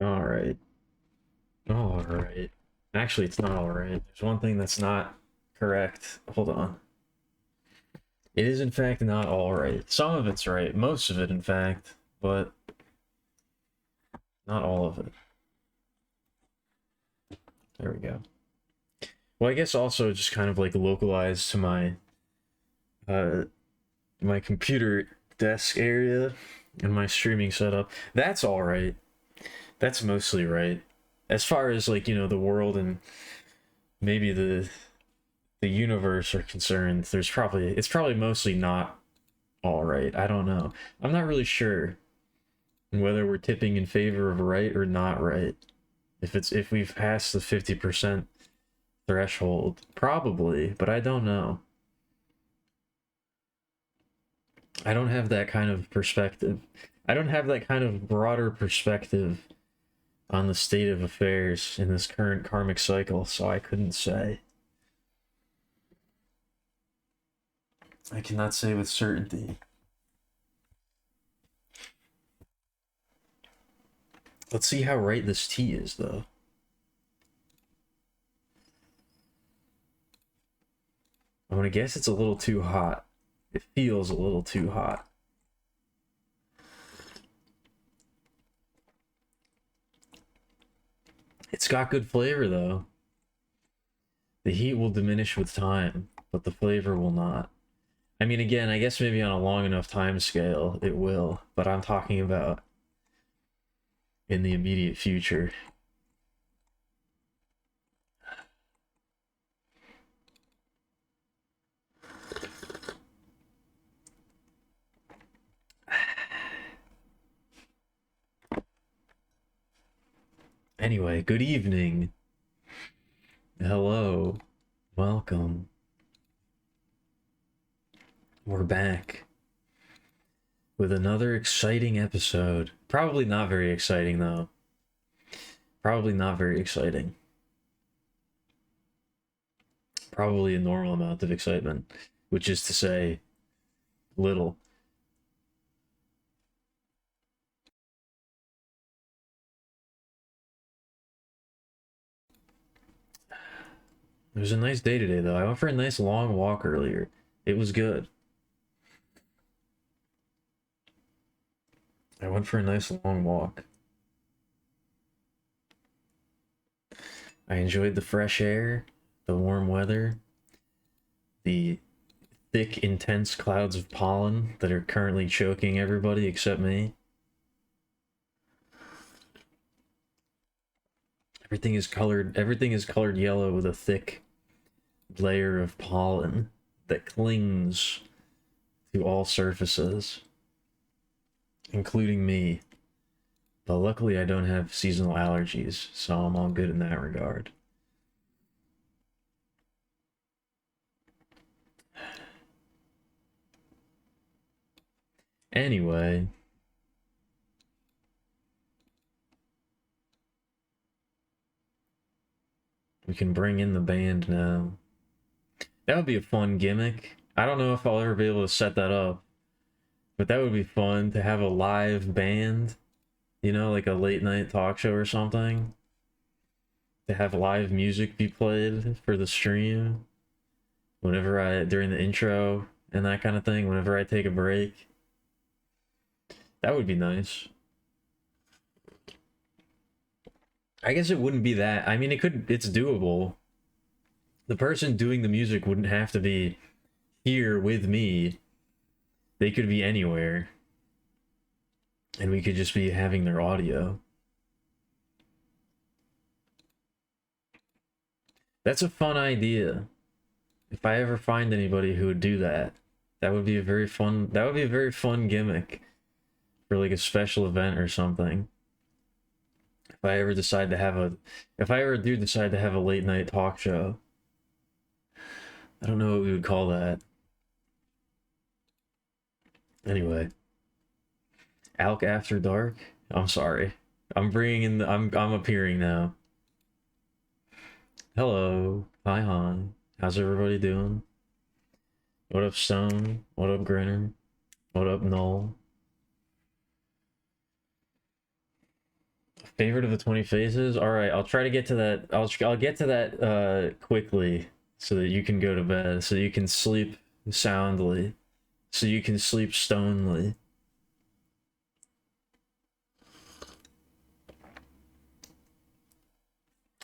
Alright. Alright. Actually, it's not alright. There's one thing that's not correct. Hold on. It is, in fact, not alright. Some of it's right. Most of it, in fact. But not all of it. There we go. Well, I guess also just kind of like localized to uh my computer desk area and my streaming setup. That's all right. That's mostly right. As far as like, the world and maybe the universe are concerned, it's probably mostly not all right. I don't know. I'm not really sure whether we're tipping in favor of right or not right. If we've passed the 50% threshold, probably, but I don't know. I don't have that kind of perspective. I don't have that kind of broader perspective on the state of affairs in this current karmic cycle, so I couldn't say. I cannot say with certainty. Let's see how right this tea is, though. I'm gonna guess it's a little too hot. It feels a little too hot. It's got good flavor, though. The heat will diminish with time, but the flavor will not. I mean, again, I guess maybe on a long enough time scale, it will, but I'm talking about in the immediate future. Anyway, good evening. Hello. Welcome. We're back with another exciting episode. Probably not very exciting, though. Probably not very exciting. Probably a normal amount of excitement, which is to say, little. It was a nice day today, though. I went for a nice long walk earlier. It was good. I went for a nice long walk. I enjoyed the fresh air, the warm weather, the thick, intense clouds of pollen that are currently choking everybody except me. Everything is colored yellow with a thick layer of pollen that clings to all surfaces, including me. But luckily I don't have seasonal allergies, so I'm all good in that regard. Anyway, we can bring in the band now. That would be a fun gimmick. I don't know if I'll ever be able to set that up, but that would be fun to have a live band, like a late night talk show or something. To have live music be played for the stream during the intro and that kind of thing, whenever I take a break. That would be nice. I guess it wouldn't be that. I mean, it's doable. The person doing the music wouldn't have to be here with me. They could be anywhere. And we could just be having their audio. That's a fun idea. If I ever find anybody who would do that, that would be a very fun gimmick for like a special event or something. If I ever decide to have if I ever do decide to have a late night talk show, I don't know what we would call that. Anyway, Alk After Dark. I'm sorry. I'm appearing now. Hello. Hi Han. How's everybody doing? What up Stone? What up Grinner? What up Null? Favorite of the 20 phases? All right, I'll try to get to that. I'll get to that quickly so that you can go to bed, so you can sleep soundly, so you can sleep stonely.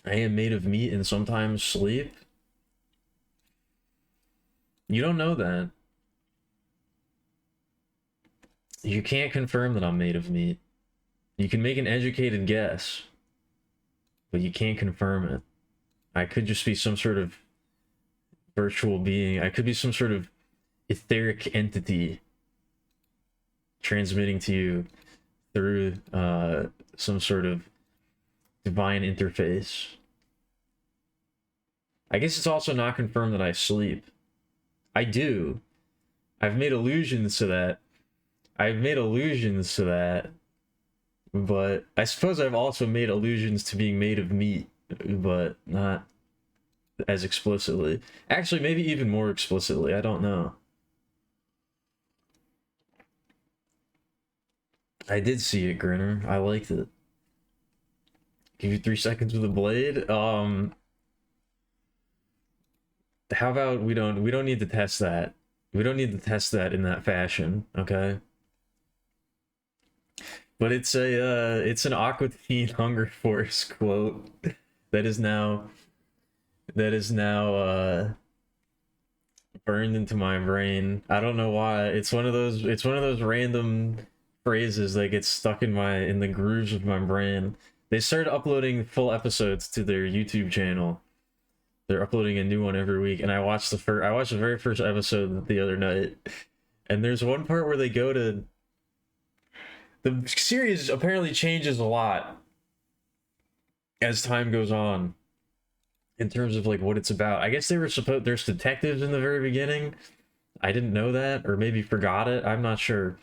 I am made of meat and sometimes sleep. You don't know that. You can't confirm that I'm made of meat. You can make an educated guess, but you can't confirm it. I could just be some sort of virtual being. I could be some sort of etheric entity transmitting to you through some sort of divine interface. I guess it's also not confirmed that I sleep. I do. I've made allusions to that. But I suppose I've also made allusions to being made of meat, but not as explicitly. Actually, maybe even more explicitly. I don't know. I did see it, Grinner. I liked it. Give you 3 seconds with a blade. How about we don't need to test that. We don't need to test that in that fashion, okay? But it's an Aqua Teen Hunger Force quote that is now burned into my brain. I don't know why. It's one of those random phrases that gets stuck in the grooves of my brain. They started uploading full episodes to their YouTube channel. They're uploading a new one every week, and I watched the very first episode the other night. And there's one part where they go to the series apparently changes a lot as time goes on in terms of like what it's about. I guess there's detectives in the very beginning. I didn't know that, or maybe forgot it. I'm not sure.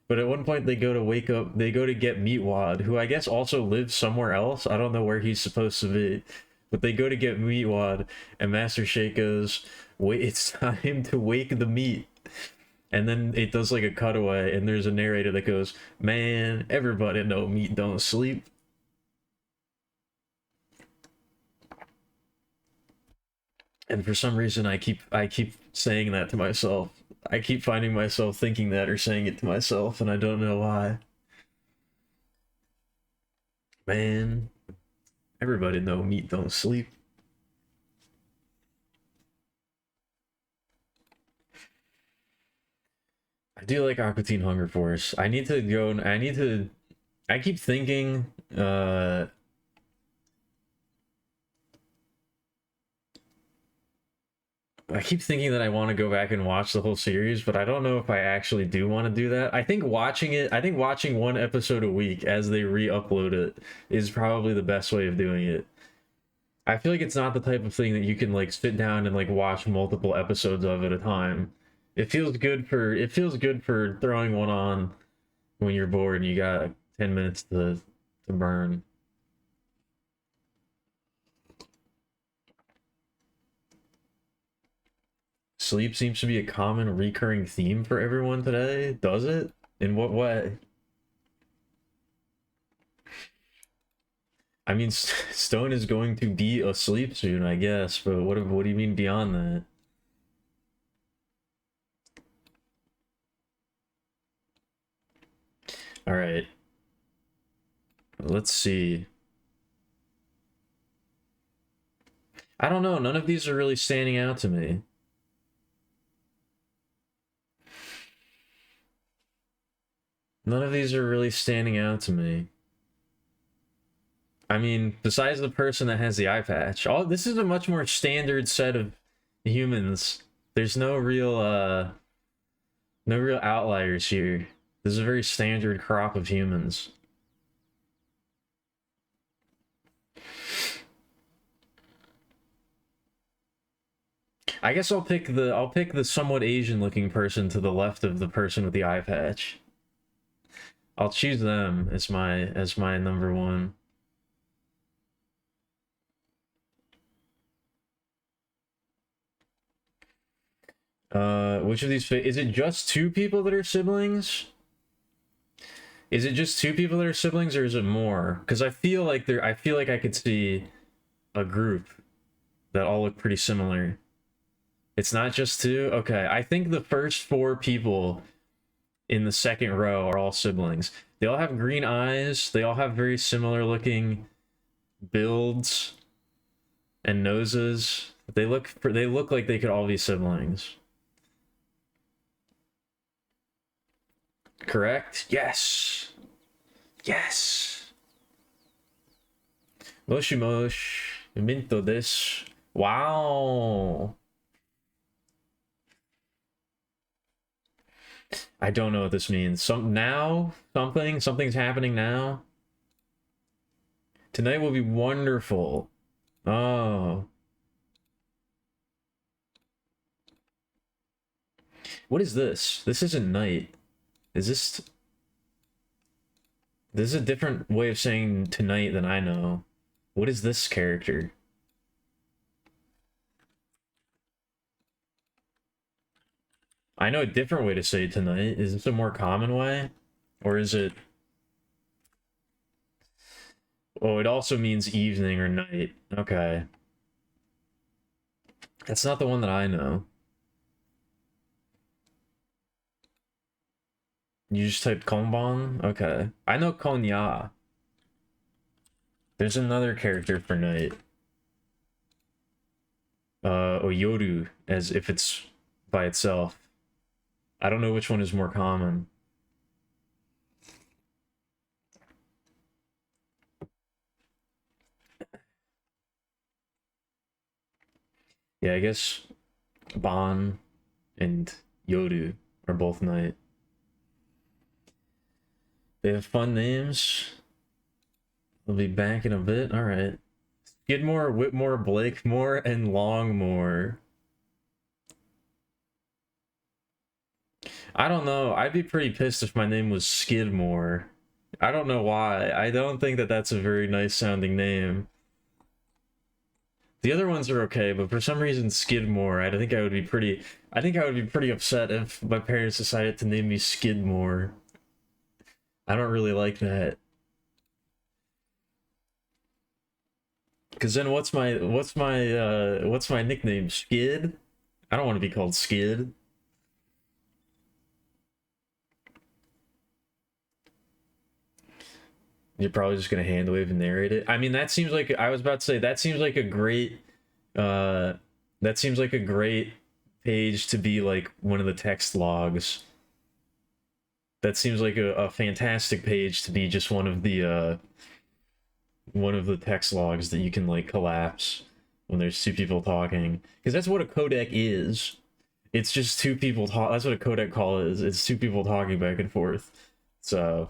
But at one point they go to get Meatwad, who I guess also lives somewhere else. I don't know where he's supposed to be. But they go to get Meatwad, and Master Shake goes, "Wait, it's time to wake the meat." And then it does like a cutaway, and there's a narrator that goes, "Man, everybody know meat don't sleep." And for some reason, I keep saying that to myself. I keep finding myself thinking that or saying it to myself, and I don't know why. Man, everybody know meat don't sleep. I do like Aqua Teen Hunger Force. I need to go. I keep thinking. I keep thinking that I want to go back and watch the whole series, but I don't know if I actually do want to do that. I think watching one episode a week as they re-upload it is probably the best way of doing it. I feel like it's not the type of thing that you can like sit down and like watch multiple episodes of at a time. It feels good for throwing one on when you're bored and you got 10 minutes to burn. Sleep seems to be a common recurring theme for everyone today. Does it? In what way? I mean, Stone is going to be asleep soon, I guess, but what do you mean beyond that? All right. Let's see. I don't know. None of these are really standing out to me. None of these are really standing out to me. I mean, besides the person that has the eye patch, this is a much more standard set of humans. There's no real outliers here. This is a very standard crop of humans. I guess I'll pick the somewhat Asian looking person to the left of the person with the eye patch. I'll choose them as my number one. Which of these is it just two people that are siblings? Is it just two people that are siblings, or is it more? Because I feel like I feel like I could see a group that all look pretty similar. It's not just two? Okay, I think the first four people in the second row are all siblings. They all have green eyes. They all have very similar looking builds and noses. They look like they could all be siblings. Correct? Yes. Yes. Moshi Minto desu. Wow. I don't know what this means. Something's happening now. Tonight will be wonderful. Oh. What is this? This isn't night. Is this... This is a different way of saying tonight than I know. What is this character? I know a different way to say tonight. Is this a more common way? Or is it... Oh, it also means evening or night. Okay. That's not the one that I know. You just typed Konban? Okay. I know Konya. There's another character for night. Oyoru, as if it's by itself. I don't know which one is more common. Yeah, I guess Ban and Yoru are both night. They have fun names. They'll be back in a bit. Alright. Skidmore, Whitmore, Blakemore, and Longmore. I don't know. I'd be pretty pissed if my name was Skidmore. I don't know why. I don't think that that's a very nice sounding name. The other ones are okay, but for some reason Skidmore, I think I would be pretty upset if my parents decided to name me Skidmore. I don't really like that. Cause then what's my nickname? Skid? I don't want to be called Skid. You're probably just gonna hand wave and narrate it. I mean, that seems like I was about to say that seems like a great page to be like one of the text logs. That seems like a fantastic page to be just one of the text logs that you can like collapse when there's two people talking. Because that's what a codec is. It's just two people talk. That's what a codec call is. It's two people talking back and forth. So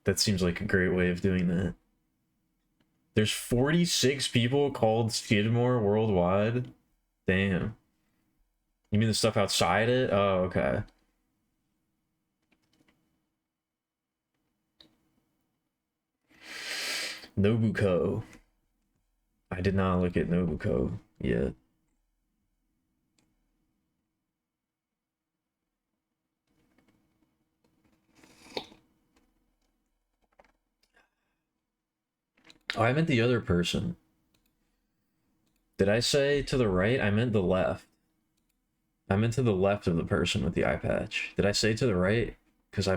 that seems like a great way of doing that. There's 46 people called Skidmore worldwide. Damn. You mean the stuff outside it? Oh, okay. Nobuko. I did not look at Nobuko yet. Oh, I meant the other person. Did I say to the right? I meant the left. I meant to the left of the person with the eye patch. Did I say to the right? Because I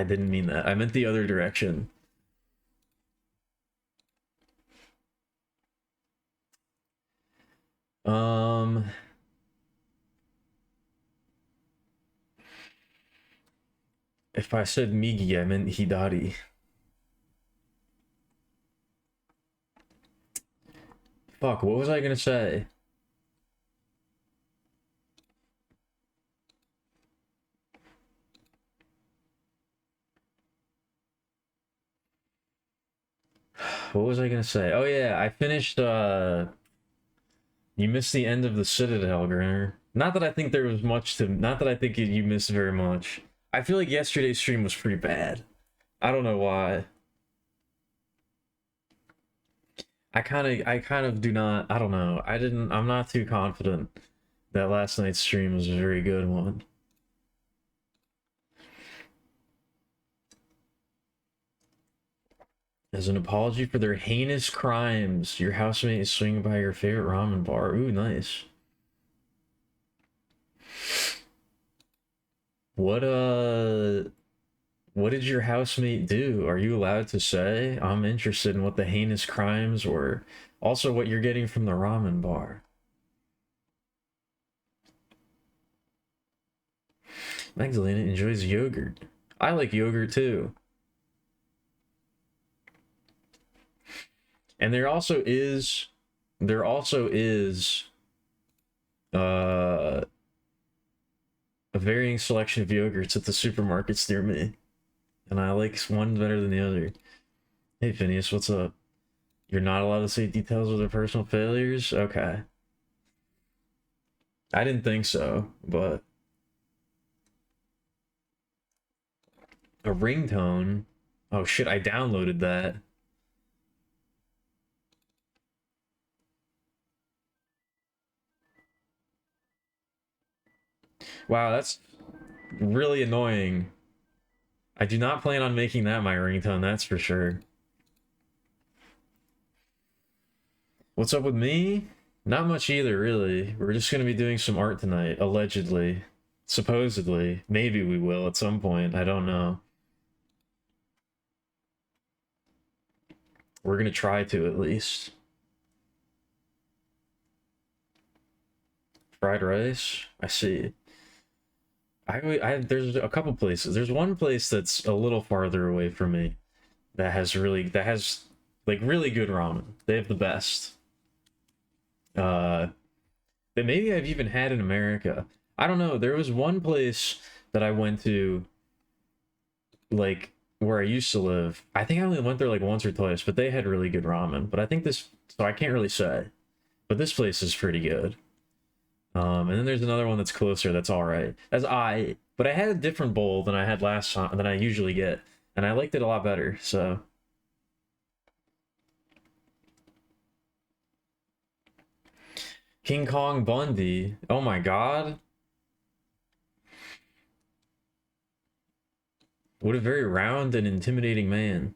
didn't mean that. I meant the other direction. If I said Migi, I meant Hidari. Fuck, what was I gonna say? What was I gonna say? Oh yeah, I finished, you missed the end of the Citadel, Grinner. Not that I think there was much to, not that I think you missed very much. I feel like yesterday's stream was pretty bad. I don't know why. I kind of do not, I don't know. I'm not too confident that last night's stream was a very good one. As an apology for their heinous crimes, your housemate is swinging by your favorite ramen bar. Ooh, nice. What what did your housemate do? Are you allowed to say? I'm interested in what the heinous crimes were. Also what you're getting from the ramen bar. Magdalena enjoys yogurt. I like yogurt too. And there also is uh a varying selection of yogurts at the supermarkets near me. And I like one better than the other. Hey Phineas, what's up? You're not allowed to say details of their personal failures? Okay. I didn't think so, but a ringtone? Oh shit, I downloaded that. Wow, that's really annoying. I do not plan on making that my ringtone, that's for sure. What's up with me? Not much either, really. We're just gonna be doing some art tonight, allegedly. Supposedly. Maybe we will at some point, I don't know. We're gonna try to, at least. Fried rice? I see. There's a couple places. There's one place that's a little farther away from me that has like really good ramen. They have the best. Uh, that maybe I've even had in America. I don't know. There was one place that I went to, like where I used to live. I think I only went there like once or twice, but they had really good ramen. But I think this, so I can't really say. But this place is pretty good. And then there's another one that's closer. That's all right. But I had a different bowl than I had last time than I usually get, and I liked it a lot better. So King Kong Bundy. Oh my God. What a very round and intimidating man.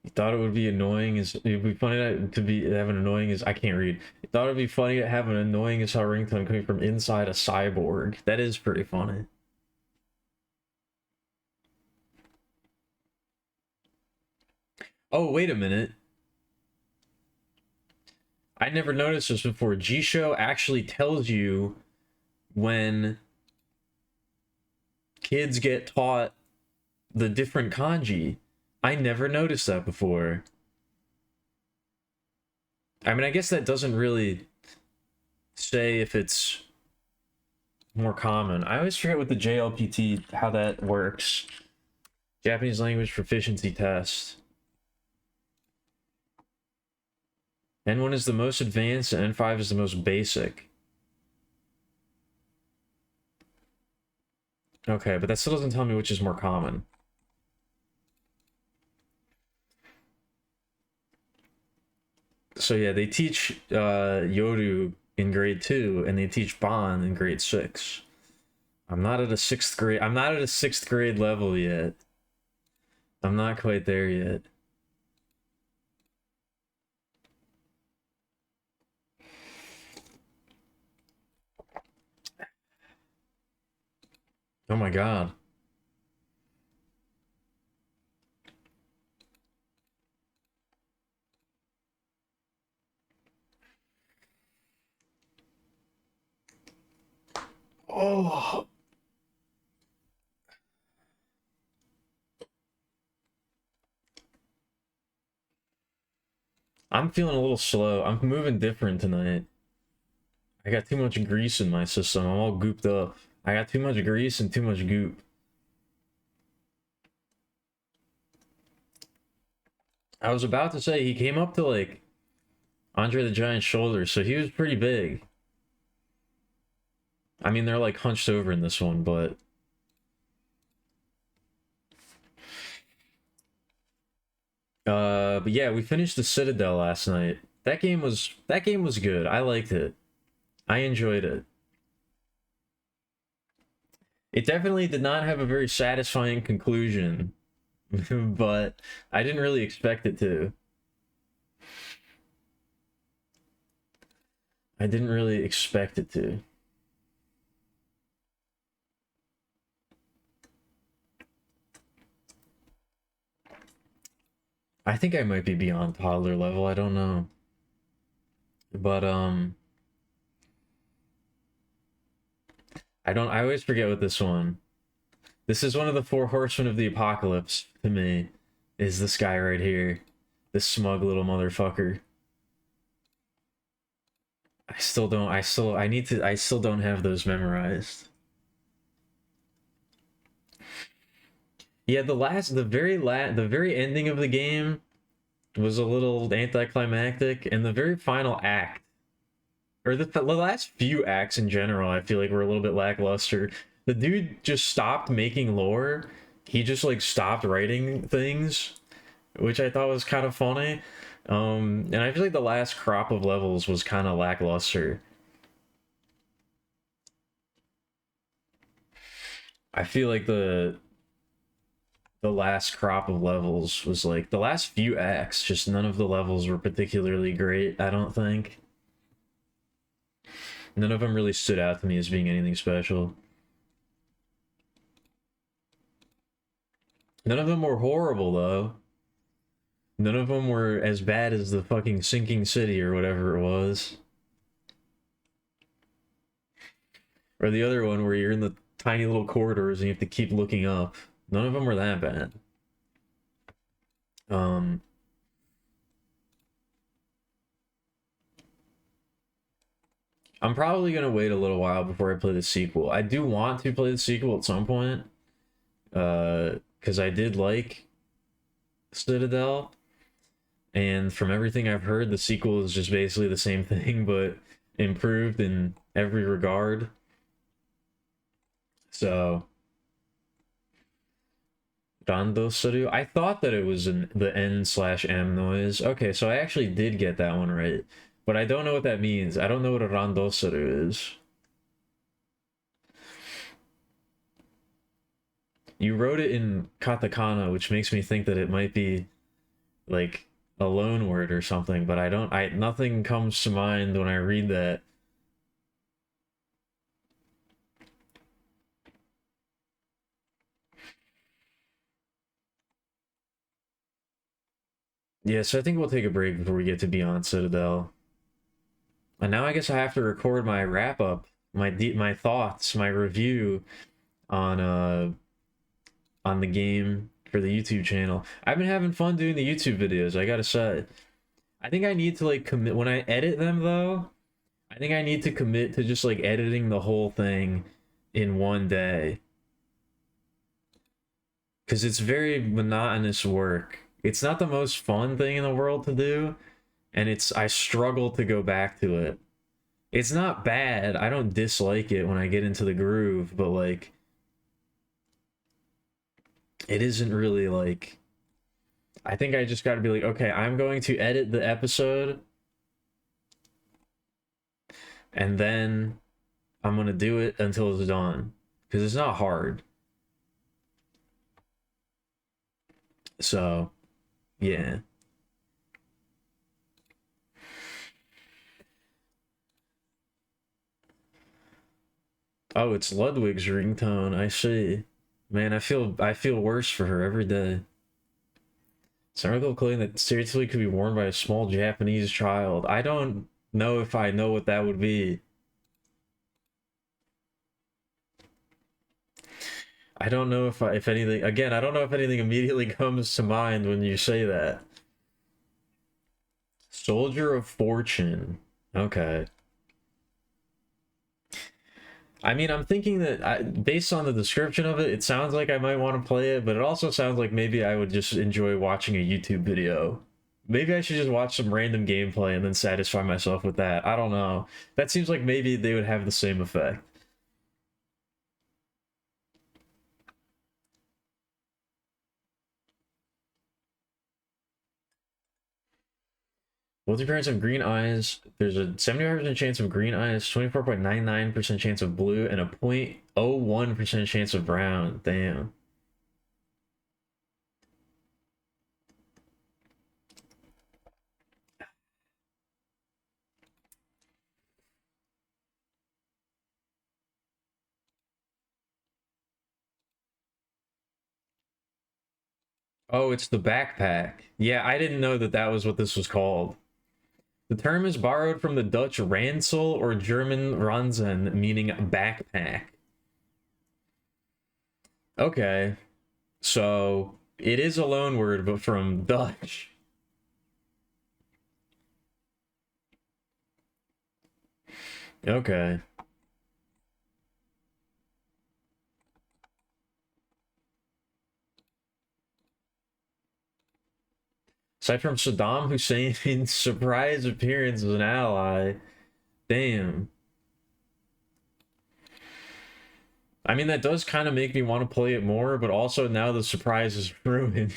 You thought it would be annoying as it'd be funny to have an annoying as I can't read. You thought it'd be funny to have an annoying as hell ringtone coming from inside a cyborg. That is pretty funny. Oh, wait a minute. I never noticed this before. Jisho actually tells you when kids get taught the different kanji. I never noticed that before. I mean, I guess that doesn't really say if it's more common. I always forget with the JLPT how that works. Japanese language proficiency test. N1 is the most advanced and N5 is the most basic. Okay, but that still doesn't tell me which is more common. So yeah, they teach Yoru in grade 2 and they teach Bon in grade 6. I'm not at a 6th grade. I'm not at a 6th grade level yet. I'm not quite there yet. Oh my God. Oh. I'm feeling a little slow. I'm moving different tonight. I got too much grease in my system. I'm all gooped up. I got too much grease and too much goop. I was about to say he came up to like Andre the Giant's shoulders, so he was pretty big. I mean, they're like hunched over in this one, but but yeah, we finished the Citadel last night. That game was good. I liked it. I enjoyed it. It definitely did not have a very satisfying conclusion, but I didn't really expect it to. I didn't really expect it to. I think I might be beyond toddler level, I don't know. But I always forget with this one. This is one of the four horsemen of the apocalypse to me. Is this guy right here. This smug little motherfucker. I still don't I still don't have those memorized. Yeah, the very ending of the game was a little anticlimactic, and the very final act, or the last few acts in general, I feel like were a little bit lackluster. The dude just stopped making lore. He just like stopped writing things, which I thought was kind of funny. And I feel like the last crop of levels was kind of lackluster. I feel like the last crop of levels was like the last few acts, just none of the levels were particularly great, I don't think. None of them really stood out to me as being anything special. None of them were horrible, though. None of them were as bad as the fucking sinking city or whatever it was. Or the other one where you're in the tiny little corridors and you have to keep looking up. None of them were that bad. I'm probably gonna wait a little while before I play the sequel. I do want to play the sequel at some point. Because I did like Citadel. And from everything I've heard, the sequel is just basically the same thing, but improved in every regard. So, Randosaru. I thought that it was the N/M noise. Okay, so I actually did get that one right. But I don't know what that means. I don't know what a Randosaru is. You wrote it in katakana, which makes me think that it might be like a loan word or something, but nothing comes to mind when I read that. Yeah, so I think we'll take a break before we get to Beyond Citadel. And now I guess I have to record my wrap up, my thoughts, my review on the game for the YouTube channel. I've been having fun doing the YouTube videos, I gotta say. I think I need to like commit when I edit them though. I think I need to commit to just like editing the whole thing in one day. Because it's very monotonous work. It's not the most fun thing in the world to do, and I struggle to go back to it. It's not bad. I don't dislike it when I get into the groove, but like it isn't really like I think I just got to be like, okay, I'm going to edit the episode and then I'm going to do it until it's done because it's not hard. So, yeah. Oh, it's Ludwig's ringtone. I see. Man, I feel worse for her every day. Some article claiming that seriously could be worn by a small Japanese child. I don't know if I know what that would be. I don't know if anything, again, I don't know if anything immediately comes to mind when you say that. Soldier of Fortune. Okay. I mean, I'm thinking that based on the description of it, it sounds like I might want to play it, but it also sounds like maybe I would just enjoy watching a YouTube video. Maybe I should just watch some random gameplay and then satisfy myself with that. I don't know. That seems like maybe they would have the same effect. Both your parents have green eyes. There's a 75% chance of green eyes, 24.99% chance of blue, and a 0.01% chance of brown. Damn. Oh, it's the backpack. Yeah, I didn't know that that was what this was called. The term is borrowed from the Dutch ransel or German ranzen, meaning backpack. Okay, so it is a loan word, but from Dutch. Okay. Aside from Saddam Hussein's surprise appearance as an ally, damn. I mean, that does kind of make me want to play it more, but also now the surprise is ruined.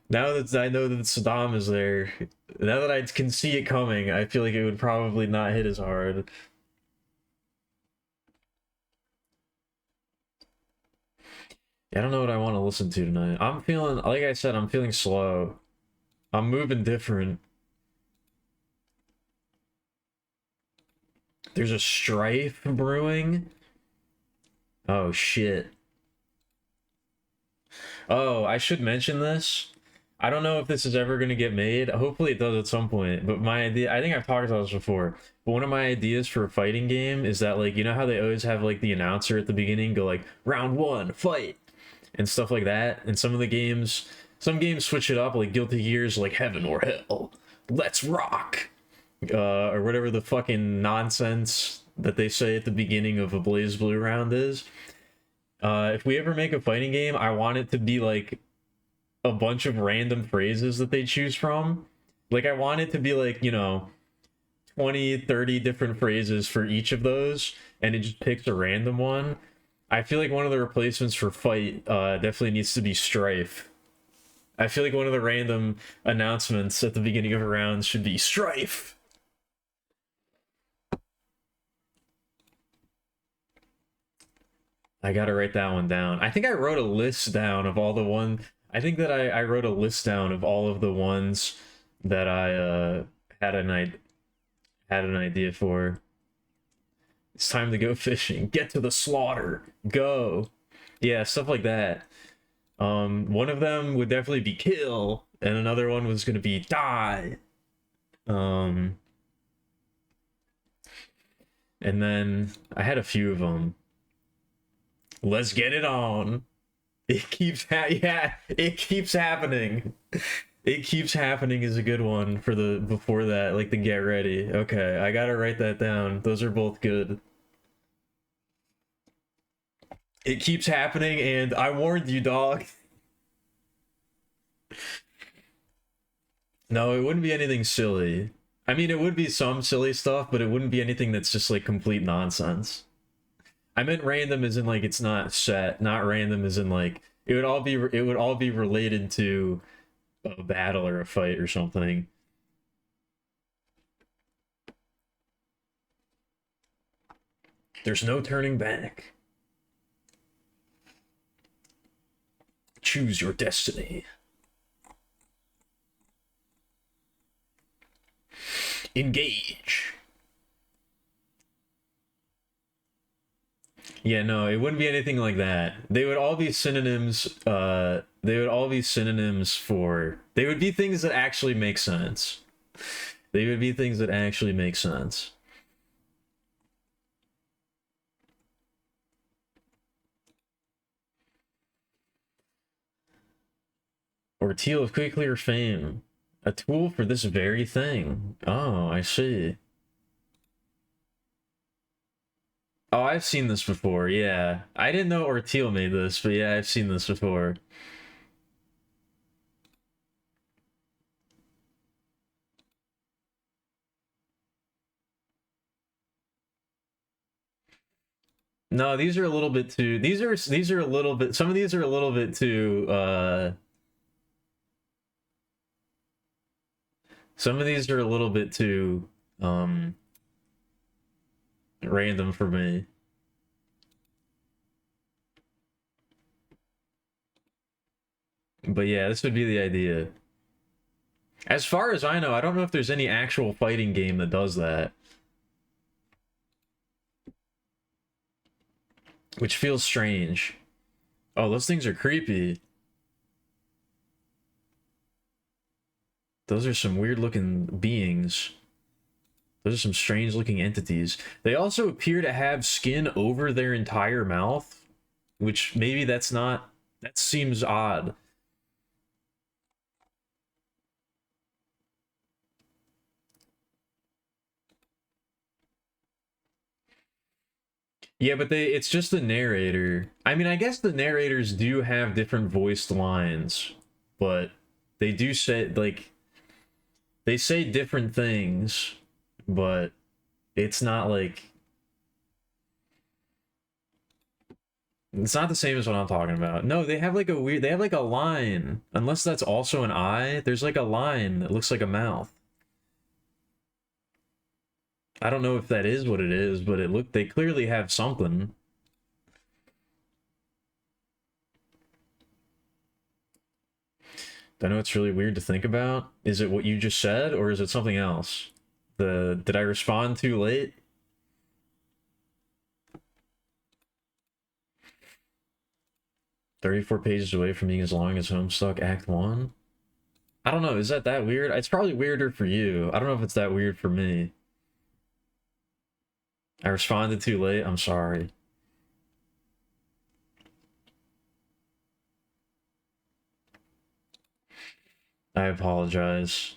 Now that I know that Saddam is there, now that I can see it coming, I feel like it would probably not hit as hard. I don't know what I want to listen to tonight. I'm feeling, like I said, I'm feeling slow. I'm moving different. There's a strife brewing. Oh, shit. Oh, I should mention this. I don't know if this is ever going to get made. Hopefully it does at some point. But my idea, I think I've talked about this before. But one of my ideas for a fighting game is that, like, you know how they always have, like, the announcer at the beginning go, like, round one, fight, and stuff like that. And some games switch it up, like Guilty Gear's, like, heaven or hell, let's rock, or whatever the fucking nonsense that they say at the beginning of a BlazBlue round is. If we ever make a fighting game, I want it to be like a bunch of random phrases that they choose from. Like, I want it to be like, you know, 20, 30 different phrases for each of those, and it just picks a random one. I feel like one of the replacements for fight definitely needs to be strife. I feel like one of the random announcements at the beginning of a round should be strife. I gotta write that one down. I think I wrote a list down of all the one. I think that I wrote a list down of all of the ones that I had an idea for. It's time to go fishing. Get to the slaughter. Go. Yeah, stuff like that. One of them would definitely be kill, and another one was gonna be die. Um, and then I had a few of them. Let's get it on. Yeah, it keeps happening. It keeps happening is a good one for the before that, like the get ready. Okay, I gotta write that down. Those are both good. It keeps happening, and I warned you, dog. No, it wouldn't be anything silly. I mean, it would be some silly stuff, but it wouldn't be anything that's just like complete nonsense. I meant random as in like it's not set, not random as in like it would all be related to a battle or a fight or something. There's no turning back. Choose your destiny. Engage. Yeah, no, it wouldn't be anything like that. They would all be synonyms, they would all be synonyms for, they would be things that actually make sense. They would be things that actually make sense. Orteal of Quick Clear fame. A tool for this very thing. Oh, I see. Oh, I've seen this before, yeah. I didn't know Orteal made this, but yeah, I've seen this before. No, these are a little bit too, these are a little bit, some of these are a little bit too, Some of these are a little bit too random for me. But yeah, this would be the idea. As far as I know, I don't know if there's any actual fighting game that does that. Which feels strange. Oh, those things are creepy. Those are some weird looking beings. Those are some strange looking entities. They also appear to have skin over their entire mouth, which maybe that's not... That seems odd. Yeah, but it's just the narrator. I mean, I guess the narrators do have different voiced lines, but they do say, like, they say different things, but it's not like... It's not the same as what I'm talking about. No, they have like a weird... They have like a line. Unless that's also an eye, there's like a line that looks like a mouth. I don't know if that is what it is, but they clearly have something. I know it's really weird to think about. Is it what you just said, or is it something else? Did I respond too late? "34 pages away from being as long as Homestuck Act 1? I don't know, is that weird? It's probably weirder for you. I don't know if it's that weird for me. I responded too late, I'm sorry. I apologize.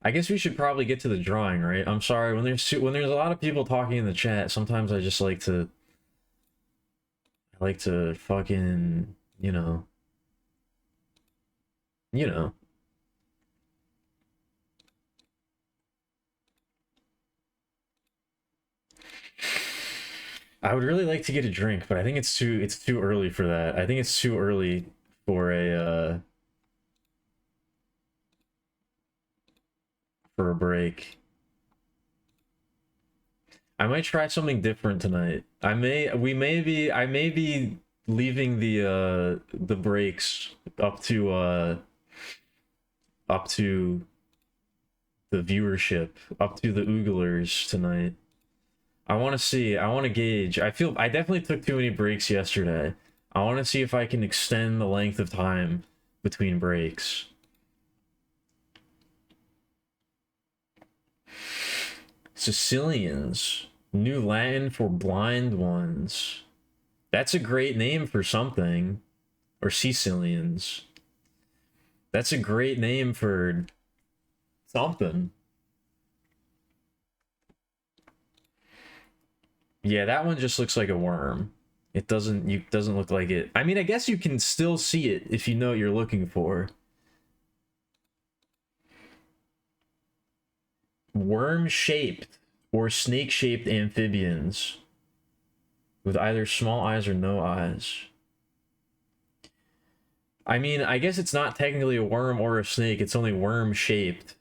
I guess we should probably get to the drawing, right? I'm sorry, when there's a lot of people talking in the chat, sometimes I just like to... I like to fucking, you know... You know. I would really like to get a drink, but I think it's too early for that. I think it's too early for a break. I might try something different tonight. I may be leaving the breaks up to the viewership, up to the ooglers tonight. I want to see, I want to gauge. I definitely took too many breaks yesterday. I want to see if I can extend the length of time between breaks. Sicilians. New Latin for blind ones. That's a great name for something. Or Sicilians. That's a great name for something. Yeah, that one just looks like a worm. It doesn't look like it. I mean, I guess you can still see it if you know what you're looking for. Worm-shaped or snake-shaped amphibians with either small eyes or no eyes. I mean, I guess it's not technically a worm or a snake, it's only worm-shaped.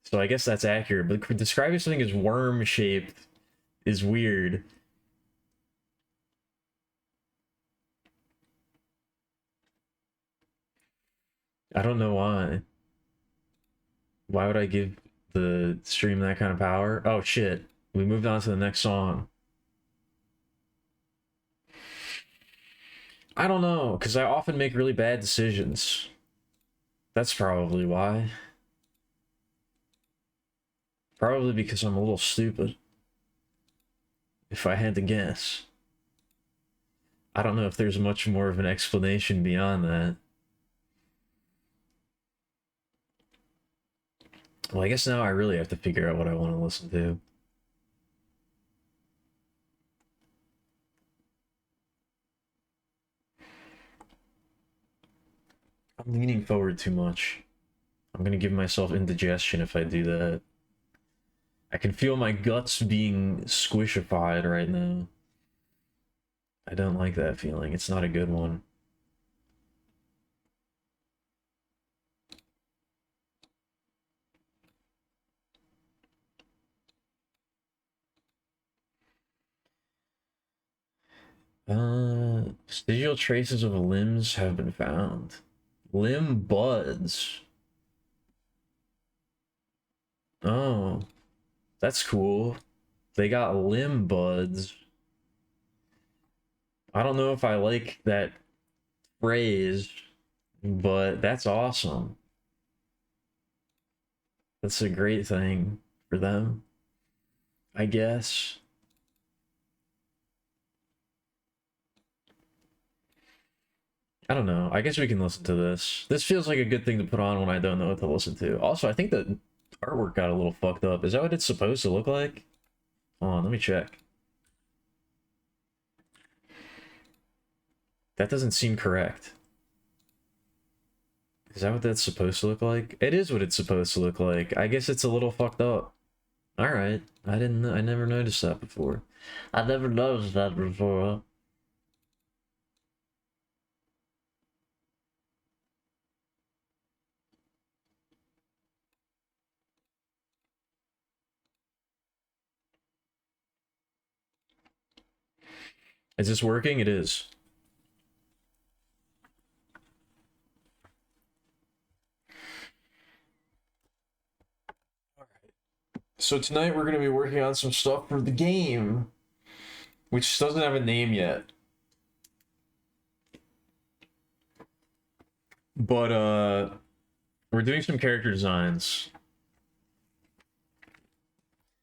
So I guess that's accurate, but describing something as worm-shaped is weird. I don't know why. Why would I give the stream that kind of power? Oh shit. We moved on to the next song. I don't know, because I often make really bad decisions. That's probably why. Probably because I'm a little stupid. If I had to guess. I don't know if there's much more of an explanation beyond that. Well, I guess now I really have to figure out what I want to listen to. I'm leaning forward too much. I'm gonna give myself indigestion if I do that. I can feel my guts being squishified right now. I don't like that feeling. It's not a good one. Digital traces of limbs have been found. Limb buds. Oh, that's cool. They got limb buds. I don't know if I like that phrase, but that's awesome. That's a great thing for them, I guess. I don't know. I guess we can listen to this. This feels like a good thing to put on when I don't know what to listen to. Also, I think the artwork got a little fucked up. Is that what it's supposed to look like? Hold on, let me check. That doesn't seem correct. Is that what that's supposed to look like? It is what it's supposed to look like. I guess it's a little fucked up. Alright. I never noticed that before. I never noticed that before. Is this working? It is. So tonight we're going to be working on some stuff for the game, which doesn't have a name yet. But we're doing some character designs.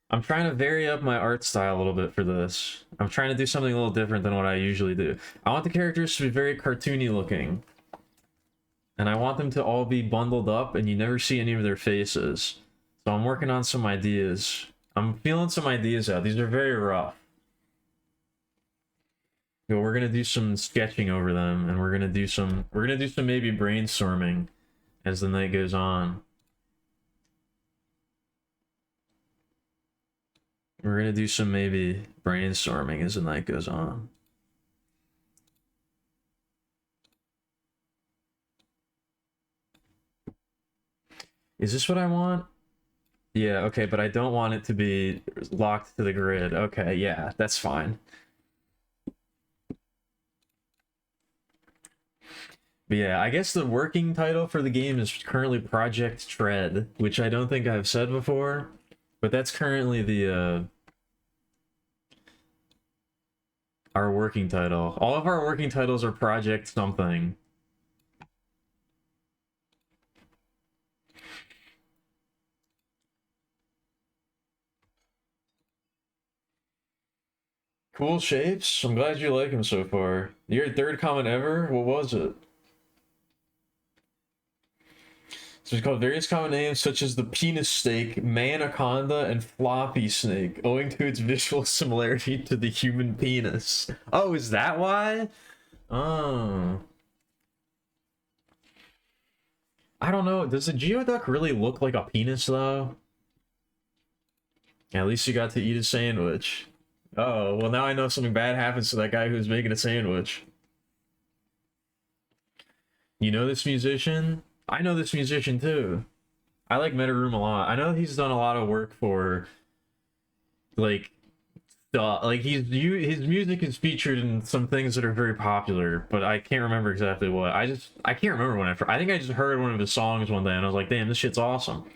I'm trying to vary up my art style a little bit for this. I'm trying to do something a little different than what I usually do. I want the characters to be very cartoony looking. And I want them to all be bundled up and you never see any of their faces. So I'm working on some ideas. I'm feeling some ideas out. These are very rough. But we're gonna do some sketching over them, and we're gonna do some maybe brainstorming as the night goes on. We're gonna do some maybe brainstorming as the night goes on. Is this what I want? Yeah, okay, but I don't want it to be locked to the grid. Okay, yeah, that's fine. But yeah, I guess the working title for the game is currently Project Tread, which I don't think I've said before, but that's currently the our working title. All of our working titles are Project something. Cool shapes. I'm glad you like them so far. Your third comment ever? What was it? So it's called various common names such as the penis snake, manaconda, and floppy snake, owing to its visual similarity to the human penis. Oh, is that why? Oh. I don't know. Does a geoduck really look like a penis, though? At least you got to eat a sandwich. Oh, well, now I know something bad happens to that guy who's making a sandwich. You know this musician? I know this musician, too. I like Metaroom a lot. I know he's done a lot of work for, like, like his music is featured in some things that are very popular, but I can't remember exactly what. I can't remember when I think I just heard one of his songs one day and I was like, damn, this shit's awesome.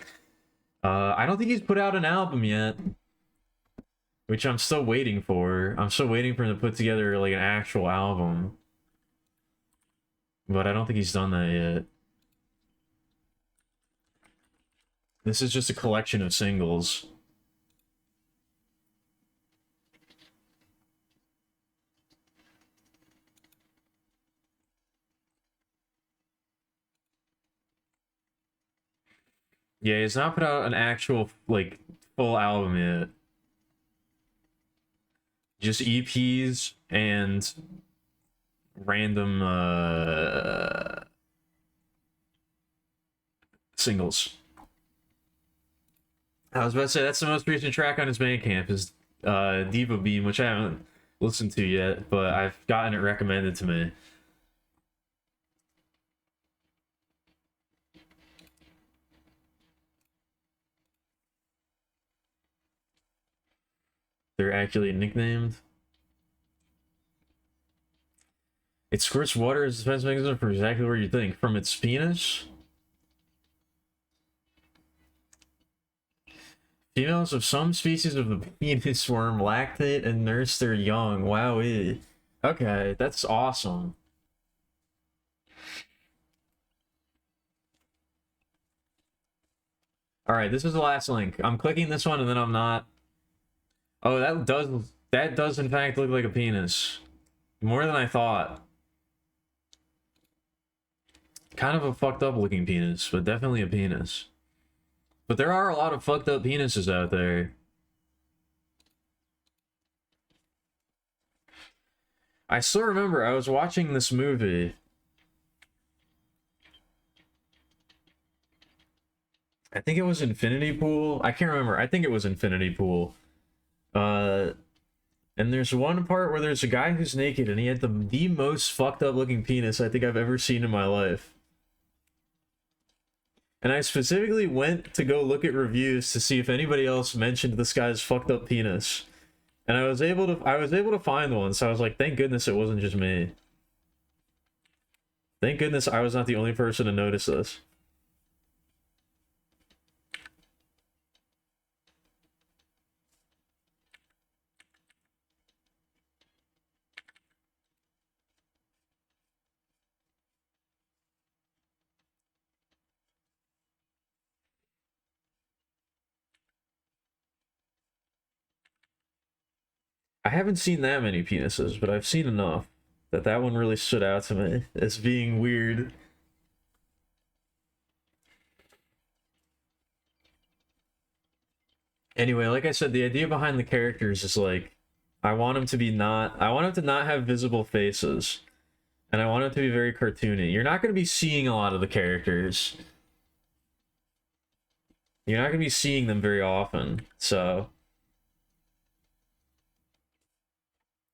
I don't think he's put out an album yet, which I'm still waiting for. I'm still waiting for him to put together like an actual album, but I don't think he's done that yet. This is just a collection of singles. Yeah, he's not put out an actual like full album yet. Just EPs and random singles. I was about to say that's the most recent track on his Bandcamp is Diva Beam, which I haven't listened to yet, but I've gotten it recommended to me. They're actually nicknamed. It squirts water as a defense mechanism for exactly where you think. From its penis? Females of some species of the penis worm lactate and nurse their young. Wowee. Okay, that's awesome. Alright, this is the last link. I'm clicking this one and then I'm not. Oh, that does in fact look like a penis. More than I thought. Kind of a fucked up looking penis, but definitely a penis. But there are a lot of fucked up penises out there. I still remember I was watching this movie. I think it was Infinity Pool. I can't remember. I think it was Infinity Pool. And there's one part where there's a guy who's naked and he had the most fucked up looking penis I think I've ever seen in my life. And I specifically went to go look at reviews to see if anybody else mentioned this guy's fucked up penis. And I was able to find one, so I was like, thank goodness it wasn't just me. Thank goodness I was not the only person to notice this. I haven't seen that many penises, but I've seen enough that one really stood out to me as being weird. Anyway, like I said, the idea behind the characters is like, I want them to not have visible faces. And I want them to be very cartoony. You're not going to be seeing a lot of the characters. You're not going to be seeing them very often, so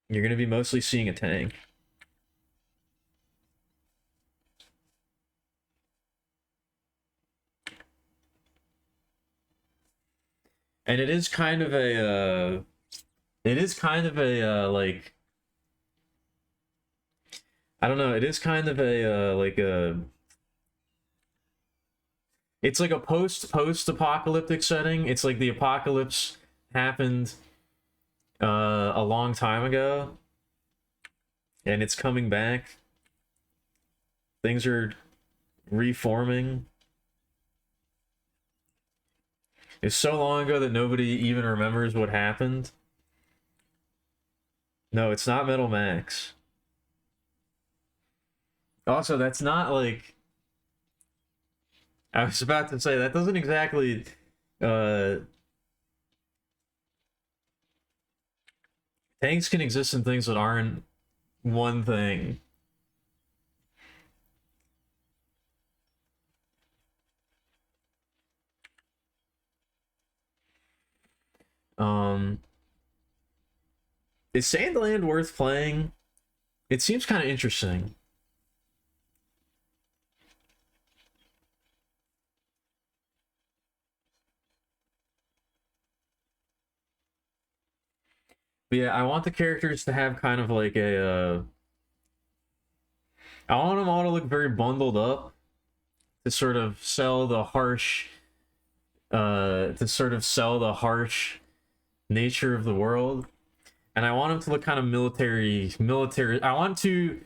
you're going to be mostly seeing a tank. And it is kind of a, like, I don't know, it is kind of a, like a, it's like a post-apocalyptic setting. It's like the apocalypse happened a long time ago, and it's coming back. Things are reforming. It's so long ago that nobody even remembers what happened. No, it's not Metal Max. Also, that's not like... I was about to say, that doesn't exactly... Tanks can exist in things that aren't one thing. Is Sandland worth playing? It seems kind of interesting. But yeah, I want the characters to have kind of like a... I want them all to look very bundled up to sort of sell the harsh... to sort of sell the harsh nature of the world. And I want them to look kind of military. I want to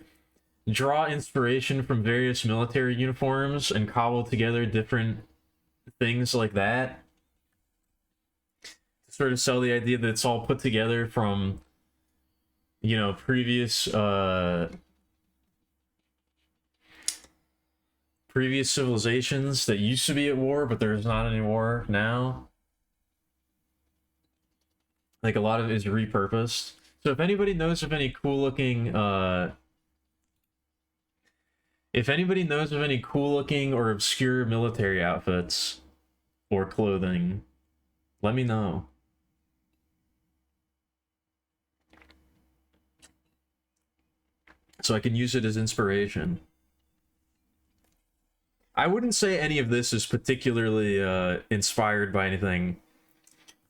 draw inspiration from various military uniforms and cobble together different things like that. To sort of sell the idea that it's all put together from, you know, previous civilizations that used to be at war, but there's not any war now. Like, a lot of it is repurposed. So if anybody knows of any cool looking, or obscure military outfits or clothing, let me know. So I can use it as inspiration. I wouldn't say any of this is particularly inspired by anything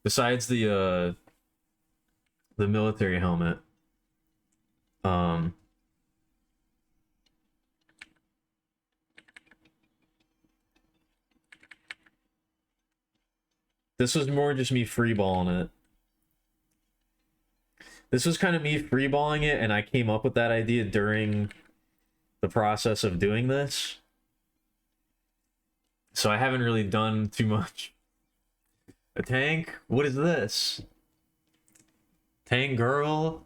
besides the military helmet. This was more just me freeballing it. This was kind of me freeballing it, and I came up with that idea during the process of doing this. So I haven't really done too much. A tank? What is this? Tank girl?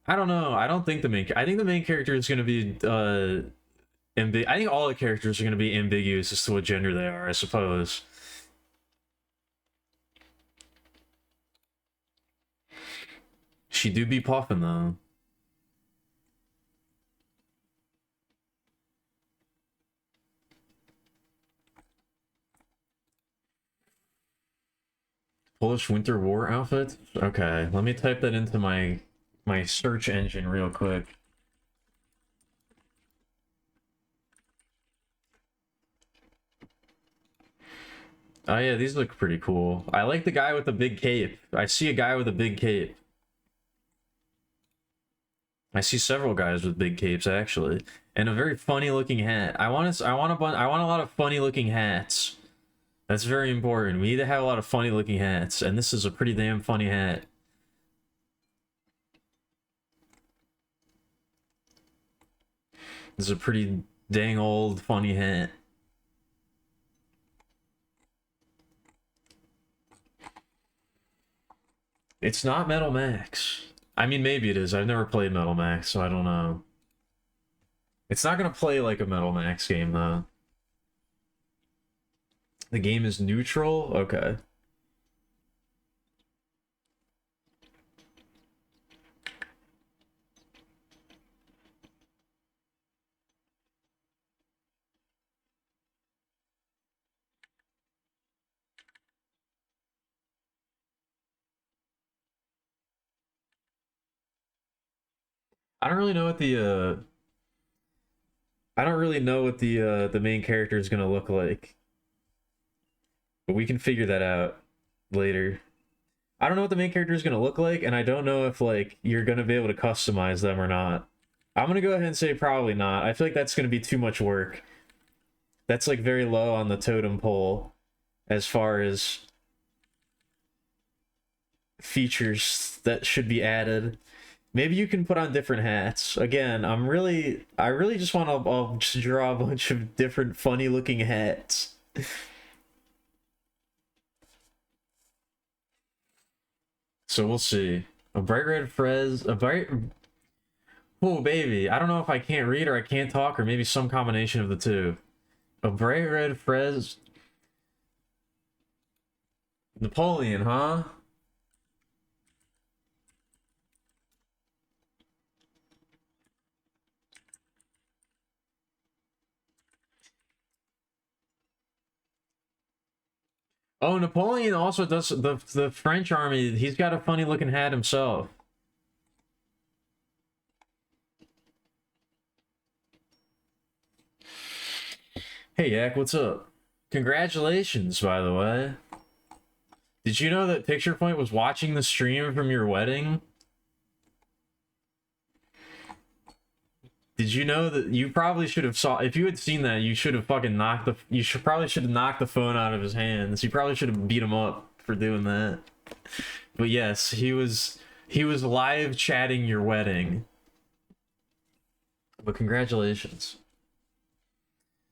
I don't know. I don't think I think the main character is going to be I think all the characters are going to be ambiguous as to what gender they are, I suppose. She do be puffin' though. Polish Winter War outfit? Okay, let me type that into my search engine real quick. Oh yeah, these look pretty cool. I like the guy with the big cape. I see a guy with a big cape. I see several guys with big capes actually, and a very funny looking hat. I want a lot of funny looking hats. That's very important. We need to have a lot of funny looking hats, and this is a pretty damn funny hat. This is a pretty dang old funny hat. It's not Metal Max. I mean, maybe it is. I've never played Metal Max, so I don't know. It's not gonna play like a Metal Max game, though. The game is neutral? Okay. I don't really know what I don't really know what the main character is gonna look like. But we can figure that out later. I don't know what the main character is gonna look like, and I don't know if like you're gonna be able to customize them or not. I'm gonna go ahead and say probably not. I feel like that's gonna be too much work. That's like very low on the totem pole as far as features that should be added. Maybe you can put on different hats. Again, I really just want to just draw a bunch of different funny looking hats. So we'll see. A bright red Frez, a bright... Oh, baby. I don't know if I can't read or I can't talk or maybe some combination of the two. A bright red Frez... Napoleon, huh? Oh, Napoleon also does the French army. He's got a funny looking hat himself. Hey, Yak, what's up? Congratulations, by the way. Did you know that Picture Point was watching the stream from your wedding? Did you know that you probably should have saw if you had seen that you should have fucking knocked the probably should have knocked the phone out of his hands. You probably should have beat him up for doing that. But yes, he was live chatting your wedding. But congratulations.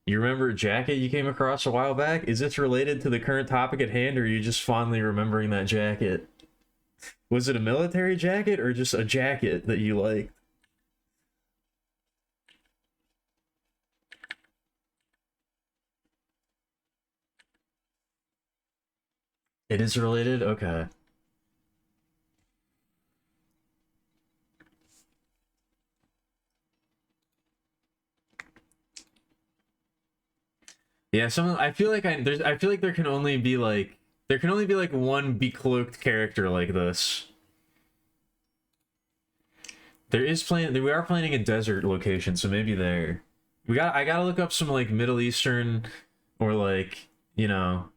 You remember a jacket you came across a while back? Is this related to the current topic at hand, or are you just fondly remembering that jacket? Was it a military jacket or just a jacket that you liked? It is related? Okay. Yeah, I feel like I feel like there can only be like one becloaked character like this. We are planning a desert location, so maybe there. I gotta look up some like Middle Eastern or like, you know,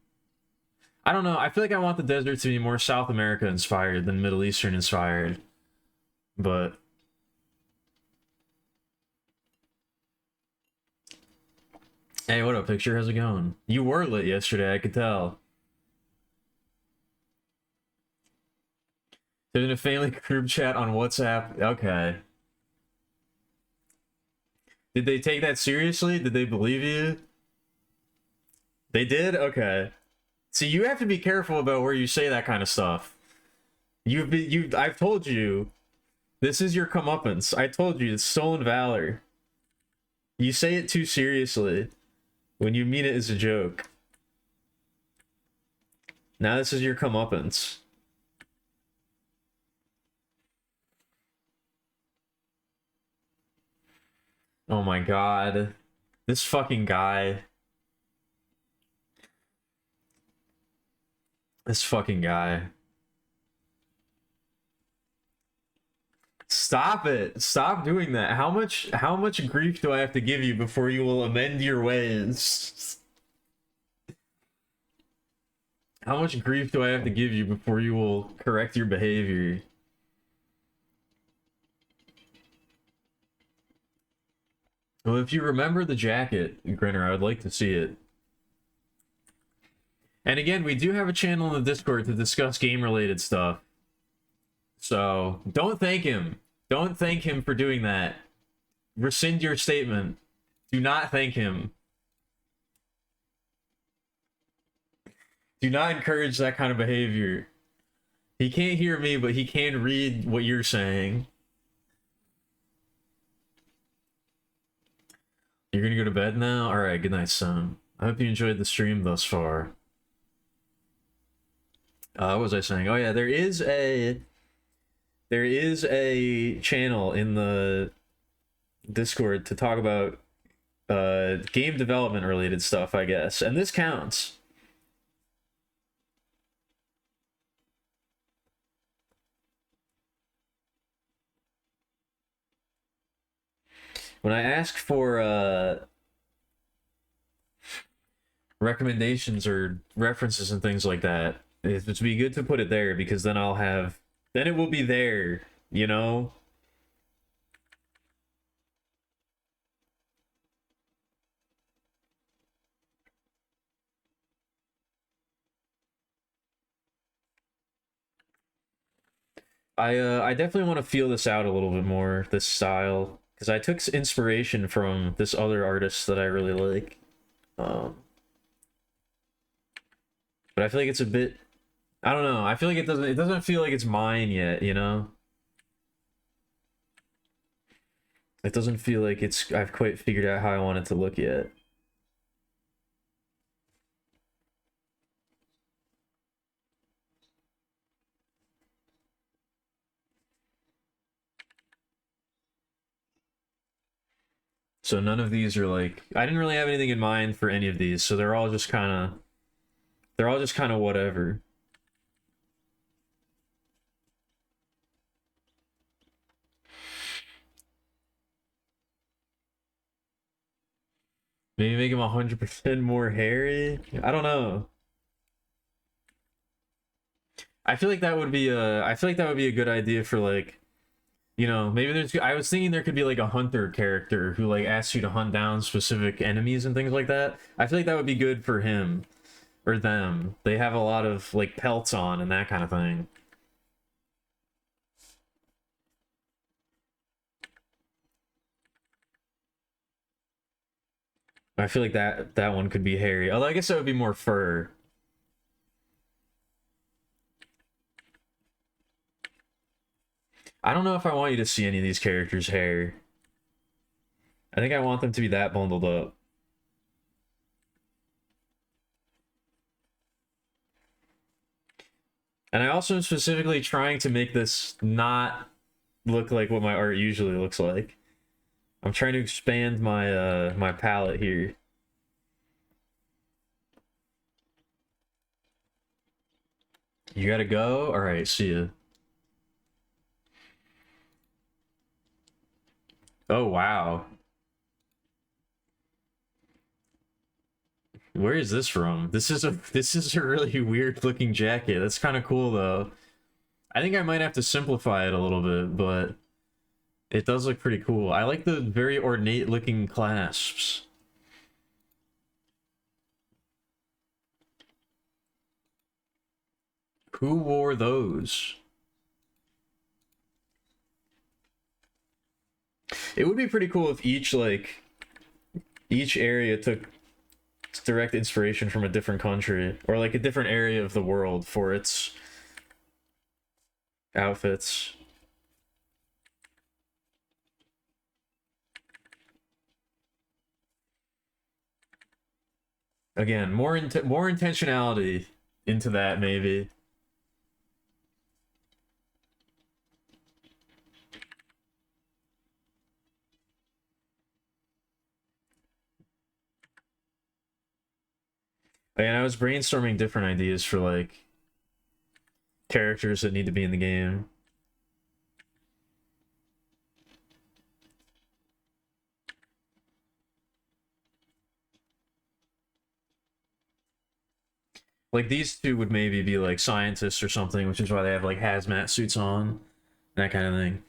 I don't know. I feel like I want the desert to be more South America inspired than Middle Eastern inspired. But hey, what up, picture? How's it going? You were lit yesterday, I could tell. They're in a family group chat on WhatsApp. Okay. Did they take that seriously? Did they believe you? They did? Okay. See, you have to be careful about where you say that kind of stuff. I've told you, this is your comeuppance. I told you, it's stolen valor. You say it too seriously when you mean it as a joke. Now this is your comeuppance. Oh my god. This fucking guy. This fucking guy. Stop it. Stop doing that. How much grief do I have to give you before you will amend your ways? How much grief do I have to give you before you will correct your behavior? Well, if you remember the jacket, Grinner, I would like to see it. And again, we do have a channel in the Discord to discuss game-related stuff. So, don't thank him. Don't thank him for doing that. Rescind your statement. Do not thank him. Do not encourage that kind of behavior. He can't hear me, but he can read what you're saying. You're gonna go to bed now? Alright, good night, son. I hope you enjoyed the stream thus far. What was I saying? Oh yeah, there is a channel in the Discord to talk about game development related stuff, I guess. And this counts. When I ask for recommendations or references and things like that, it'd be good to put it there, because then then it will be there, you know? I definitely want to feel this out a little bit more, this style, because I took inspiration from this other artist that I really like. But I feel like it's a bit, I don't know, I feel like it doesn't feel like it's mine yet, you know? It doesn't feel like I've quite figured out how I want it to look yet. So none of these are like, I didn't really have anything in mind for any of these, so they're all just kind of whatever. Maybe make him 100% more hairy? I don't know. I feel like that would be a good idea for, like, you know, maybe I was thinking there could be like a hunter character who like asks you to hunt down specific enemies and things like that. I feel like that would be good for him or them. They have a lot of like pelts on and that kind of thing. I feel like that one could be hairy. Although I guess that would be more fur. I don't know if I want you to see any of these characters' hair. I think I want them to be that bundled up. And I also am specifically trying to make this not look like what my art usually looks like. I'm trying to expand my my palette here. You gotta go? Alright, see ya. Oh wow. Where is this from? This is a really weird looking jacket. That's kind of cool though. I think I might have to simplify it a little bit, but it does look pretty cool. I like the very ornate looking clasps. Who wore those? It would be pretty cool if each area took direct inspiration from a different country or like a different area of the world for its outfits. Again, more intentionality into that maybe. And I was brainstorming different ideas for like characters that need to be in the game. Like these two would maybe be like scientists or something, which is why they have like hazmat suits on, that kind of thing.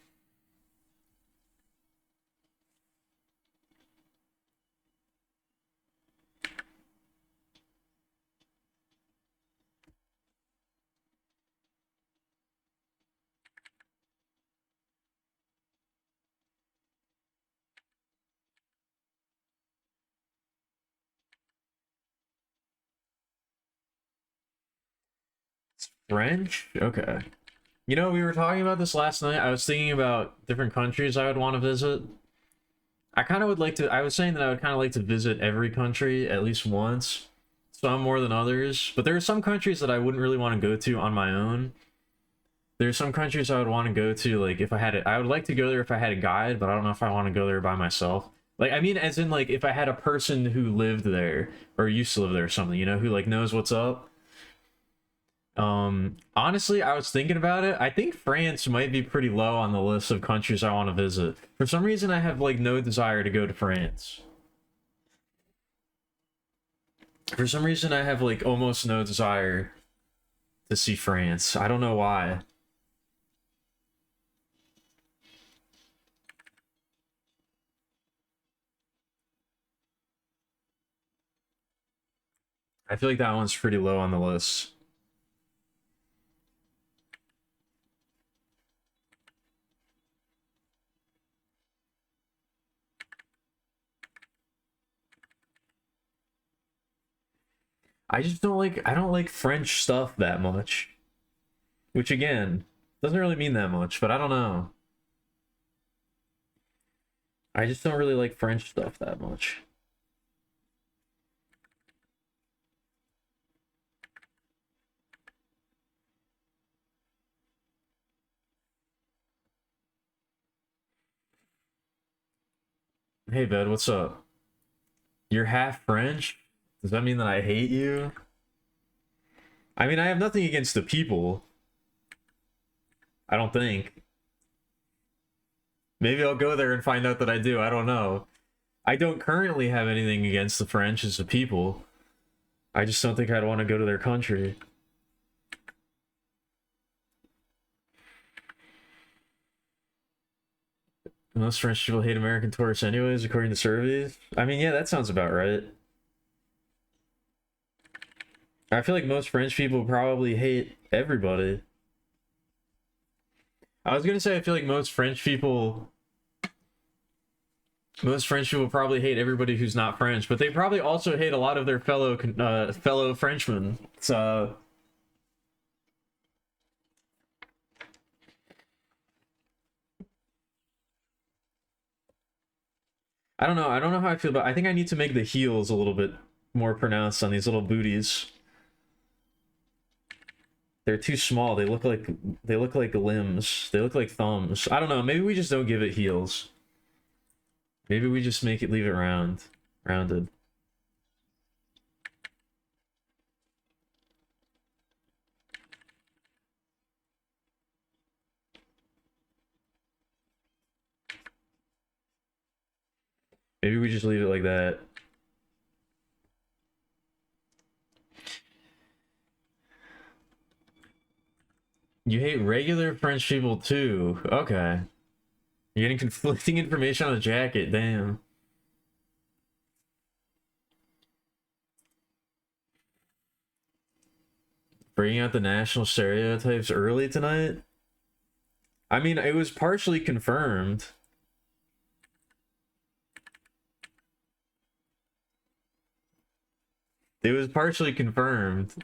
French? Okay. You know, we were talking about this last night. I was thinking about different countries I would want to visit. I kind of would like to, I was saying that I would kind of like to visit every country at least once. Some more than others. But there are some countries that I wouldn't really want to go to on my own. There's some countries I would want to go to, like, if I had it. I would like to go there if I had a guide, but I don't know if I want to go there by myself. Like, I mean, as in, like, if I had a person who lived there, or used to live there or something, you know, who, like, knows what's up. Honestly, I was thinking about it. I think France might be pretty low on the list of countries I want to visit. For some reason, I have, like, no desire to go to France. For some reason, I have, like, almost no desire to see France. I don't know why. I feel like that one's pretty low on the list. I don't like French stuff that much. Which again, doesn't really mean that much, but I don't know. I just don't really like French stuff that much. Hey, bud, what's up? You're half French? Does that mean that I hate you? I mean, I have nothing against the people. I don't think. Maybe I'll go there and find out that I do. I don't know. I don't currently have anything against the French as a people. I just don't think I'd want to go to their country. Most French people hate American tourists anyways, according to surveys. I mean, yeah, that sounds about right. I feel like most French people probably hate everybody. I was gonna say I feel like most French people probably hate everybody who's not French, but they probably also hate a lot of their fellow Frenchmen. So I don't know. I don't know how I feel about. I think I need to make the heels a little bit more pronounced on these little booties. They're too small. They look like limbs. They look like thumbs. I don't know. Maybe we just don't give it heels. Maybe we just leave it rounded. Maybe we just leave it like that. You hate regular French people too. Okay. You're getting conflicting information on the jacket. Damn. Bringing out the national stereotypes early tonight? I mean, it was partially confirmed. It was partially confirmed.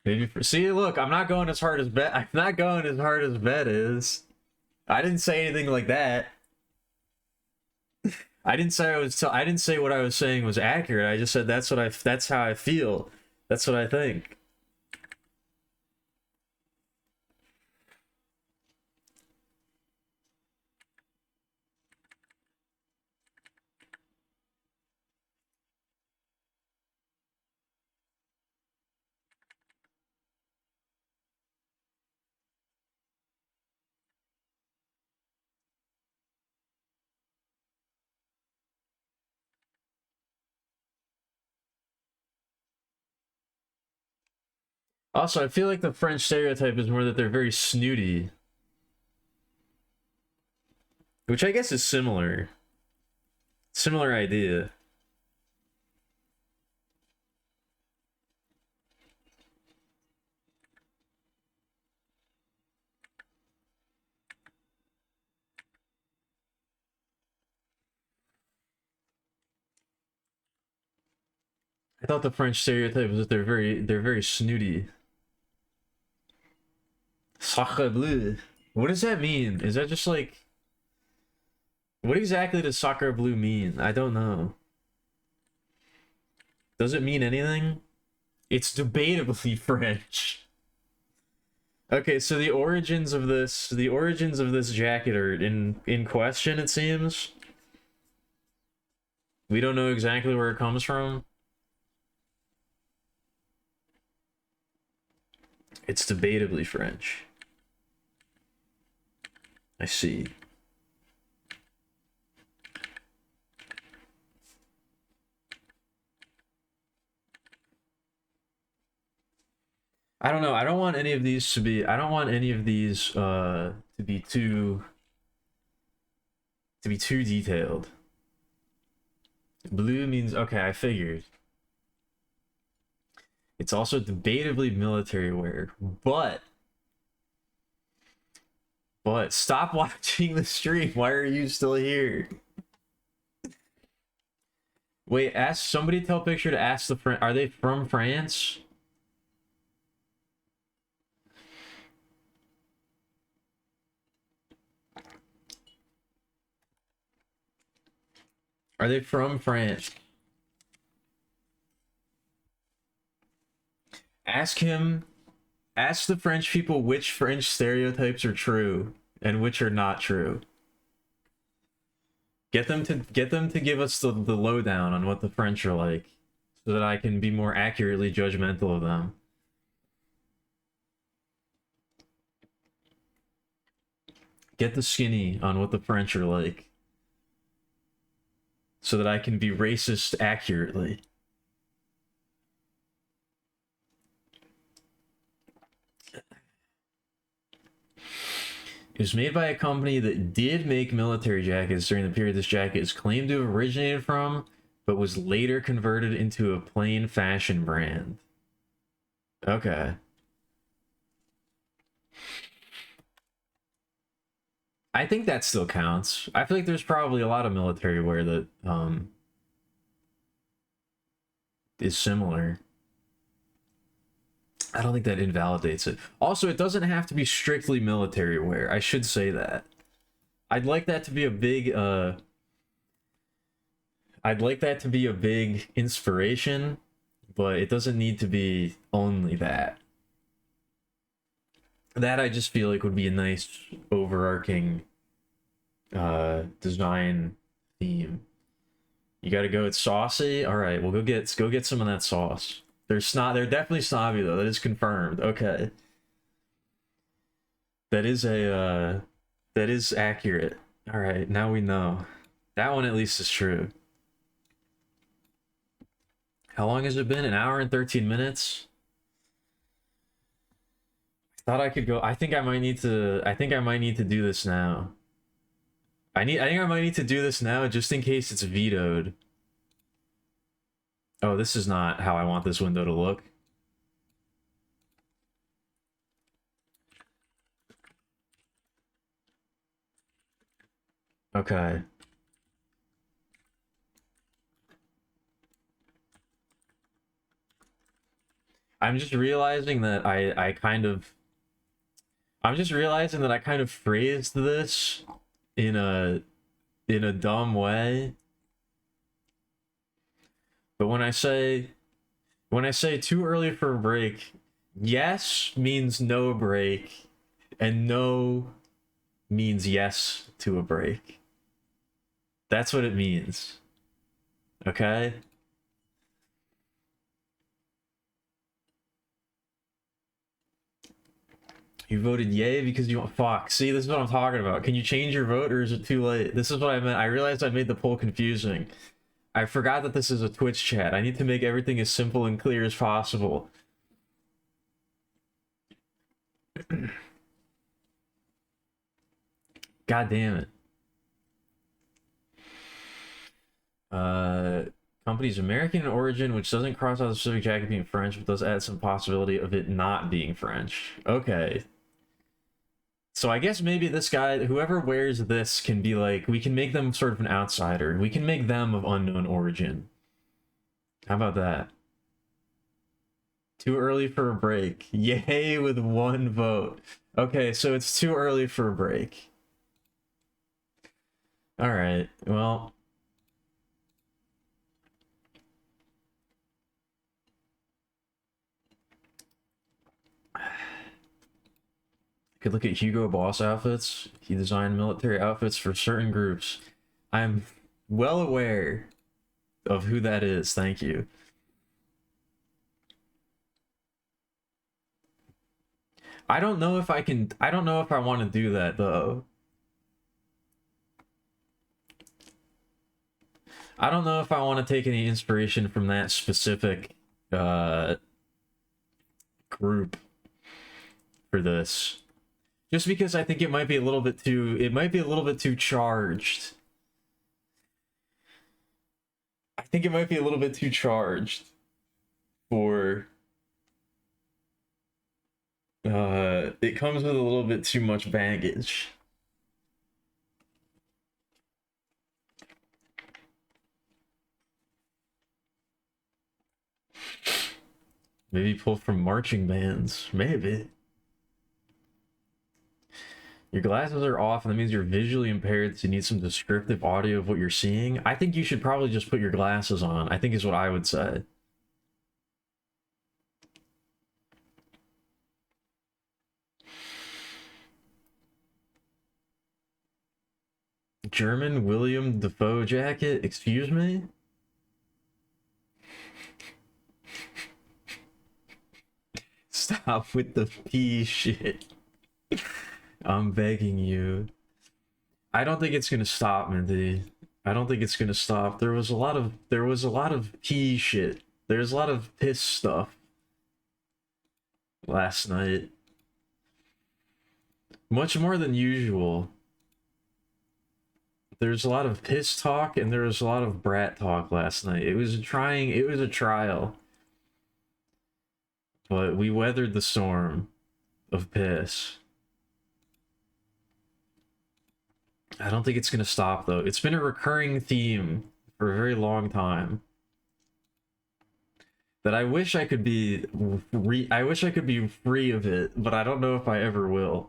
Maybe see, look, I'm not going as hard as Bet. I'm not going as hard as Bet is. I didn't say anything like that. I didn't say I didn't say what I was saying was accurate. I just said that's what I. That's how I feel. That's what I think. Also, I feel like the French stereotype is more that they're very snooty, which I guess is similar. Similar idea. I thought the French stereotype was that they're very snooty. Sacre bleu. What does that mean? Is that just like what exactly does sacre bleu mean? I don't know. Does it mean anything? It's debatably French. Okay, so the origins of this jacket are in question, it seems. We don't know exactly where it comes from. It's debatably French. I see. I don't know. I don't want any of these to be. I don't want any of these to be too detailed. Blue means okay. I figured. It's also debatably military wear, but stop watching the stream. Why are you still here? Wait, ask somebody. Tell Picture to ask the friend. Are they from France? Are they from France? Ask him. Ask the French people which French stereotypes are true and which are not true. Get them to give us the lowdown on what the French are like, so that I can be more accurately judgmental of them. Get the skinny on what the French are like, so that I can be racist accurately. It was made by a company that did make military jackets during the period this jacket is claimed to have originated from, but was later converted into a plain fashion brand. Okay. I think that still counts. I feel like there's probably a lot of military wear that is similar. I don't think that invalidates it. Also, it doesn't have to be strictly military wear. I should say that. I'd like that to be a big I'd like that to be a big inspiration, but it doesn't need to be only that. That I just feel like would be a nice overarching design theme. You gotta go, it's saucy. All right, well go get some of that sauce. They're definitely snobby though. That is confirmed. Okay. That is accurate. All right, now we know. That one at least is true. How long has it been? An hour and 13 minutes? I thought I could go. I think I might need to do this now. I think I might need to do this now just in case it's vetoed. Oh, this is not how I want this window to look. Okay. I'm just realizing that I'm just realizing that I kind of phrased this in a dumb way. But when I say too early for a break, yes means no break, and no means yes to a break. That's what it means. Okay? You voted yay because you want fuck. See, this is what I'm talking about. Can you change your vote or is it too late? This is what I meant. I realized I made the poll confusing. I forgot that this is a Twitch chat. I need to make everything as simple and clear as possible. God damn it. Company's American in origin, which doesn't cross out the specific jacket being French, but does add some possibility of it not being French. Okay. So I guess maybe this guy, whoever wears this, can be like, we can make them sort of an outsider. We can make them of unknown origin. How about that? Too early for a break. Yay with one vote. Okay, so it's too early for a break. All right, well. Could look at Hugo Boss outfits. He designed military outfits for certain groups. I'm well aware of who that is. Thank you. I don't know if I can. I don't know if I want to do that though. I don't know if I want to take any inspiration from that specific group for this. Just because I think it might be a little bit too. It might be a little bit too charged. I think it might be a little bit too charged for it comes with a little bit too much baggage. Maybe pull from marching bands. Maybe. Your glasses are off, and that means you're visually impaired, so you need some descriptive audio of what you're seeing. I think you should probably just put your glasses on, I think is what I would say. German William Defoe jacket? Excuse me? Stop with the pee shit. I'm begging you. I don't think it's gonna stop, Mindy. I don't think it's gonna stop. There was a lot of pee shit. There's a lot of piss stuff last night. Much more than usual. There's a lot of piss talk and there was a lot of brat talk last night. It was a trial. But we weathered the storm of piss. I don't think it's gonna stop though. It's been a recurring theme for a very long time. That I wish I could be I wish I could be free of it, but I don't know if I ever will.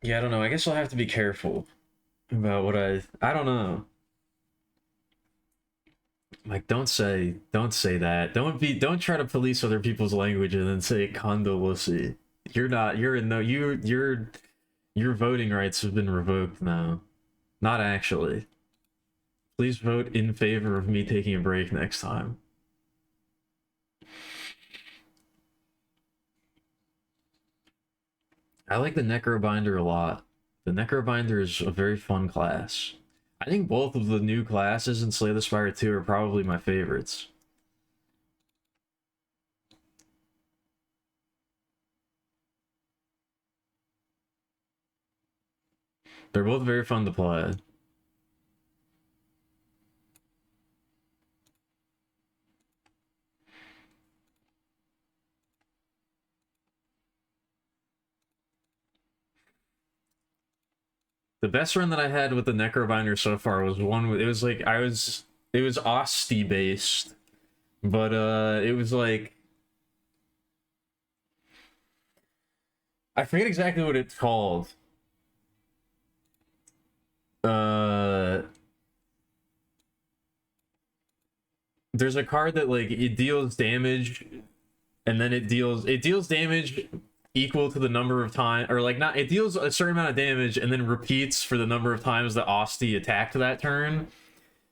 Yeah, I don't know. I guess I'll have to be careful about what I don't know. Like don't say that. Don't try to police other people's language and then say condoleezza. You're not you're in no your voting rights have been revoked now. Not actually. Please vote in favor of me taking a break next time. I like the Necrobinder a lot. The Necrobinder is a very fun class. I think both of the new classes in Slay the Spire 2 are probably my favorites. They're both very fun to play. The best run that I had with the Necrobinder so far was one with, it was like it was Osti based, but it was like I forget exactly what it's called. Uh there's a card that like it deals damage and then it deals damage equal to the number of time, or like not, it deals a certain amount of damage and then repeats for the number of times that Osti attacked that turn.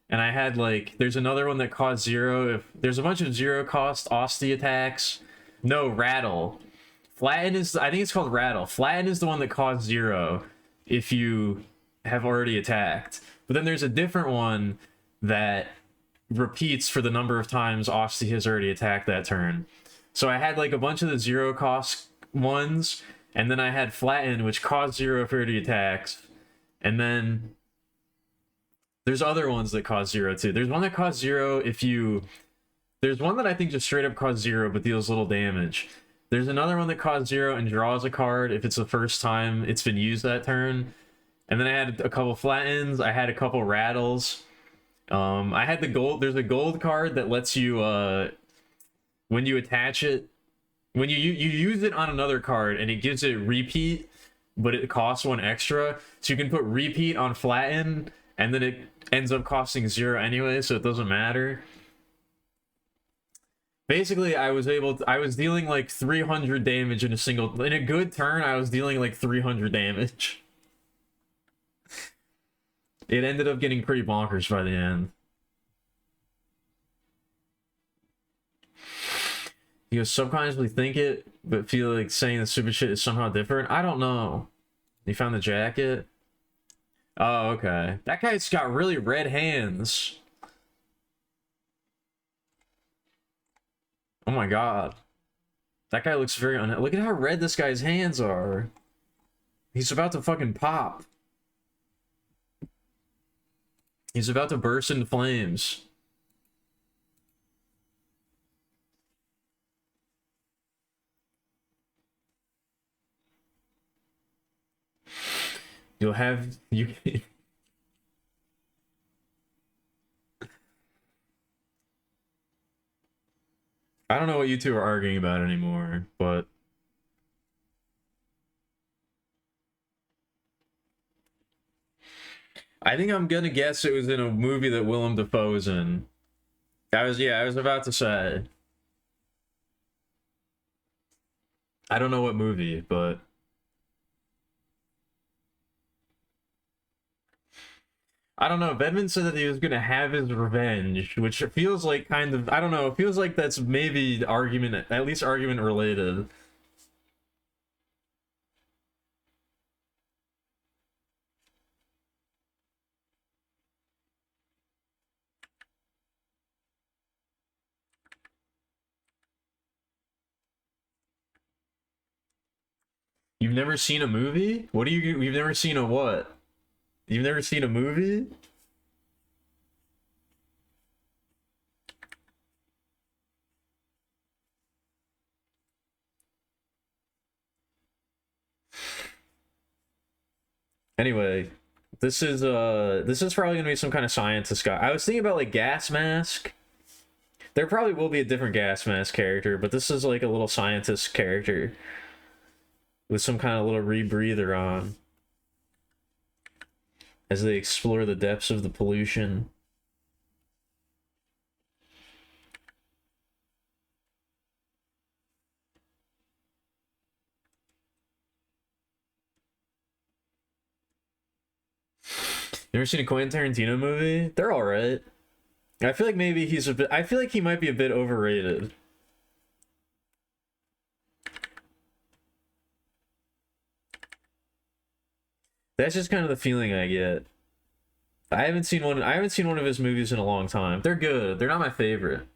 And I had like, there's another one that costs 0. If there's a bunch of 0 cost Osti attacks. No, Rattle. Flatten is, I think it's called Rattle. Flatten is the one that costs 0 if you have already attacked. But then there's a different one that repeats for the number of times Osti has already attacked that turn. So I had like a bunch of the 0 cost ones, and then I had Flatten, which cost 0 for 30 attacks, and then there's other ones that cost 0 too. There's one that costs 0 if you... There's one that I think just straight up costs 0 but deals little damage. There's another one that costs 0 and draws a card if it's the first time it's been used that turn. And then I had a couple Flattens, I had a couple Rattles. I had the gold... There's a gold card that lets you, when you attach it, when you use it on another card and it gives it repeat, but it costs 1 extra. So you can put repeat on Flatten, and then it ends up costing 0 anyway, so it doesn't matter. Basically, I was dealing like 300 damage in a good turn. I was dealing like 300 damage. It ended up getting pretty bonkers by the end. You subconsciously think it, but feel like saying the stupid shit is somehow different. I don't know. You found the jacket? Oh, okay. That guy's got really red hands. Oh my god. That guy looks very look at how red this guy's hands are. He's about to fucking pop. He's about to burst into flames. You'll have... You... I don't know what you two are arguing about anymore, but... I think I'm gonna guess it was in a movie that Willem Dafoe's in. I was about to say. I don't know what movie, but... I don't know, Bedman said that he was gonna have his revenge, which feels like kind of... I don't know, it feels like that's maybe argument, at least argument related. You've never seen a movie? What do you... You've never seen a what? You've never seen a movie? Anyway, this is probably gonna be some kind of scientist guy. I was thinking about like Gas Mask. There probably will be a different Gas Mask character, but this is like a little scientist character with some kind of little rebreather on as they explore the depths of the pollution. You ever seen a Quentin Tarantino movie? They're all right. I feel like maybe he's a bit... I feel like he might be a bit overrated. That's just kind of the feeling I get. I haven't seen one of his movies in a long time. They're good. They're not my favorite.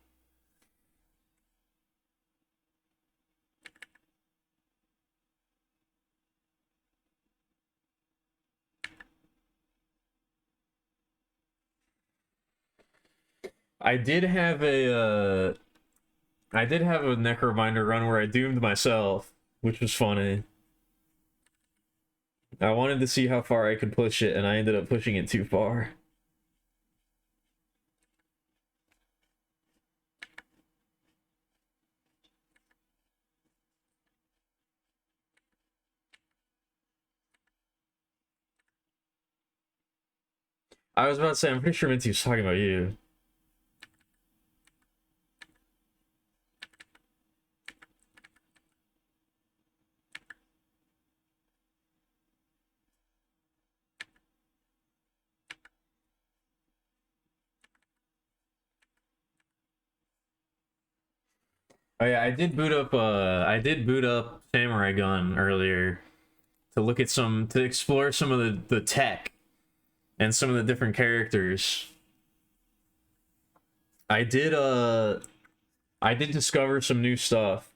I did have a Necrominder run where I doomed myself, which was funny. I wanted to see how far I could push it, and I ended up pushing it too far. I was about to say, I'm pretty sure Minty was talking about you. Oh yeah, I did boot up Samurai Gun earlier to look at to explore some of the tech and some of the different characters. I did I did discover some new stuff.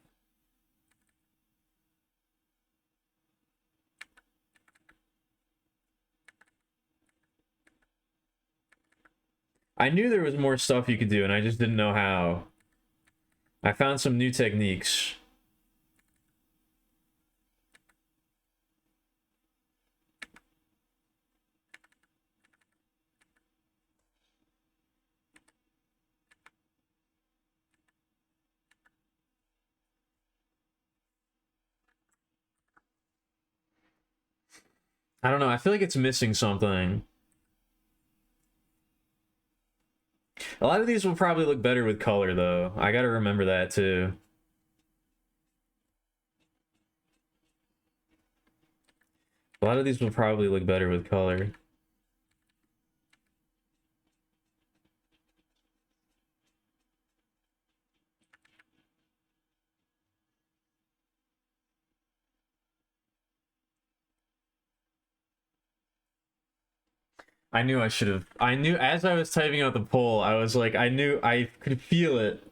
I knew there was more stuff you could do, and I just didn't know how. I found some new techniques. I don't know, I feel like it's missing something. A lot of these will probably look better with color, though. I gotta remember that, too. A lot of these will probably look better with color. I knew I should have. I knew as I was typing out the poll, I was like, I knew I could feel it.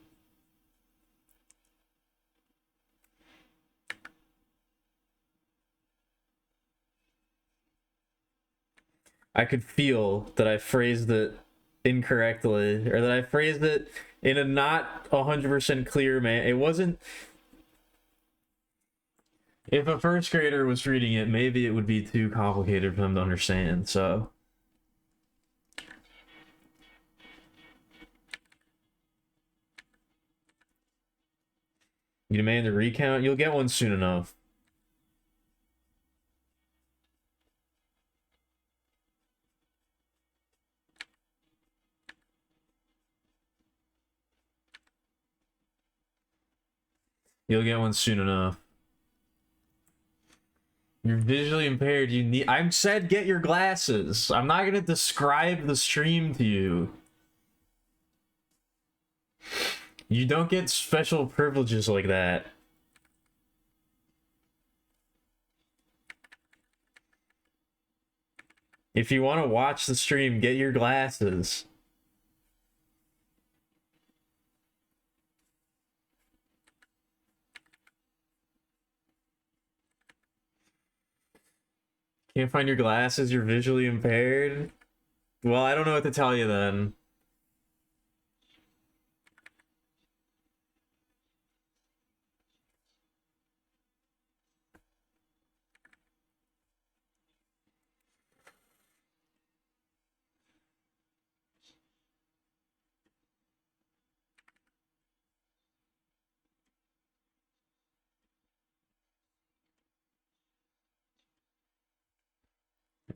I could feel that I phrased it incorrectly, or that I phrased it in a not 100% clear man. It wasn't. If a first grader was reading it, maybe it would be too complicated for them to understand, so. You demand a recount? You'll get one soon enough. You'll get one soon enough. You're visually impaired. You need. I said get your glasses. I'm not gonna describe the stream to you. You don't get special privileges like that. If you want to watch the stream, get your glasses. Can't find your glasses, you're visually impaired? Well, I don't know what to tell you then.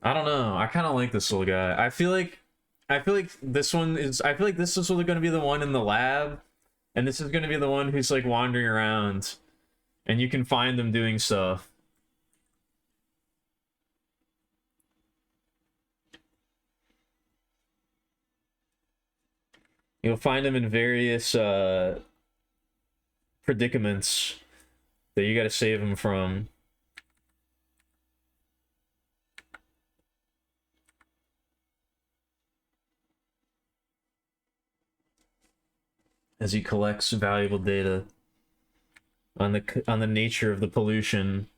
I don't know. I kind of like this little guy. I feel like this one is I feel like this is going to be the one in the lab, and this is going to be the one who's like wandering around and you can find them doing stuff. You'll find them in various predicaments that you got to save them from. As he collects valuable data on the nature of the pollution.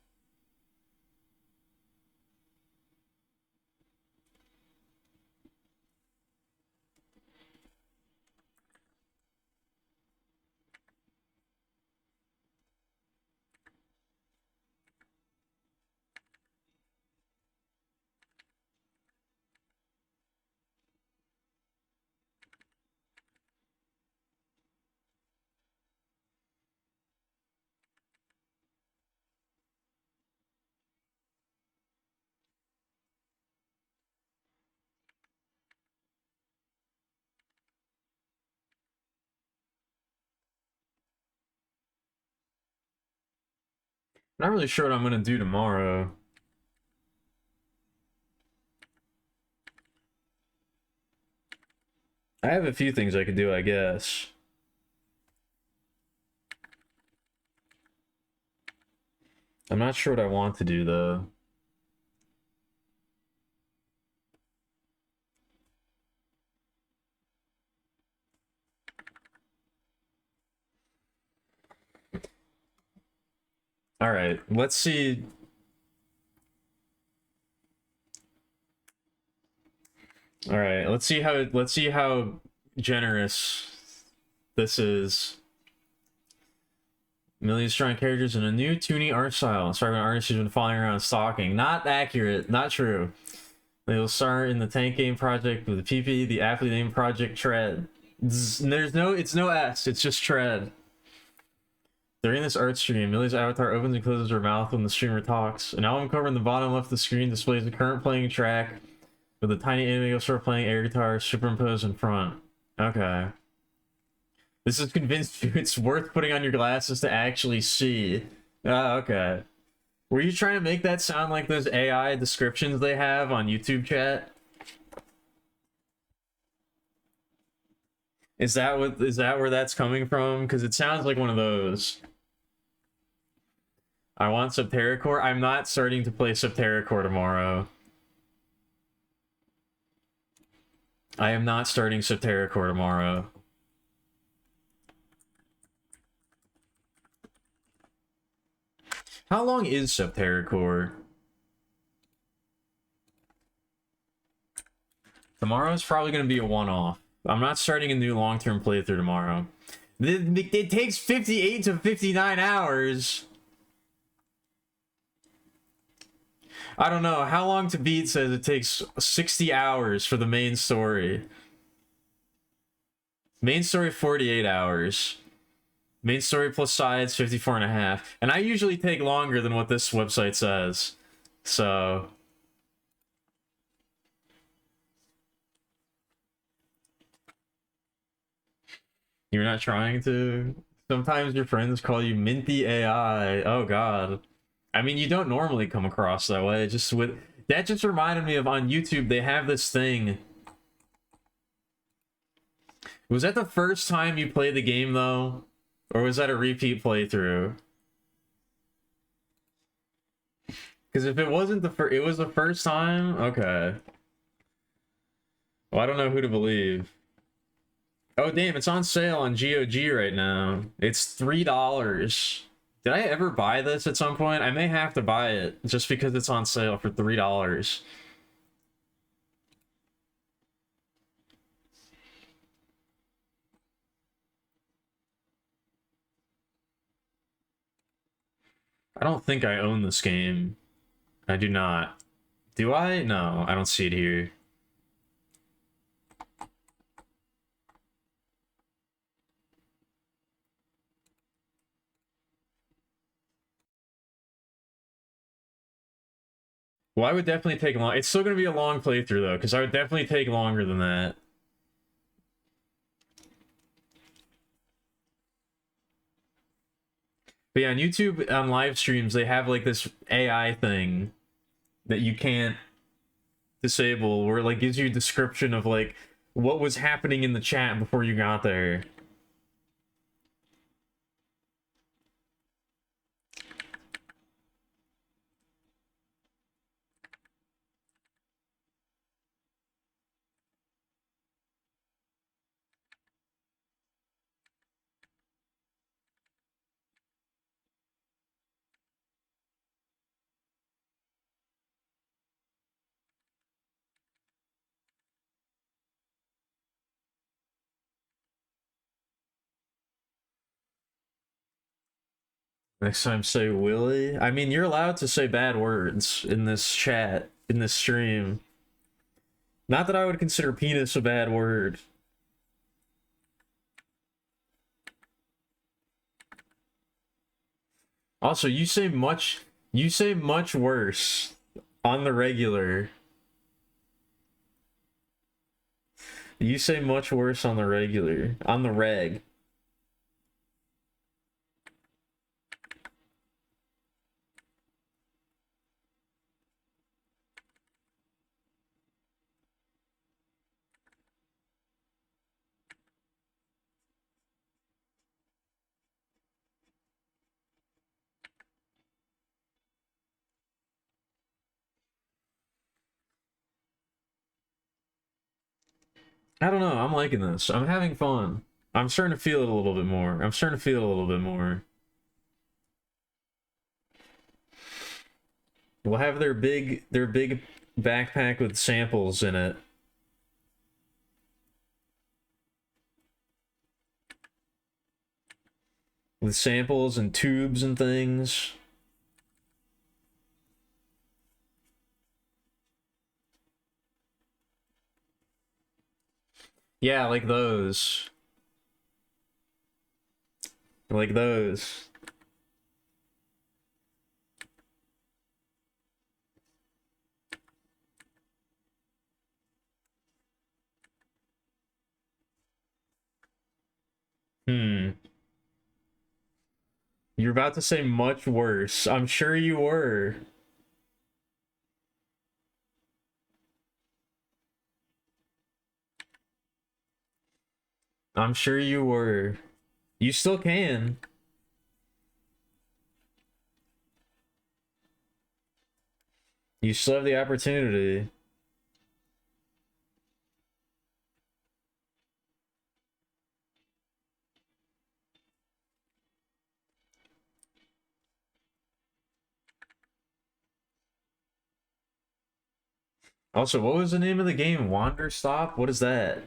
Not really sure what I'm gonna do tomorrow. I have a few things I could do, I guess. I'm not sure what I want to do, though. All right, let's see. All right, let's see how generous this is. Million strong characters and a new toony art style inspired by an artist who's been following around stalking. Not accurate, not true. They will start in the tank game project with the PP, the aptly named Project Tread. It's no S, it's just Tread. During this art stream, Millie's avatar opens and closes her mouth when the streamer talks. An album cover in the bottom left of the screen displays the current playing track with a tiny anime start playing air guitar superimposed in front. Okay. This has convinced you it's worth putting on your glasses to actually see. Okay. Were you trying to make that sound like those AI descriptions they have on YouTube chat? Is that where that's coming from? Because it sounds like one of those. I want Subterracore. I'm not starting to play Subterracore tomorrow. I am not starting Subterracore tomorrow. How long is Subterracore? Tomorrow's probably going to be a one-off. I'm not starting a new long-term playthrough tomorrow. It takes 58 to 59 hours. I don't know. How long to beat says it takes 60 hours for the main story. Main story 48 hours. Main story plus sides 54 and a half. And I usually take longer than what this website says. So you're not trying to? Sometimes your friends call you Minty AI. Oh god. I mean, you don't normally come across that way. Just with that just reminded me of on YouTube they have this thing. Was that the first time you played the game though? Or was that a repeat playthrough? Because if it wasn't the first, it was the first time? Okay. Well, I don't know who to believe. Oh, damn, it's on sale on GOG right now. It's $3. Did I ever buy this at some point? I may have to buy it just because it's on sale for $3. I don't think I own this game. I do not. Do I? No, I don't see it here. Well, I would definitely take long. It's still going to be a long playthrough, though, because I would definitely take longer than that. But yeah, on YouTube, on live streams, they have, like, this AI thing that you can't disable, where it, like, gives you a description of, like, what was happening in the chat before you got there. Next time say Willy. I mean, you're allowed to say bad words in this chat, in this stream. Not that I would consider penis a bad word. Also, you say much worse on the regular. You say much worse on the regular, on the reg. I don't know. I'm liking this. I'm having fun. I'm starting to feel it a little bit more. I'm starting to feel it a little bit more. We'll have their big backpack with samples in it. With samples and tubes and things. Yeah, like those. Like those. Hmm. You're about to say much worse. I'm sure you were. I'm sure you were. You still can. You still have the opportunity. Also, what was the name of the game? Wander Stop? What is that?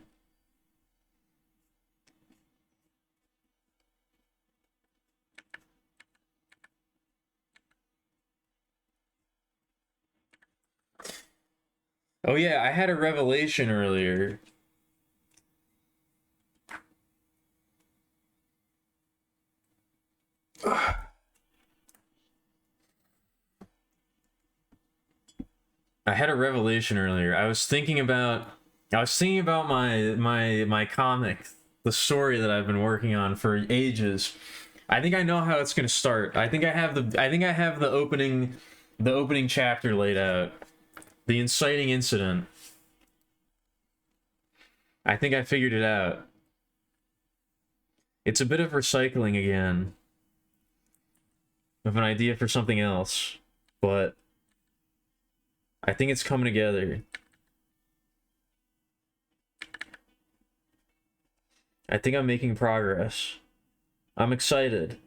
Oh yeah, I had a revelation earlier. I had a revelation earlier. I was thinking about my comic, the story that I've been working on for ages. I think I know how it's going to start. I think I have the opening chapter laid out. The inciting incident. I think I figured it out. It's a bit of recycling again of an idea for something else, but I think it's coming together. I think I'm making progress. I'm excited.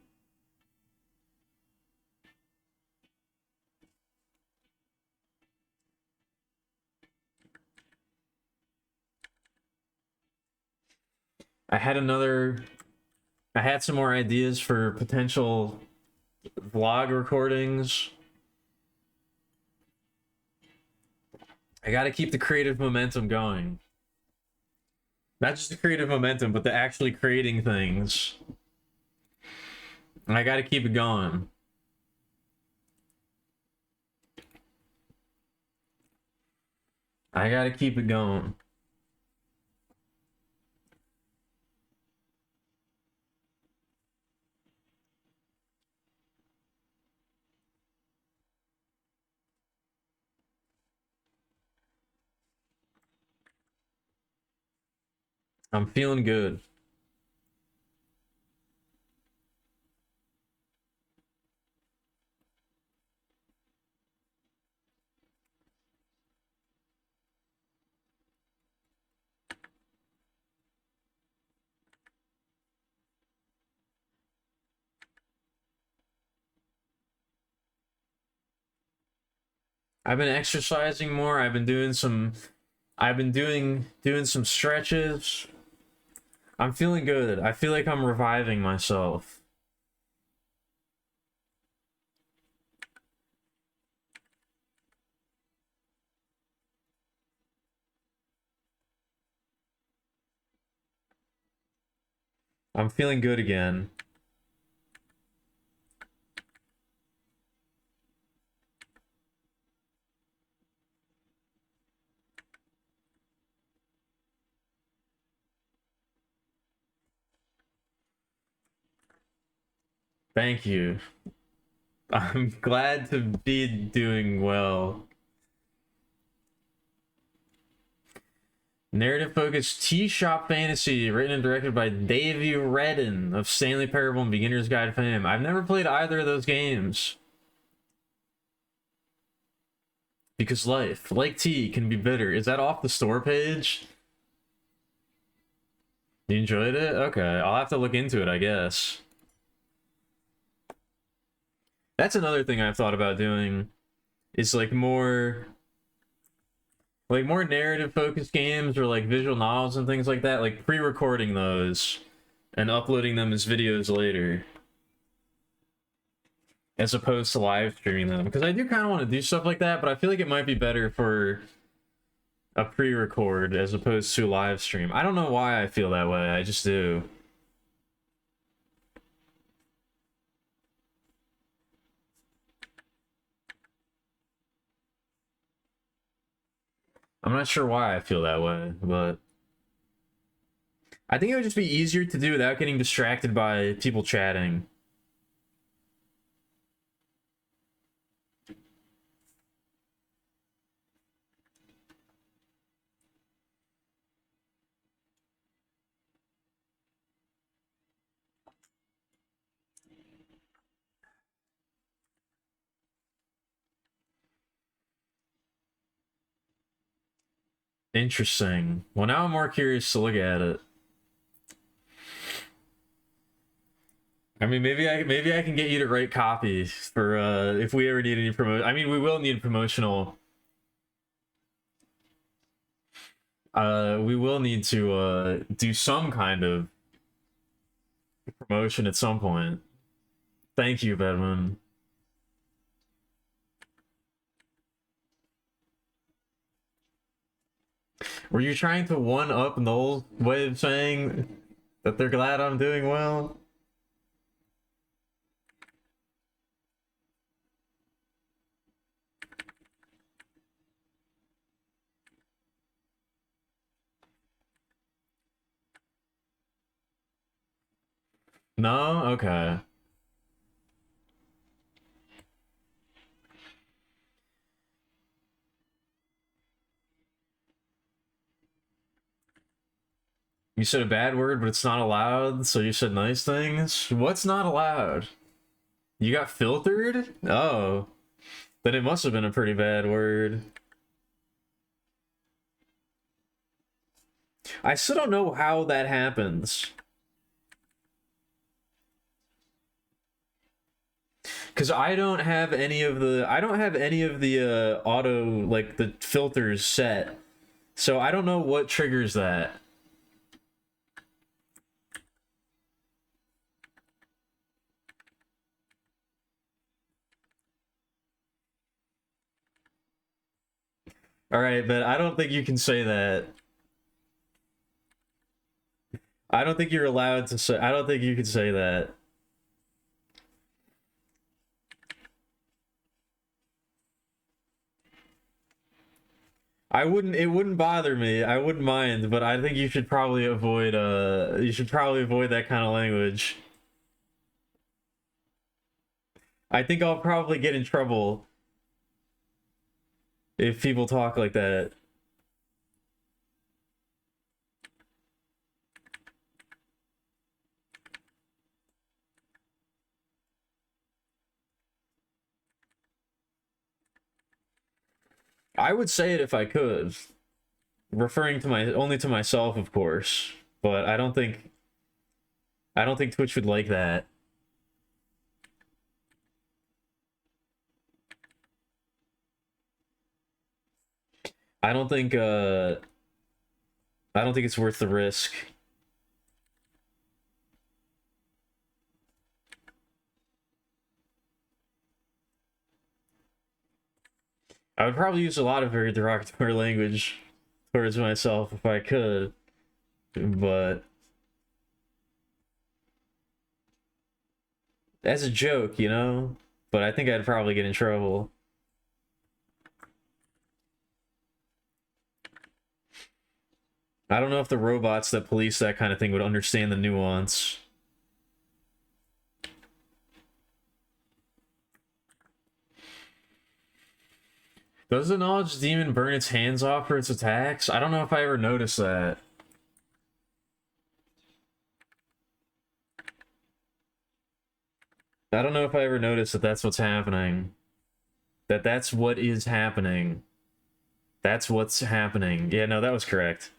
I had another I had some more ideas for potential vlog recordings. I got to keep the creative momentum going. Not just the creative momentum, but the actually creating things. And I got to keep it going. I got to keep it going. I'm feeling good. I've been exercising more. I've been doing some stretches. I'm feeling good. I feel like I'm reviving myself. I'm feeling good again. Thank you. I'm glad to be doing well. Narrative focused Tea Shop Fantasy, written and directed by Davey Redden of Stanley Parable and Beginner's Guide fame. I've never played either of those games. Because life, like tea, can be bitter. Is that off the store page? You enjoyed it? Okay, I'll have to look into it, I guess. That's another thing I've thought about doing, is like more narrative focused games or like visual novels and things like that, like pre-recording those and uploading them as videos later, as opposed to live streaming them, because I do kind of want to do stuff like that, but I feel like it might be better for a pre-record as opposed to live stream. I don't know why I feel that way, I just do. I'm not sure why I feel that way, but I think it would just be easier to do without getting distracted by people chatting. Interesting. Well, now I'm more curious to look at it. I mean, maybe I can get you to write copy for if we ever need any promotion. I mean, we will need promotional. We will need to do some kind of promotion at some point. Thank you, Bedman. Were you trying to one up Noel's way of saying that they're glad I'm doing well? No? Okay. You said a bad word, but it's not allowed, so you said nice things? What's not allowed? You got filtered? Oh. Then it must have been a pretty bad word. I still don't know how that happens. Because I don't have any of the auto, like the filters set. So I don't know what triggers that. All right, but I don't think you can say that. I don't think you're allowed to say. I don't think you can say that. I wouldn't. It wouldn't bother me. I wouldn't mind, but I think you should probably avoid. You should probably avoid that kind of language. I think I'll probably get in trouble if people talk like that. I would say it if I could, referring to my only to myself, of course. But I don't think Twitch would like that. I don't think I don't think it's worth the risk. I would probably use a lot of very derogatory language towards myself if I could, but as a joke, you know? But I think I'd probably get in trouble. I don't know if the robots that police that kind of thing would understand the nuance. Does the knowledge demon burn its hands off for its attacks? I don't know if I ever noticed that. I don't know if I ever noticed that that's what's happening. That's what is happening. That's what's happening. Yeah, no, that was correct.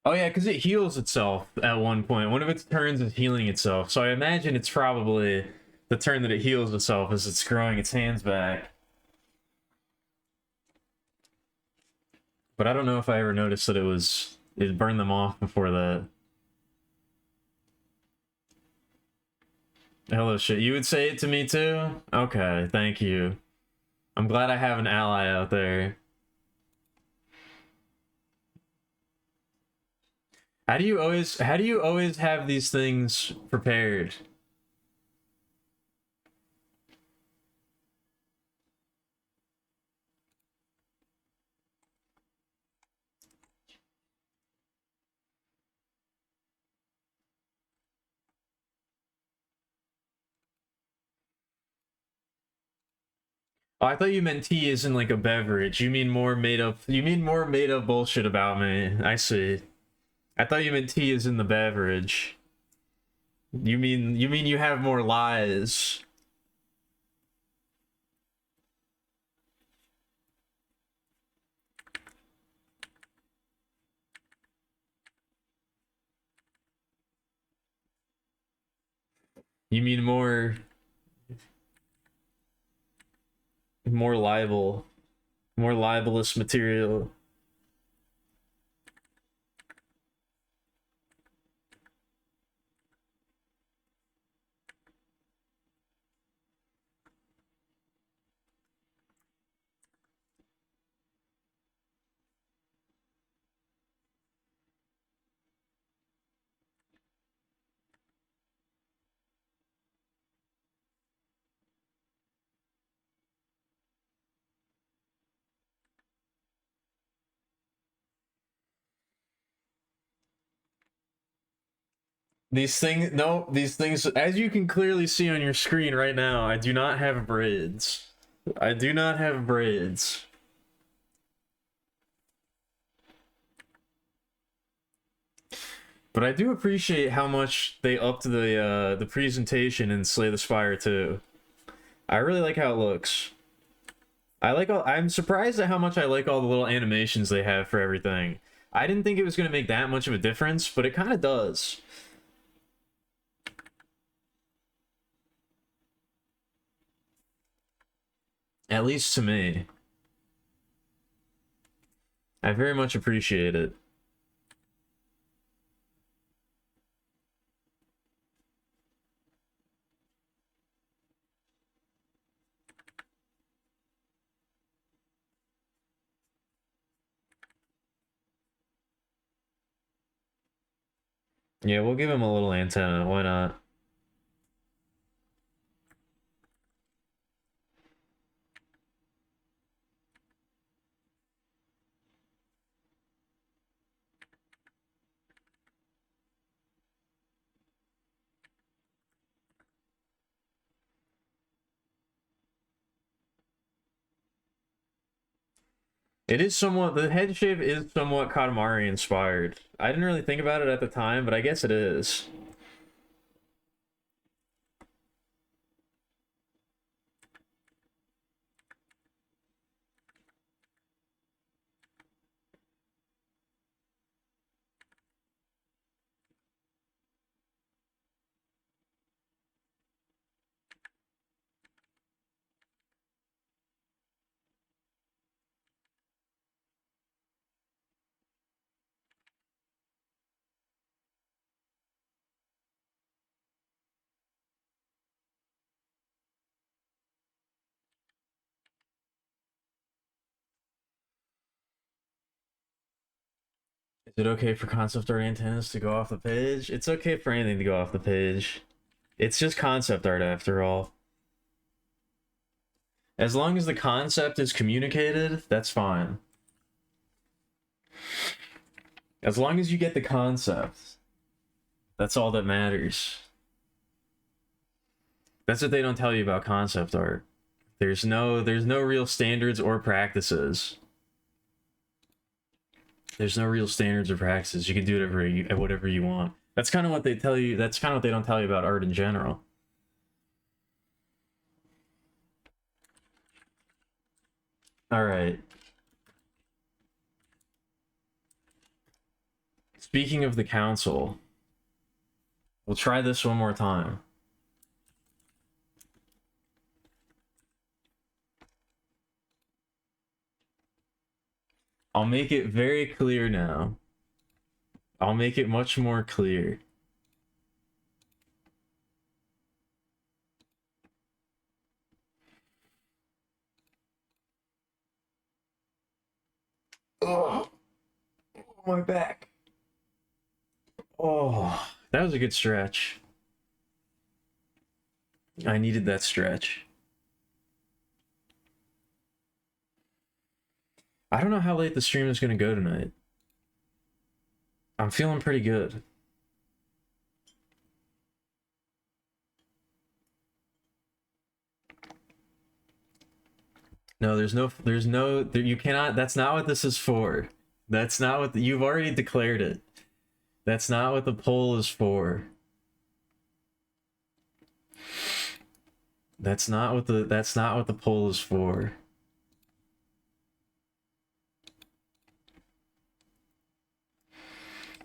Oh yeah, because it heals itself at one point. One of its turns is healing itself. So I imagine it's probably the turn that it heals itself as it's growing its hands back. But I don't know if I ever noticed that it burned them off before that. Hello shit. You would say it to me too? Okay, thank you. I'm glad I have an ally out there. How do you always have these things prepared? Oh, I thought you meant tea isn't like a beverage. You mean more made up bullshit about me. I see. I thought you meant tea is in the beverage. You mean you have more lies. You mean more libel, more libelous material. These things, as you can clearly see on your screen right now, I do not have braids. I do not have braids. But I do appreciate how much they upped the presentation in Slay the Spire 2. I really like how it looks. I'm surprised at how much I like all the little animations they have for everything. I didn't think it was going to make that much of a difference, but it kind of does. At least to me. I very much appreciate it. Yeah, we'll give him a little antenna. Why not? It is somewhat, the head shape is somewhat Katamari inspired. I didn't really think about it at the time, but I guess it is. Is it okay for concept art antennas to go off the page? It's okay for anything to go off the page. It's just concept art after all. As long as the concept is communicated, that's fine. As long as you get the concept, that's all that matters. That's what they don't tell you about concept art. There's no real standards or practices. There's no real standards or practices. You can do whatever you want. That's kind of what they tell you. That's kind of what they don't tell you about art in general. All right. Speaking of the council, we'll try this one more time. I'll make it very clear now. I'll make it much more clear. Oh, my back. Oh, that was a good stretch. I needed that stretch. I don't know how late the stream is going to go tonight. I'm feeling pretty good. No, you cannot, that's not what this is for. That's not what, you've already declared it. That's not what the poll is for. That's not what the poll is for.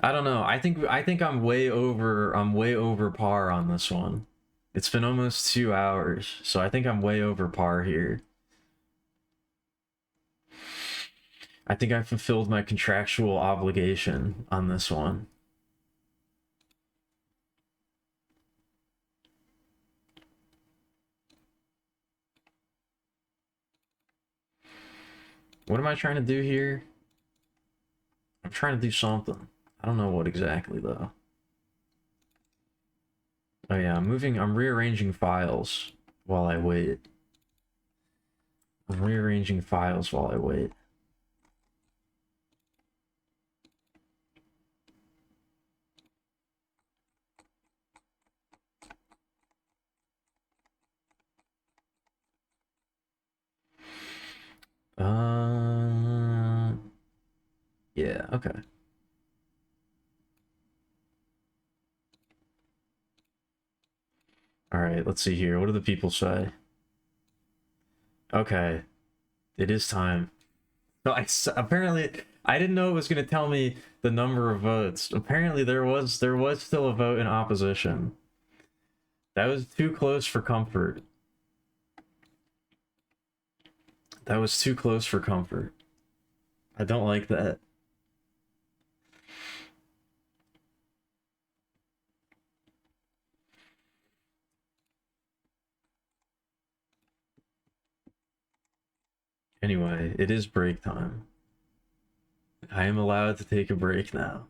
I don't know. I think I'm way over par on this one. It's been almost 2 hours, so I think I'm way over par here. I think I fulfilled my contractual obligation on this one. What am I trying to do here? I'm trying to do something. I don't know what exactly though. Oh yeah, I'm rearranging files while I wait. I'm rearranging files while I wait. Yeah, okay. All right, let's see here. What do the people say? Okay, it is time. No, apparently I didn't know it was going to tell me the number of votes. Apparently there was still a vote in opposition. That was too close for comfort. That was too close for comfort. I don't like that. Anyway, it is break time. I am allowed to take a break now.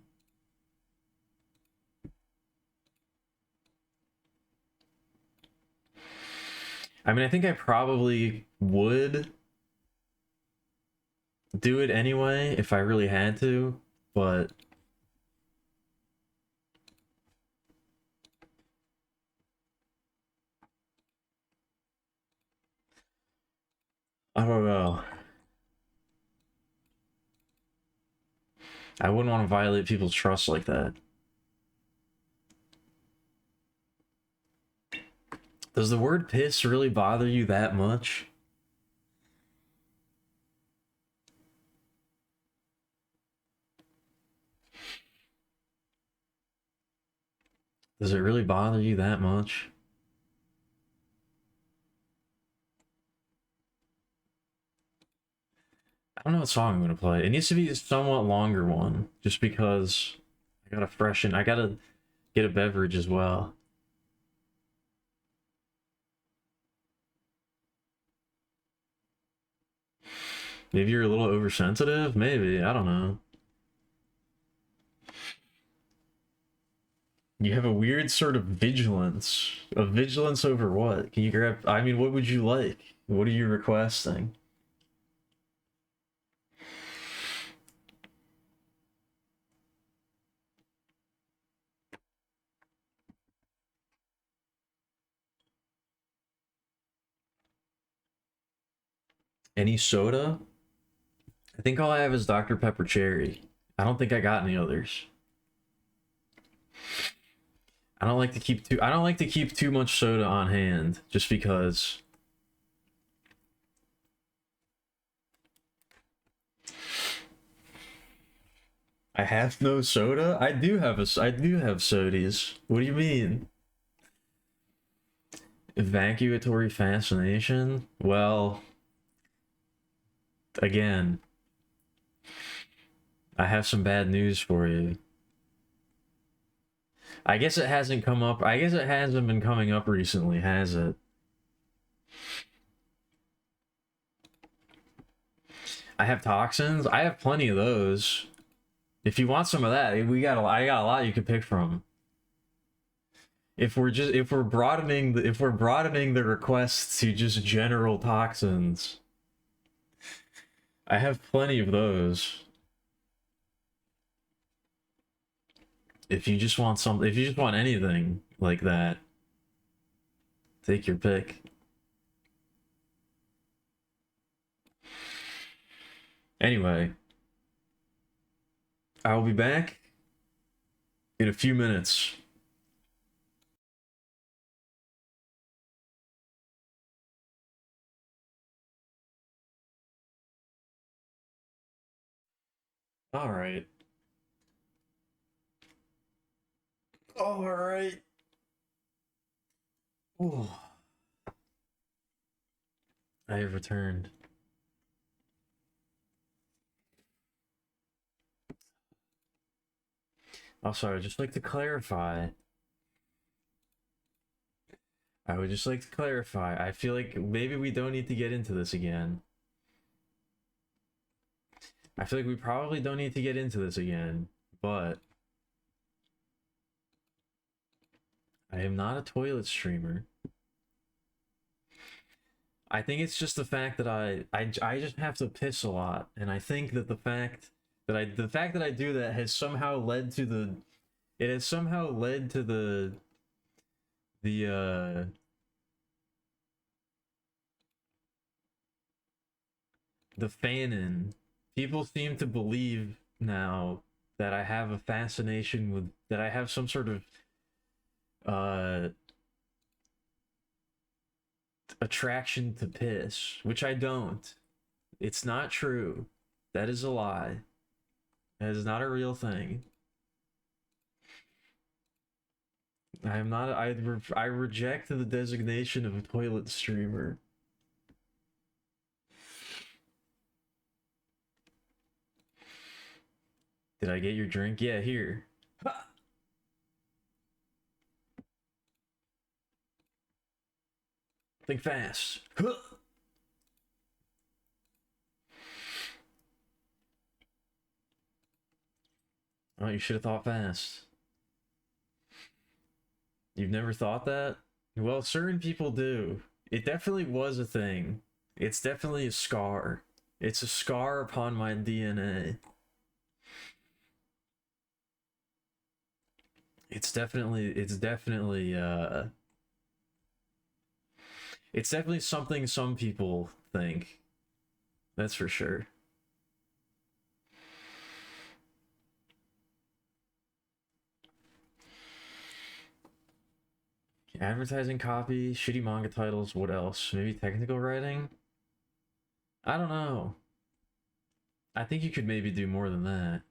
I mean, I think I probably would do it anyway if I really had to, but I don't know. I wouldn't want to violate people's trust like that. Does the word piss really bother you that much? Does it really bother you that much? I don't know what song I'm gonna play. It needs to be a somewhat longer one, just because I gotta get a beverage as well. Maybe you're a little oversensitive? Maybe, I don't know. You have a weird sort of vigilance. A vigilance over what? Can you grab... I mean, what would you like? What are you requesting? Any soda? I think all I have is Dr. Pepper Cherry. I don't think I got any others. I don't like to keep too much soda on hand, just because I have no soda? I do have I do have sodies. What do you mean? Evacuatory fascination? Well, again, I have some bad news for you. I guess it hasn't come up. I guess it hasn't been coming up recently, has it? I have toxins. I have plenty of those. If you want some of that, I got a lot you could pick from. If we're broadening the requests to just general toxins, I have plenty of those. If you just want anything like that, take your pick. Anyway, I'll be back in a few minutes. All right. All right. Ooh. I have returned. Also, I'd just like to clarify. I would just like to clarify. I feel like maybe we don't need to get into this again. I feel like we probably don't need to get into this again, but I am not a toilet streamer. I think it's just the fact that I just have to piss a lot, and I think that the fact that I do that has somehow led to the the the fanon. People seem to believe now that I have a fascination with that I have some sort of attraction to piss, which I don't. It's not true. That is a lie. That is not a real thing. I am not. I reject the designation of a toilet streamer. Did I get your drink? Yeah, here. Think fast. Oh, you should have thought fast. You've never thought that? Well, certain people do. It definitely was a thing. It's definitely a scar. It's a scar upon my DNA. It's definitely something some people think. That's for sure. Advertising copy, shitty manga titles, what else? Maybe technical writing? I don't know. I think you could maybe do more than that.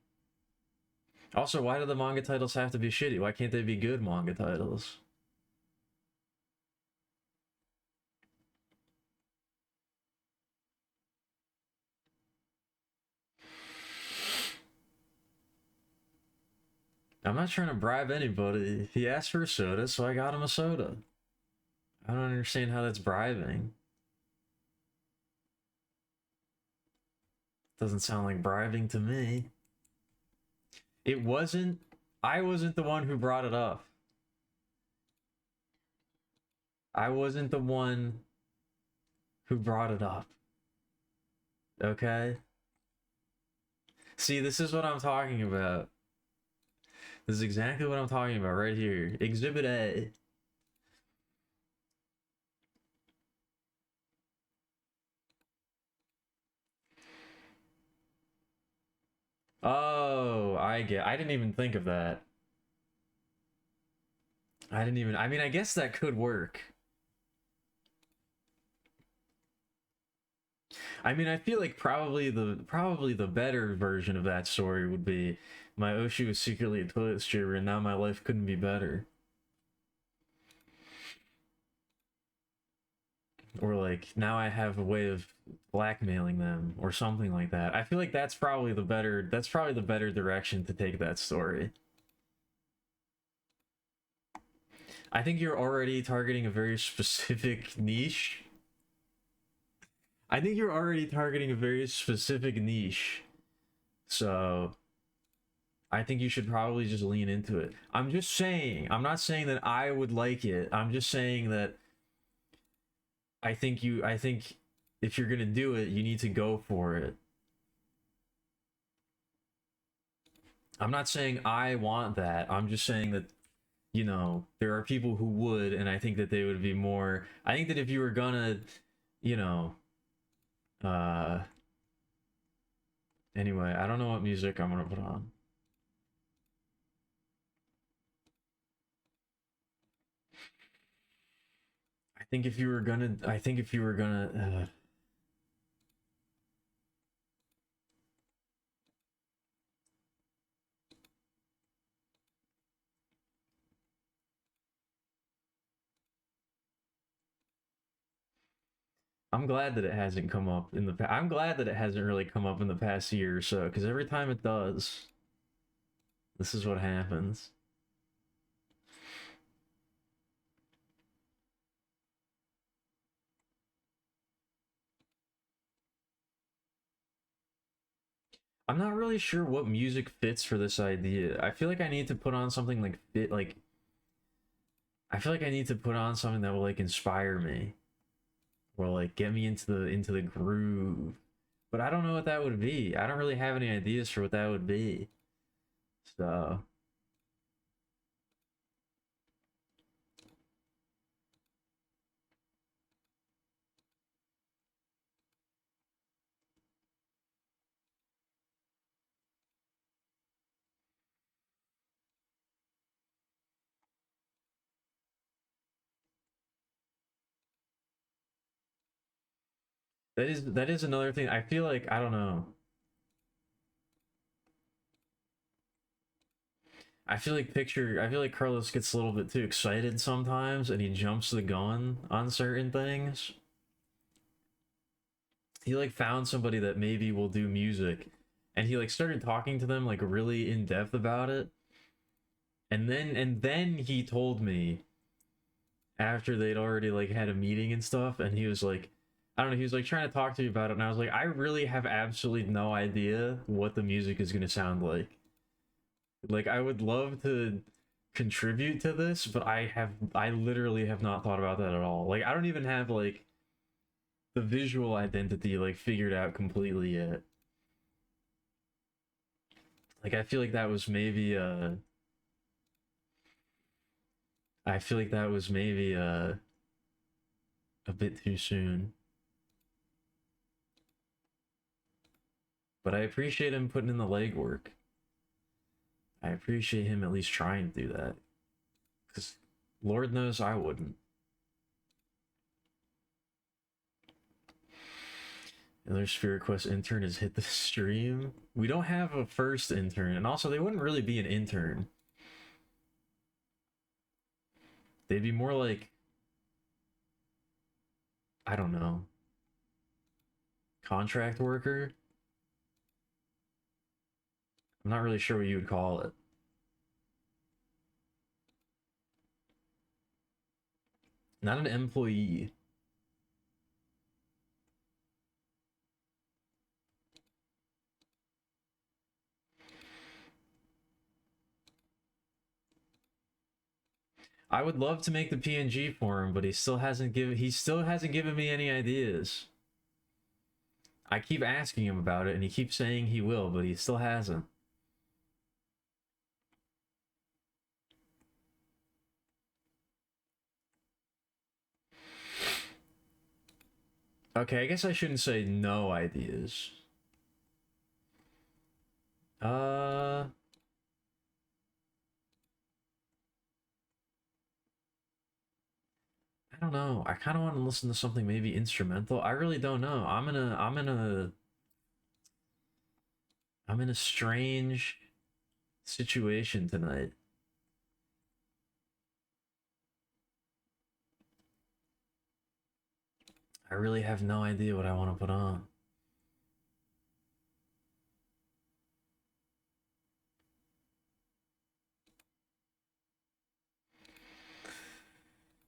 Also, why do the manga titles have to be shitty? Why can't they be good manga titles? I'm not trying to bribe anybody. He asked for a soda, so I got him a soda. I don't understand how that's bribing. Doesn't sound like bribing to me. It wasn't. I wasn't the one who brought it up. I wasn't the one who brought it up. Okay? See, this is what I'm talking about. This is exactly what I'm talking about right here. Exhibit A. Oh, I didn't even think of that. I mean, I guess that could work. I mean, I feel like probably the better version of that story would be My Oshi was secretly a toilet streamer, and now my life couldn't be better. Or like now I have a way of blackmailing them or something like that. I feel like that's probably the better direction to take that story. I think you're already targeting a very specific niche. I think you're already targeting a very specific niche. So I think you should probably just lean into it. I'm just saying, I'm not saying that I would like it. I'm just saying that I think if you're gonna do it, you need to go for it. I'm not saying I want that. I'm just saying that, you know, there are people who would, and I think that they would be more. I think that if you were gonna, you know, anyway, I don't know what music I'm gonna put on. I think if you were gonna, I'm glad that it hasn't come up in the. I'm glad that it hasn't really come up in the past year or so, because every time it does, this is what happens. I'm not really sure what music fits for this idea. I feel like I need to put on something like fit like I feel like I need to put on something that will like inspire me or like get me into the groove. But I don't know what that would be. I don't really have any ideas for what that would be. So that is another thing. I feel like I don't know. I feel like Carlos gets a little bit too excited sometimes and he jumps the gun on certain things. He like found somebody that maybe will do music and he like started talking to them like really in depth about it. And then he told me after they'd already like had a meeting and stuff and he was like I don't know, he was like trying to talk to me about it and I was like I really have absolutely no idea what the music is going to sound like. Like I would love to contribute to this, but I literally have not thought about that at all. Like I don't even have like the visual identity like figured out completely yet. Like I feel like that was maybe I feel like that was maybe a bit too soon. But I appreciate him putting in the legwork. I appreciate him at least trying to do that. Cuz Lord knows I wouldn't. Another Spirit Quest intern has hit the stream. We don't have a first intern, and also they wouldn't really be an intern. They'd be more like, I don't know, contract worker. I'm not really sure what you would call it. Not an employee. I would love to make the PNG for him, but he still hasn't given me any ideas. I keep asking him about it and he keeps saying he will, but he still hasn't. Okay, I guess I shouldn't say no ideas. Uh I don't know. I kind of want to listen to something maybe instrumental. I really don't know. I'm in a strange situation tonight. I really have no idea what I want to put on.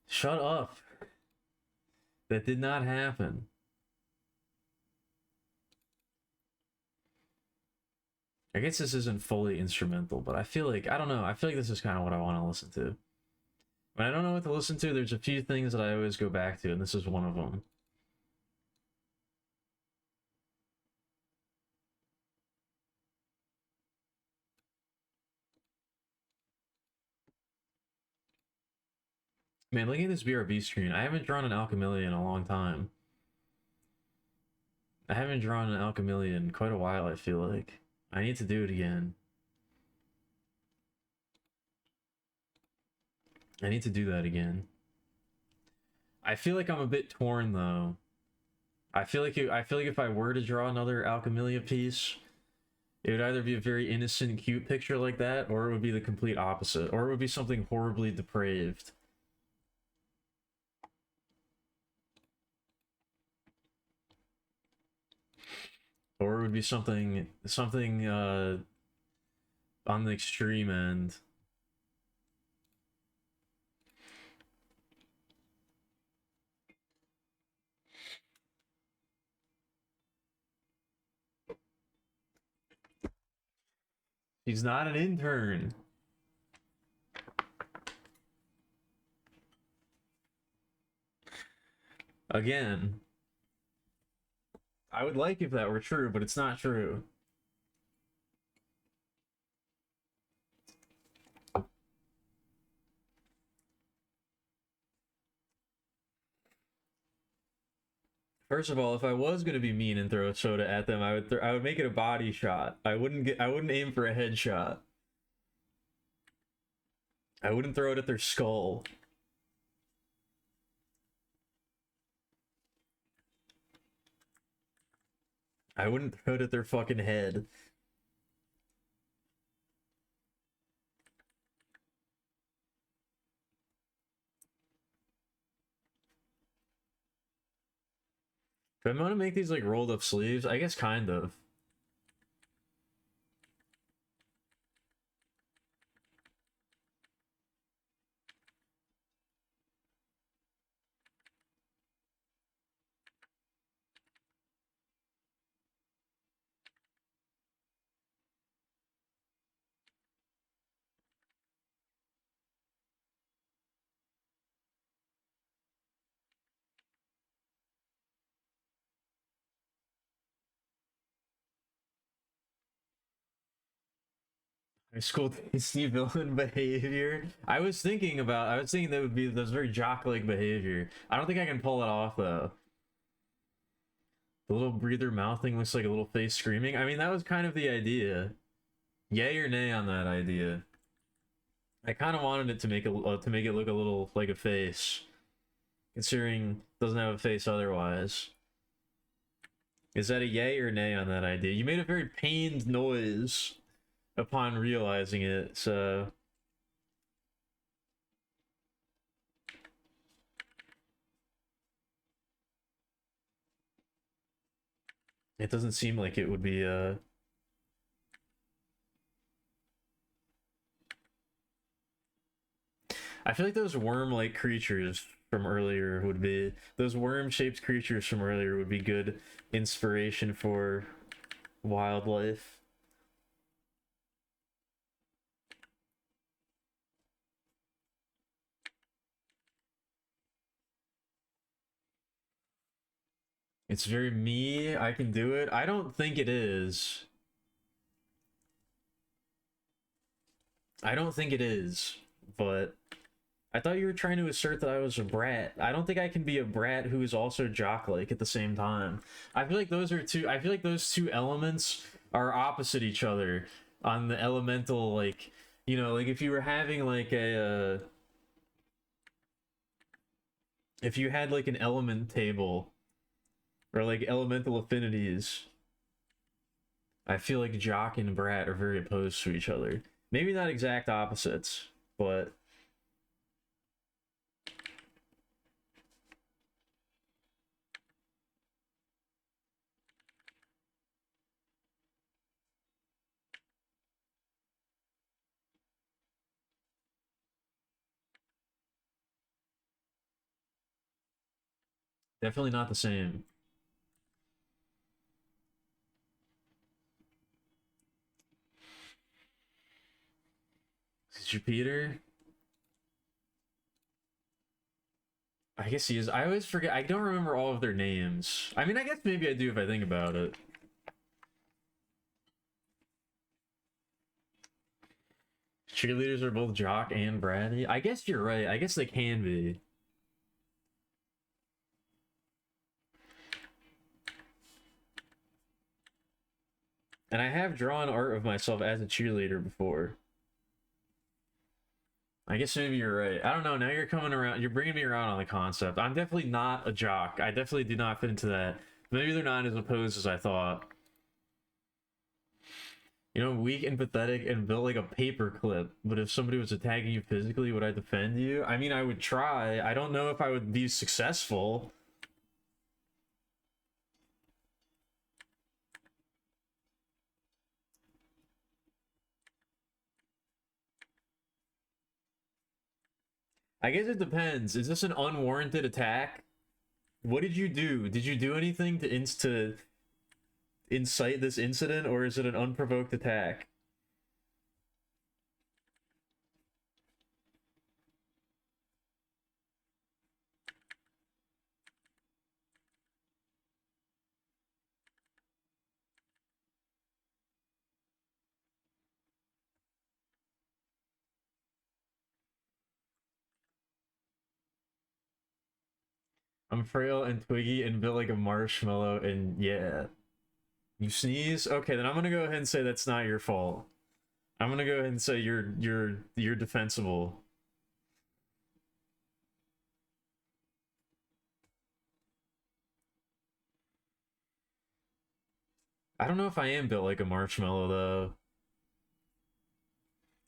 Shut up. That did not happen. I guess this isn't fully instrumental, but I feel like, I don't know, I feel like this is kind of what I want to listen to. When I don't know what to listen to, there's a few things that I always go back to, and this is one of them. Man, look at this BRB screen. I haven't drawn an Alchemillia in a long time. I haven't drawn an Alchemillia in quite a while, I feel like. I need to do it again. I need to do that again. I feel like I'm a bit torn though. I feel like if I were to draw another Alchemillia piece, it would either be a very innocent, cute picture like that, or it would be the complete opposite, or it would be something horribly depraved. Or it would be something on the extreme end. He's not an intern. Again, I would like if that were true, but it's not true. First of all, if I was gonna be mean and throw a soda at them, I would make it a body shot. I wouldn't aim for a headshot. I wouldn't throw it at their skull. I wouldn't throw it at their fucking head. Do I want to make these like rolled up sleeves? I guess kind of. High school tasty villain behavior. I was thinking that would be those very jock-like behavior. I don't think I can pull it off though. The little breather mouth thing looks like a little face screaming. I mean, that was kind of the idea. Yay or nay on that idea? I kind of wanted it to make it look a little like a face, considering it doesn't have a face otherwise. Is that a yay or nay on that idea? You made a very pained noise upon realizing it, so it doesn't seem like it would be I feel like those worm-like creatures from earlier would be those worm-shaped creatures from earlier would be good inspiration for wildlife. It's very me, I can do it. I don't think it is. I don't think it is, but I thought you were trying to assert that I was a brat. I don't think I can be a brat who is also jock-like at the same time. I feel like those two elements are opposite each other on the elemental, like, you know, like if you were having like if you had like an element table or like elemental affinities, I feel like jock and brat are very opposed to each other. Maybe not exact opposites, but definitely not the same. Jupiter? I guess he is. I always forget. I don't remember all of their names. I mean, I guess maybe I do if I think about it. Cheerleaders are both Jock and Bratty. I guess you're right. I guess they can be. And I have drawn art of myself as a cheerleader before. I guess maybe you're right. I don't know. Now you're coming around. You're bringing me around on the concept. I'm definitely not a jock. I definitely do not fit into that. Maybe they're not as opposed as I thought. You know, weak and pathetic and built like a paper clip. But if somebody was attacking you physically, would I defend you? I mean, I would try. I don't know if I would be successful. I guess it depends. Is this an unwarranted attack? What did you do? Did you do anything to incite this incident, or is it an unprovoked attack? I'm frail and twiggy and built like a marshmallow, and yeah. You sneeze? Okay, then I'm gonna go ahead and say that's not your fault. I'm gonna go ahead and say you're defensible. I don't know if I am built like a marshmallow though.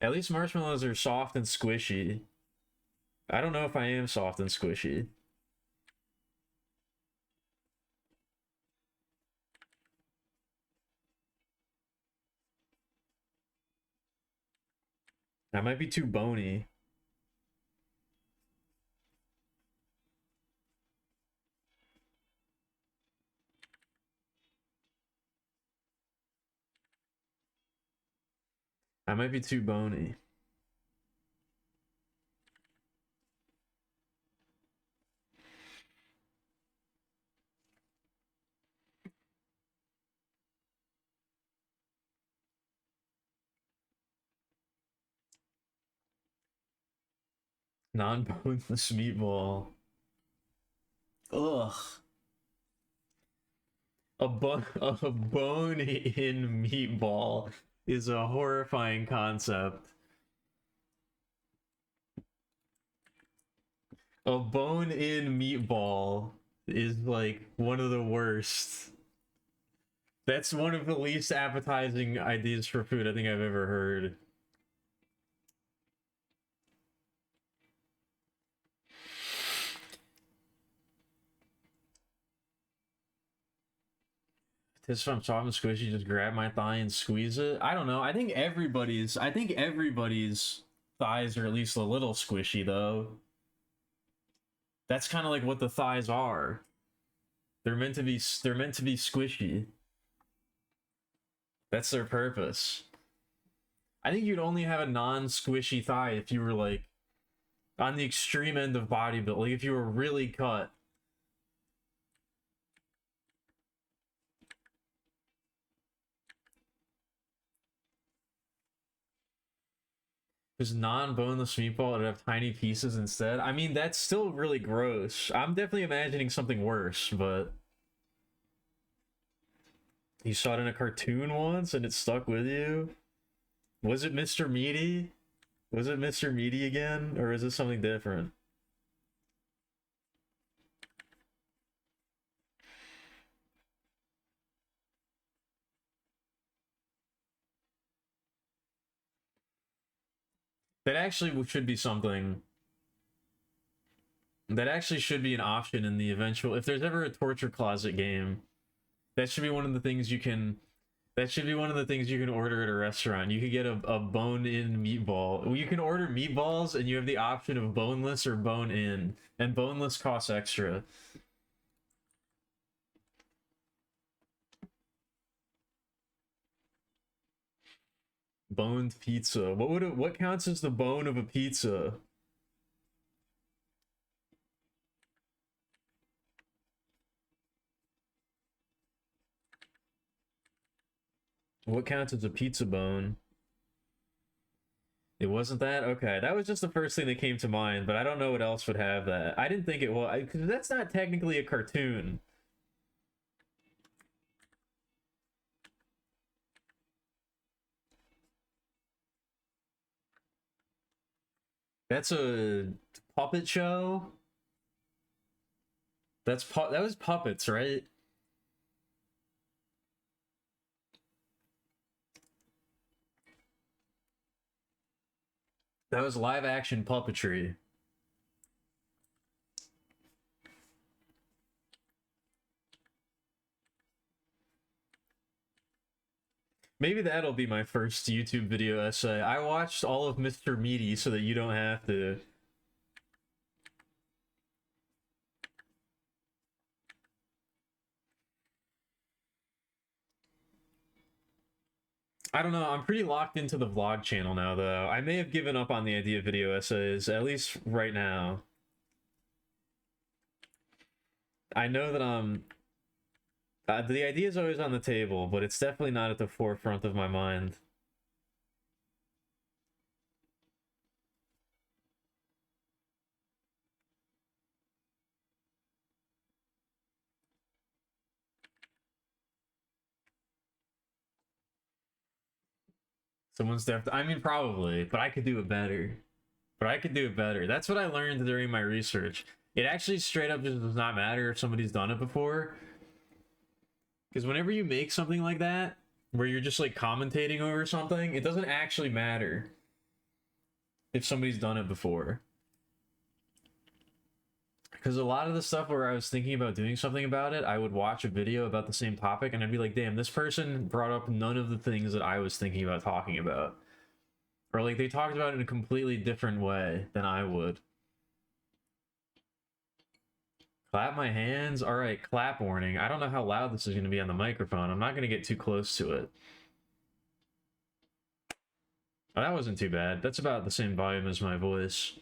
At least marshmallows are soft and squishy. I don't know if I am soft and squishy. I might be too bony. I might be too bony. Non-boneless meatball. Ugh. A bone-in meatball is a horrifying concept. A bone-in meatball is like one of the worst. That's one of the least appetizing ideas for food I think I've ever heard. This from soft and squishy, just grab my thigh and squeeze it. I don't know. I think everybody's thighs are at least a little squishy though. That's kind of like what the thighs are. They're meant to be squishy. That's their purpose. I think you'd only have a non-squishy thigh if you were like on the extreme end of bodybuilding. Like if you were really cut. Because non-boneless meatball would have tiny pieces instead. I mean, that's still really gross. I'm definitely imagining something worse, but you saw it in a cartoon once and it stuck with you. Was it Mr. Meaty? Was it Mr. Meaty again, or is this something different? That actually should be something. That actually should be an option in the eventual. If there's ever a torture closet game, that should be one of the things you can. That should be one of the things you can order at a restaurant. You could get a bone-in meatball. You can order meatballs, and you have the option of boneless or bone-in, and boneless costs extra. Boned pizza. What counts as the bone of a pizza? What counts as a pizza bone? It wasn't that? Okay, that was just the first thing that came to mind, but I don't know what else would have that. I didn't think it was, because that's not technically a cartoon. That's a puppet show? That was puppets, right? That was live action puppetry. Maybe that'll be my first YouTube video essay. I watched all of Mr. Meaty so that you don't have to. I don't know, I'm pretty locked into the vlog channel now, though. I may have given up on the idea of video essays, at least right now. I know that the idea is always on the table, but it's definitely not at the forefront of my mind. Someone's I mean, probably, but I could do it better. But I could do it better. That's what I learned during my research. It actually straight up just does not matter if somebody's done it before. Because whenever you make something like that, where you're just like commentating over something, it doesn't actually matter if somebody's done it before. Because a lot of the stuff where I was thinking about doing something about it, I would watch a video about the same topic and I'd be like, damn, this person brought up none of the things that I was thinking about talking about. Or like they talked about it in a completely different way than I would. Clap my hands? Alright, clap warning. I don't know how loud this is going to be on the microphone. I'm not going to get too close to it. Oh, that wasn't too bad. That's about the same volume as my voice.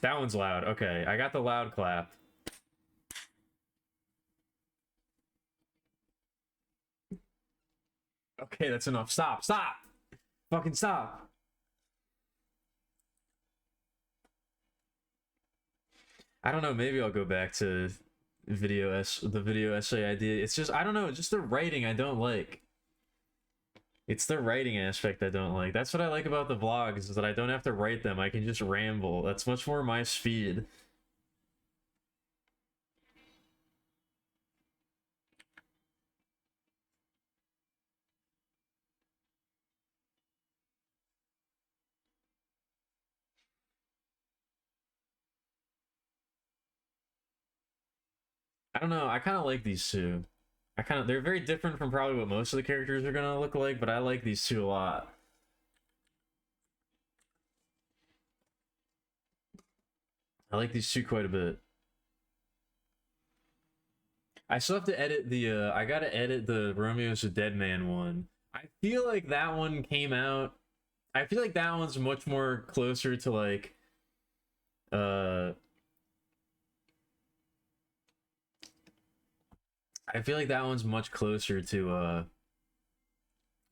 That one's loud. Okay, I got the loud clap. Okay, that's enough. Stop! Stop! Fucking stop! I don't know, maybe I'll go back to the video essay idea. It's just, I don't know, just the writing I don't like. It's the writing aspect I don't like. That's what I like about the vlogs, is that I don't have to write them. I can just ramble. That's much more my speed. I don't know, I kind of like these two. They're very different from probably what most of the characters are gonna look like, but I like these two a lot. I like these two quite a bit. I still have to edit I gotta edit the Romeo's a Dead Man one. I feel like that one came out, I feel like that one's much more closer to like, I feel like that one's much closer to,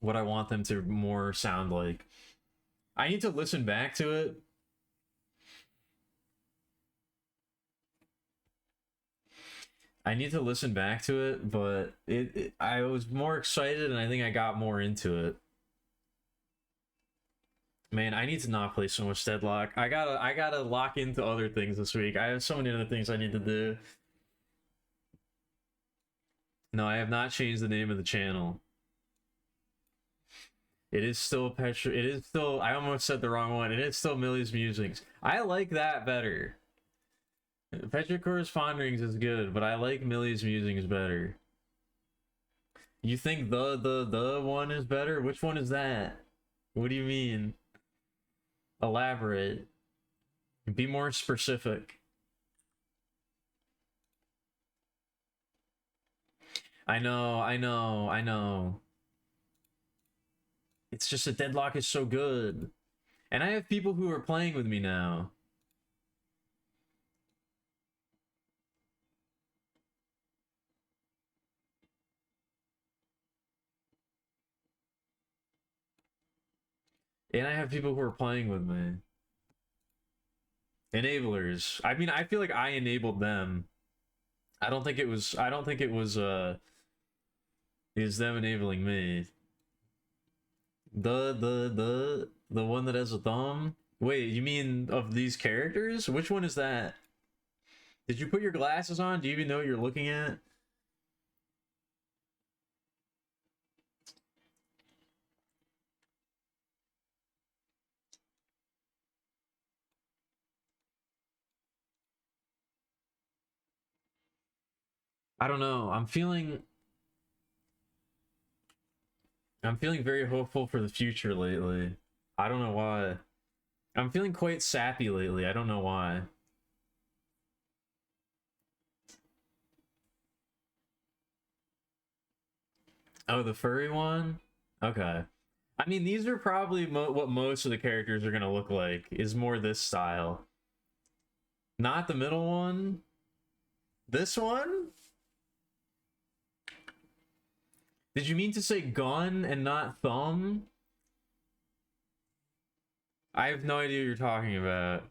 what I want them to more sound like. I need to listen back to it. I need to listen back to it, but I was more excited and I think I got more into it. Man, I need to not play so much Deadlock. I gotta lock into other things this week. I have so many other things I need to do. No, I have not changed the name of the channel. It is still Petra. It is still. I almost said the wrong one. It is still Millie's Musings. I like that better. Petrichor's Ponderings is good, but I like Millie's Musings better. You think the one is better? Which one is that? What do you mean? Elaborate. Be more specific. I know, I know, I know. It's just that Deadlock is so good. And I have people who are playing with me now. And I have people who are playing with me. Enablers. I mean, I feel like I enabled them. I don't think it was is them enabling me. The one that has a thumb? Wait, you mean of these characters? Which one is that? Did you put your glasses on? Do you even know what you're looking at? I don't know. I'm feeling very hopeful for the future lately. I don't know why. I'm feeling quite sappy lately. I don't know why. Oh, the furry one? Okay. I mean, these are probably what most of the characters are gonna look like, is more this style. Not the middle one? This one? Did you mean to say gun and not thumb? I have no idea what you're talking about.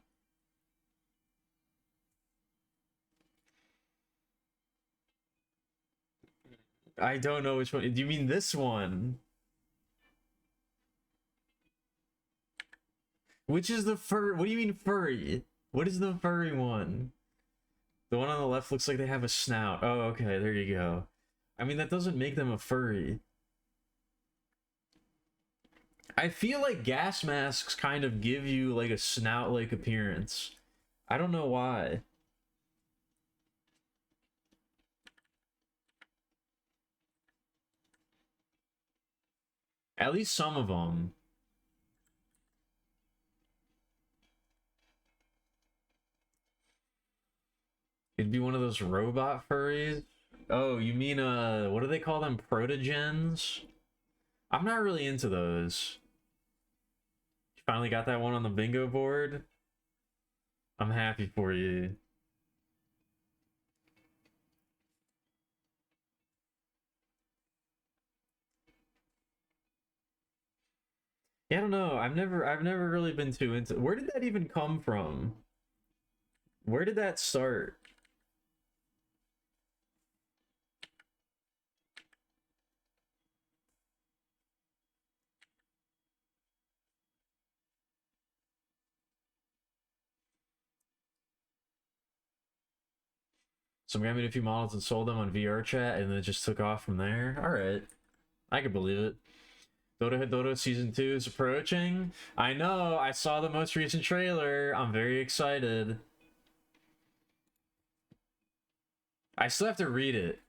I don't know which one. Do you mean this one? Which is the fur? What do you mean furry? What is the furry one? The one on the left looks like they have a snout. Oh, okay, there you go. I mean, that doesn't make them a furry. I feel like gas masks kind of give you like a snout-like appearance. I don't know why. At least some of them. It'd be one of those robot furries. Oh, you mean what do they call them? Protogens? I'm not really into those. You finally got that one on the bingo board? I'm happy for you. Yeah, I don't know. I've never really been too into. Where did that even come from? Where did that start? Some guy made a few models and sold them on VR chat, and then it just took off from there. All right, I can believe it. Dota Dota Season 2 is approaching. I know. I saw the most recent trailer. I'm very excited. I still have to read it.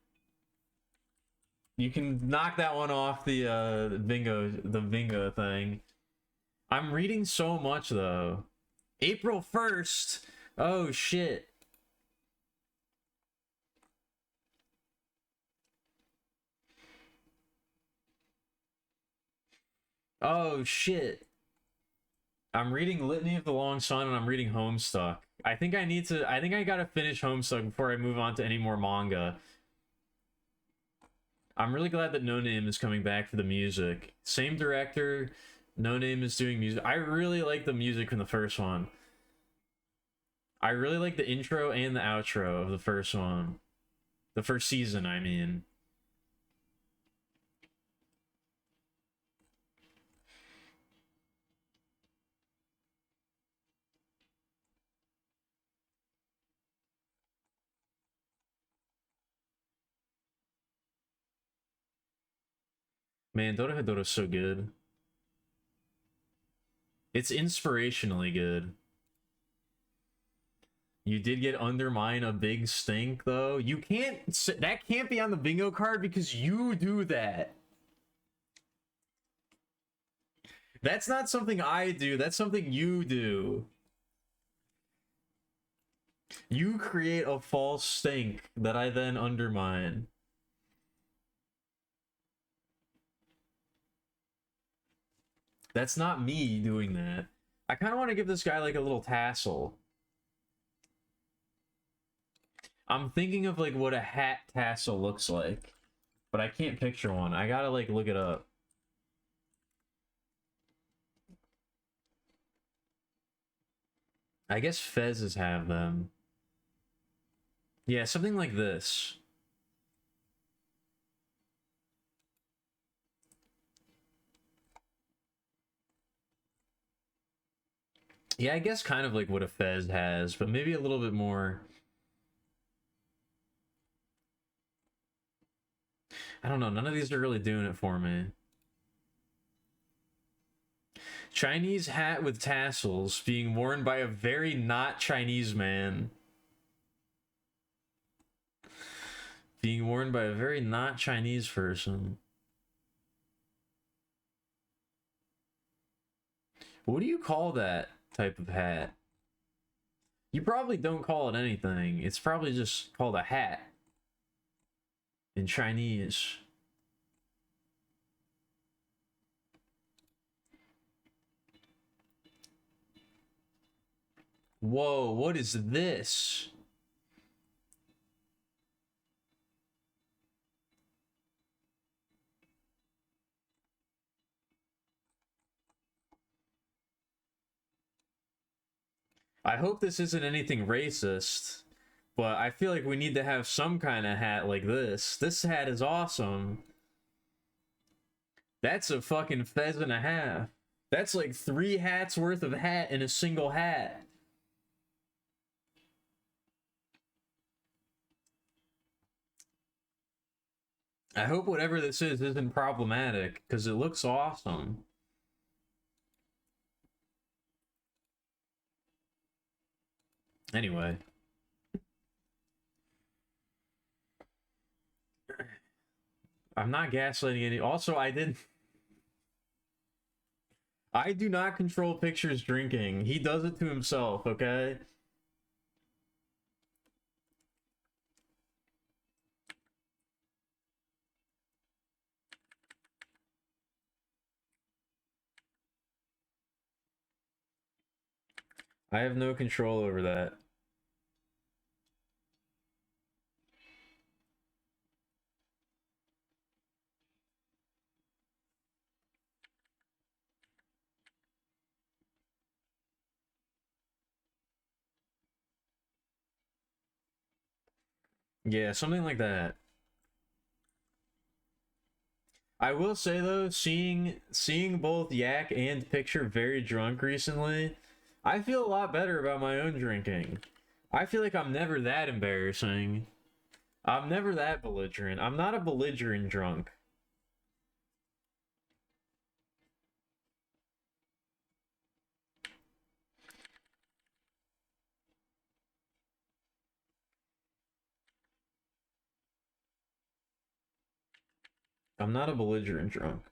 You can knock that one off the bingo thing. I'm reading so much though. April 1st. Oh shit. Oh shit. I'm reading Litany of the Long Sun and I'm reading Homestuck. I think I gotta finish Homestuck before I move on to any more manga. I'm really glad that No Name is coming back for the music. Same director, No Name is doing music. I really like the music from the first one. I really like the intro and the outro of the first one. The first season, I mean. Man, Dorohedoro's so good. It's inspirationally good. You did get Undermine a big stink, though. You can't... That can't be on the bingo card because you do that. That's not something I do. That's something you do. You create a false stink that I then undermine. That's not me doing that. I kind of want to give this guy like a little tassel. I'm thinking of like what a hat tassel looks like, but I can't picture one. I gotta like look it up. I guess Fez's have them. Yeah, something like this. Yeah, I guess kind of like what a Fez has, but maybe a little bit more. I don't know, none of these are really doing it for me. Chinese hat with tassels being worn by a very not Chinese man. Being worn by a very not Chinese person. What do you call that type of hat? You probably don't call it anything. It's probably just called a hat in Chinese. Whoa, what is this? I hope this isn't anything racist, but I feel like we need to have some kind of hat like this. This hat is awesome. That's a fucking Fez and a half. That's like 3 hats worth of hat in a single hat. I hope whatever this is isn't problematic, because it looks awesome. Anyway. I'm not gaslighting any... Also, I do not control Pictures drinking. He does it to himself, okay? I have no control over that. Yeah, something like that. I will say though, seeing both Yak and Picture very drunk recently, I feel a lot better about my own drinking. I feel like I'm never that embarrassing. I'm never that belligerent. I'm not a belligerent drunk. I'm not a belligerent drunk.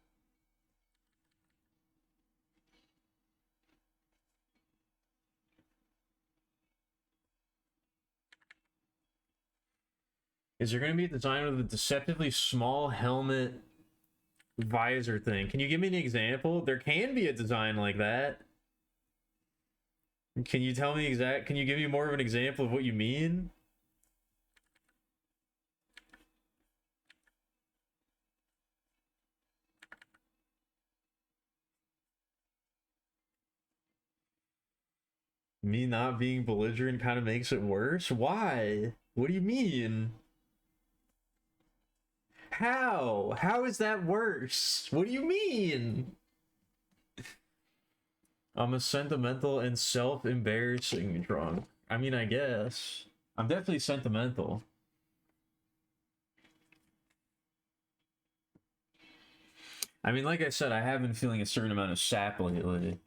Is there going to be a design with a deceptively small helmet visor thing? Can you give me an example? There can be a design like that. Can you tell me can you give me more of an example of what you mean? Me not being belligerent kind of makes it worse? Why? What do you mean? How? How is that worse? What do you mean? I'm a sentimental and self-embarrassing drunk. I mean, I guess. I'm definitely sentimental. I mean, like I said, I have been feeling a certain amount of sap lately.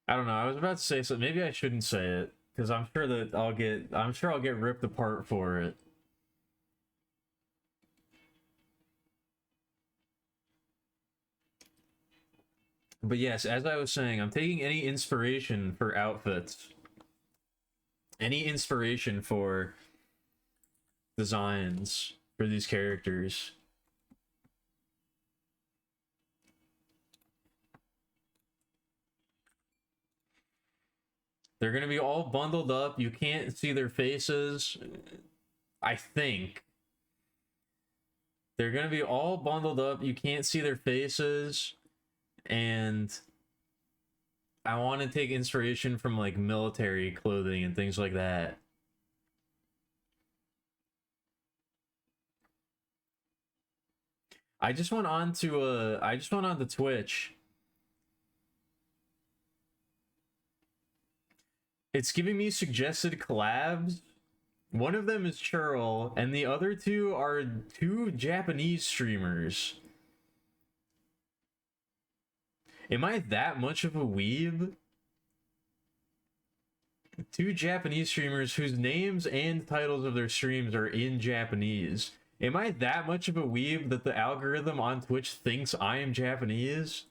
I don't know. I was about to say something. Maybe I shouldn't say it because I'm sure that I'll get ripped apart for it. But yes, as I was saying, I'm taking any inspiration for outfits, any inspiration for designs for these characters. They're gonna be all bundled up. You can't see their faces. I think. They're gonna be all bundled up. You can't see their faces. And I want to take inspiration from like military clothing and things like that. I just went on to Twitch. It's giving me suggested collabs. One of them is Churl, and the other two are two Japanese streamers. Am I that much of a weeb? Two Japanese streamers whose names and titles of their streams are in Japanese. Am I that much of a weeb that the algorithm on Twitch thinks I am Japanese?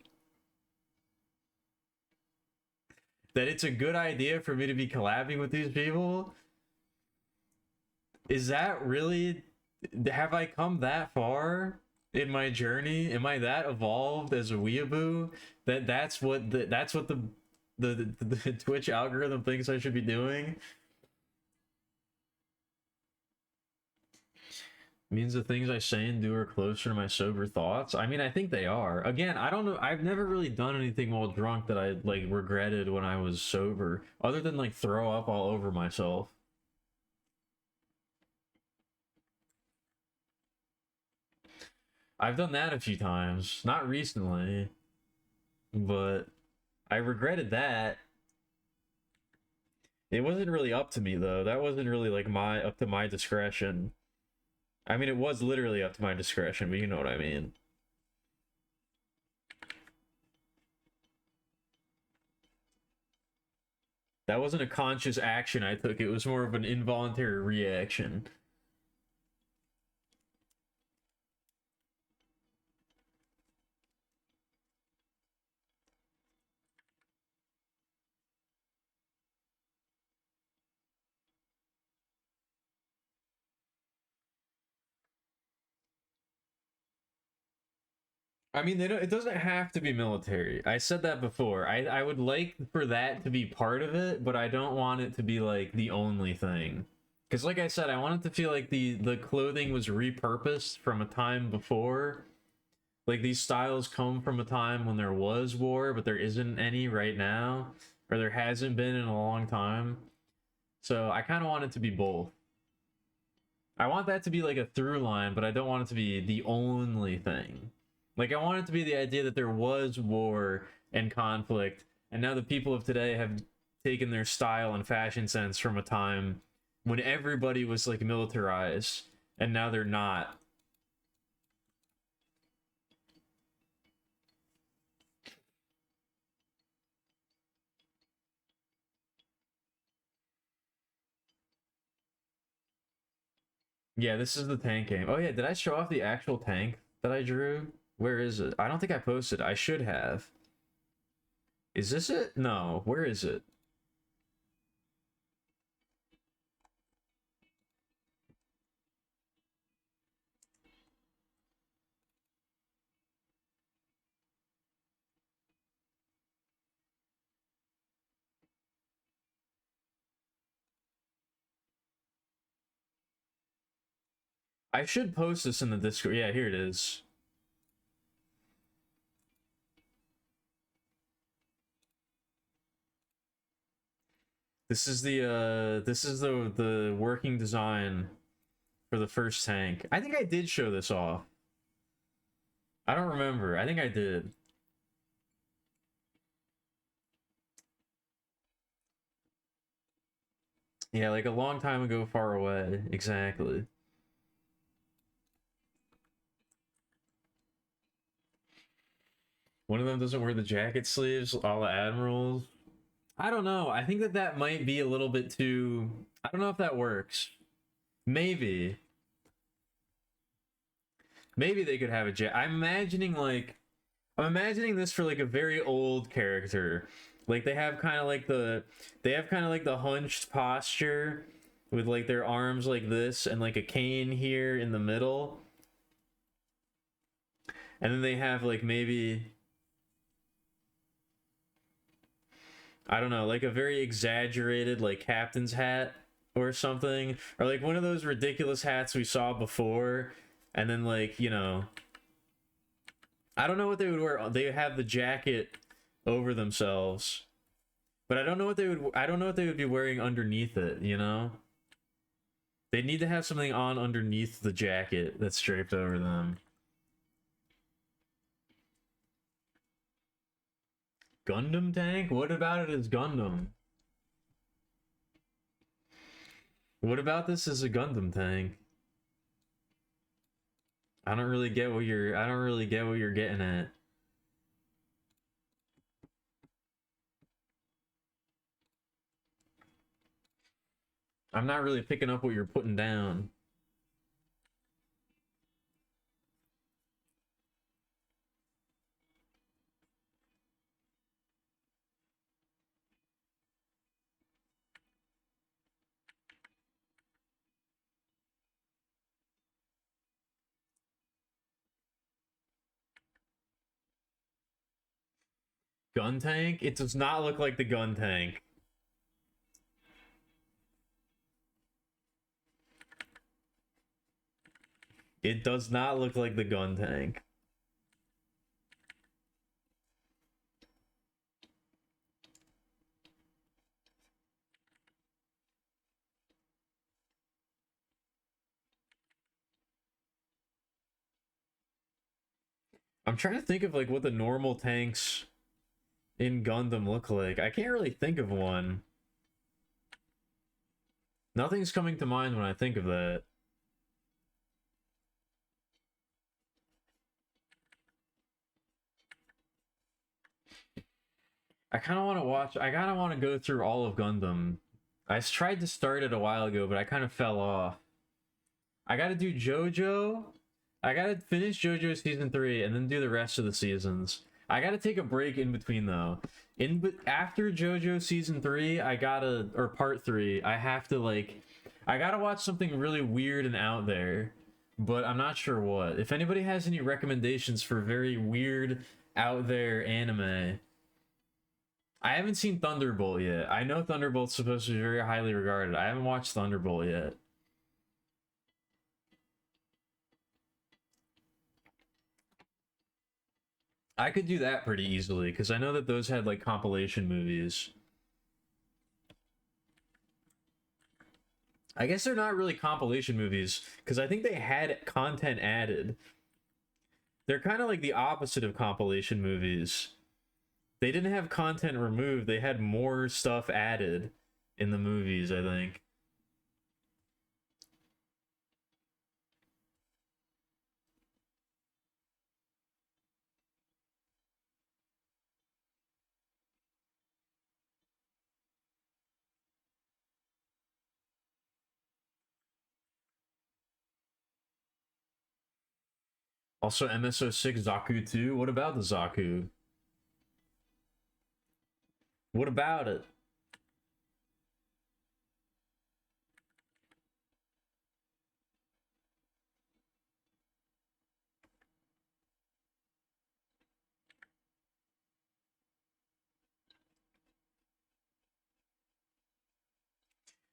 That it's a good idea for me to be collabing with these people? Is that really... Have I come that far in my journey? Am I that evolved as a weeaboo that that's what the Twitch algorithm thinks I should be doing? Means the things I say and do are closer to my sober thoughts. I mean, I think they are. Again, I don't know. I've never really done anything while drunk that I like regretted when I was sober, other than like throw up all over myself. I've done that a few times, not recently, but I regretted that. It wasn't really up to me though. That wasn't really like my up to my discretion. I mean, it was literally up to my discretion, but you know what I mean. That wasn't a conscious action I took. It was more of an involuntary reaction. I mean, they don't, it doesn't have to be military. I said that before. I would like for that to be part of it, but I don't want it to be like the only thing. Because like I said, I want it to feel like the clothing was repurposed from a time before. Like these styles come from a time when there was war, but there isn't any right now, or there hasn't been in a long time. So I kind of want it to be both. I want that to be like a through line, but I don't want it to be the only thing. Like, I want it to be the idea that there was war and conflict, and now the people of today have taken their style and fashion sense from a time when everybody was, like, militarized, and now they're not. Yeah, this is the tank game. Oh, yeah, did I show off the actual tank that I drew? Where is it? I don't think I posted. I should have. Is this it? No. Where is it? I should post this in the Discord. Yeah, here it is. This is the working design for the first tank. I think I did show this off. I don't remember. I think I did. Yeah, like a long time ago, far away. Exactly. One of them doesn't wear the jacket sleeves, all the admirals. I don't know. I think that that might be a little bit too. I don't know if that works. Maybe. Maybe they could have a jacket. I'm imagining this for like a very old character. Like they have kind of like the hunched posture with like their arms like this and like a cane here in the middle. And then they have like maybe I don't know, like a very exaggerated like captain's hat or something, or like one of those ridiculous hats we saw before, and then like, you know, I don't know what they would wear. They have the jacket over themselves, but I don't know what they would be wearing underneath it, you know? They need to have something on underneath the jacket that's draped over them. Gundam tank? What about it as Gundam? What about this as a Gundam tank? I don't really get what you're getting at. I'm not really picking up what you're putting down. Gun tank? It does not look like the gun tank. It does not look like the gun tank. I'm trying to think of like what the normal tanks in Gundam look like. I can't really think of one. Nothing's coming to mind when I think of that. I kind of want to watch. I kind of want to go through all of Gundam. I tried to start it a while ago, but I kind of fell off. I got to do JoJo. I got to finish JoJo season 3 and then do the rest of the seasons. I got to take a break in between though. After JoJo season 3, or part 3, I have to like I got to watch something really weird and out there, but I'm not sure what. If anybody has any recommendations for very weird out there anime, I haven't seen Thunderbolt yet. I know Thunderbolt's supposed to be very highly regarded. I haven't watched Thunderbolt yet. I could do that pretty easily because I know that those had like compilation movies. I guess they're not really compilation movies because I think they had content added. They're kind of like the opposite of compilation movies. They didn't have content removed, they had more stuff added in the movies, I think. Also, MSO6 Zaku 2. What about the Zaku? What about it?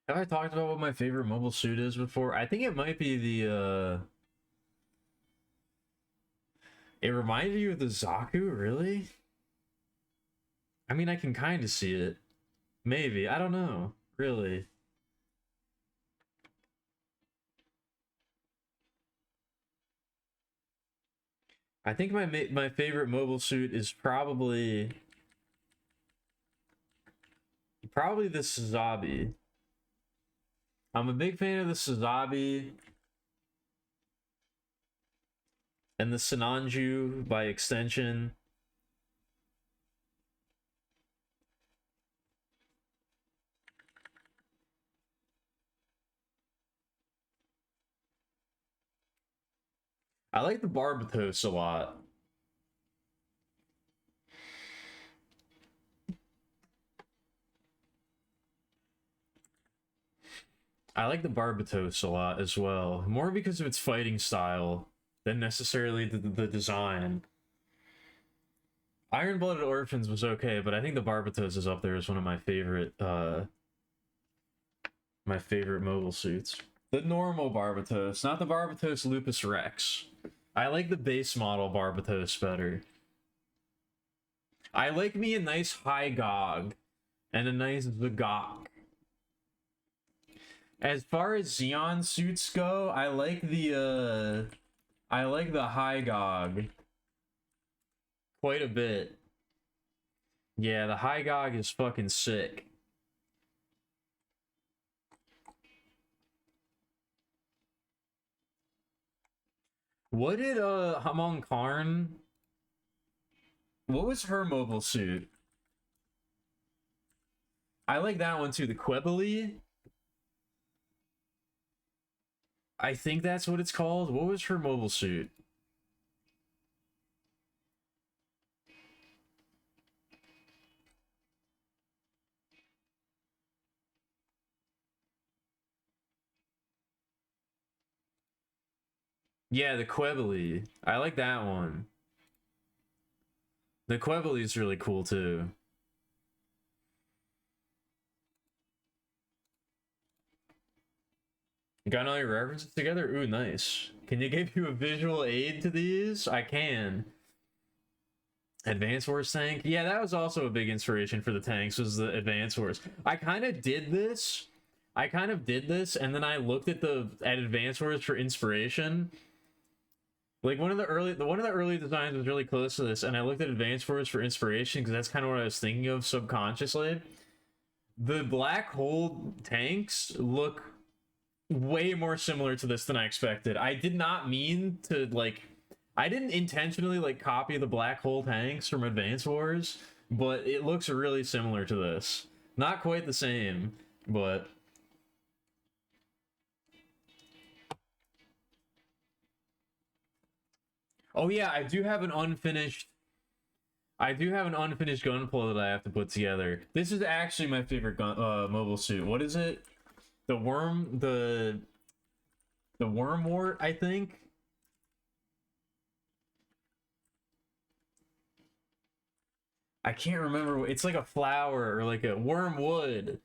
Have I talked about what my favorite mobile suit is before? I think it might be it reminded you of the Zaku, really? I mean, I can kind of see it. Maybe. I don't know. Really. I think my favorite mobile suit is probably the Sazabi. I'm a big fan of the Sazabi and the Sinanju by extension. I like the Barbatos a lot. I like the Barbatos a lot as well, more because of its fighting style than necessarily the design. Iron-Blooded Orphans was okay, but I think the Barbatos is up there as one of my favorite mobile suits. The normal Barbatos, not the Barbatos Lupus Rex. I like the base model Barbatos better. I like me a nice High Gog and a nice Zagok. As far as Xeon suits go, I like the High Gog quite a bit. Yeah, the High Gog is fucking sick. What did Hamon Karn? What was her mobile suit? I like that one too, the Quebily. I think that's what it's called. What was her mobile suit? Yeah, the Quebily. I like that one. The Quebily is really cool too. Got all your references together? Ooh, nice. Can you give you a visual aid to these? I can. Advance Wars tank? Yeah, that was also a big inspiration for the tanks, was the Advance Wars. I kind of did this, and then I looked at Advance Wars for inspiration. Like one of the early designs was really close to this, and I looked at Advance Wars for inspiration because that's kind of what I was thinking of subconsciously. The black hole tanks look way more similar to this than I expected. I did not mean to I didn't intentionally copy the black hole tanks from Advance Wars, but it looks really similar to this. Not quite the same, but oh yeah, I do have an unfinished gunpla that I have to put together. This is actually my favorite mobile suit. What is it? The Wormwort, I think. I can't remember. It's like a flower or like a wormwood.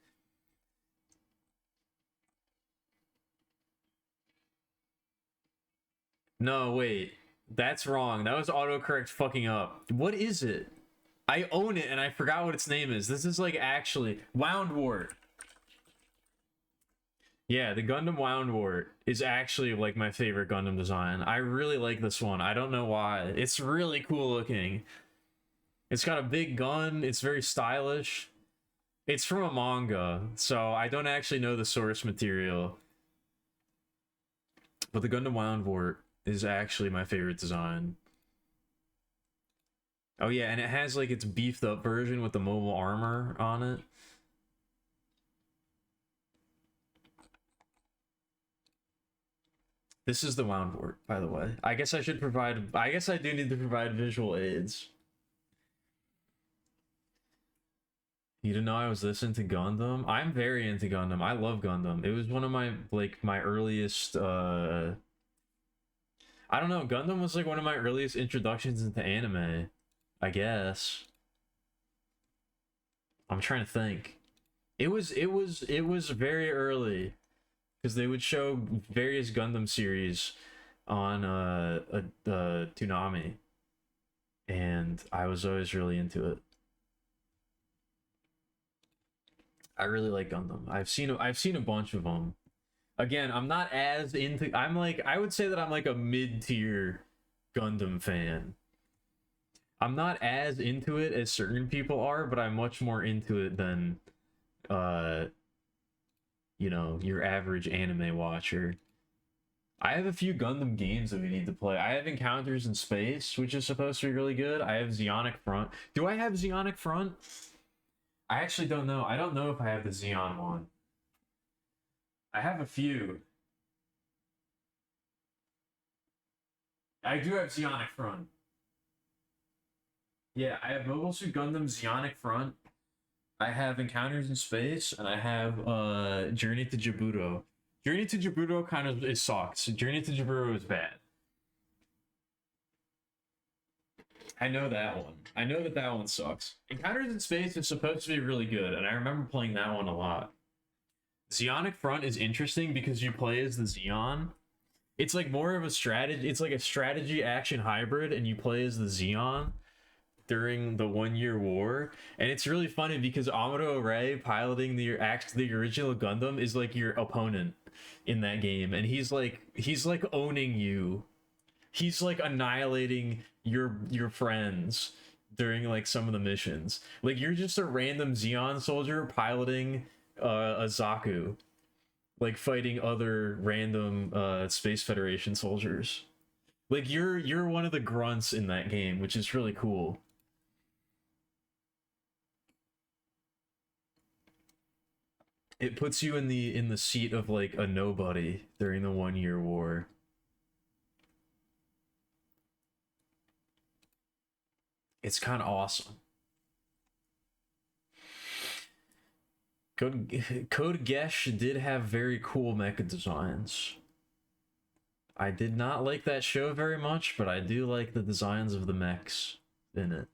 No, wait. That's wrong. That was autocorrect fucking up. What is it? I own it and I forgot what its name is. This is actually Woundwort. Yeah, the Gundam Woundwort is actually my favorite Gundam design. I really like this one. I don't know why. It's really cool looking. It's got a big gun. It's very stylish. It's from a manga, so I don't actually know the source material. But the Gundam Woundwort is actually my favorite design. Oh yeah, and it has its beefed up version with the mobile armor on it. This is the Woundwort, by the way. I guess I do need to provide visual aids. You didn't know I was this into Gundam? I'm very into Gundam. I love Gundam. It was one of my my earliest I don't know, Gundam was one of my earliest introductions into anime, I guess. I'm trying to think. It was very early because they would show various Gundam series on Toonami, and I was always really into it. I really like Gundam. I've seen a bunch of them. Again, I'm not as into. I would say that I'm a mid-tier Gundam fan. I'm not as into it as certain people are, but I'm much more into it than you know, your average anime watcher. I have a few Gundam games that we need to play. I have Encounters in Space, which is supposed to be really good. I have Zeonic Front. Do I have Zeonic Front? I actually don't know. I don't know if I have the Zeon one. I have a few. I do have Zeonic Front. Yeah, I have Mobile Suit Gundam Zeonic Front. I have Encounters in Space, and I have Journey to Jabuto. Journey to Jabuto kind of is sucks. Journey to Jabuto is bad. I know that one. I know that that one sucks. Encounters in Space is supposed to be really good, and I remember playing that one a lot. Zeonic Front is interesting because you play as the Zeon. It's like more of a strategy. It's like a strategy action hybrid, and you play as the Zeon during the 1 Year War, and it's really funny because Amuro Ray piloting the original Gundam is like your opponent in that game, and he's like owning you. He's like annihilating your friends during like some of the missions. Like you're just a random Zeon soldier piloting a Zaku, like fighting other random Space Federation soldiers. Like you're one of the grunts in that game, which is really cool. It puts you in the seat of like a nobody during the 1 Year War. It's kind of awesome. Code Geass did have very cool mecha designs. I did not like that show very much, but I do like the designs of the mechs in it.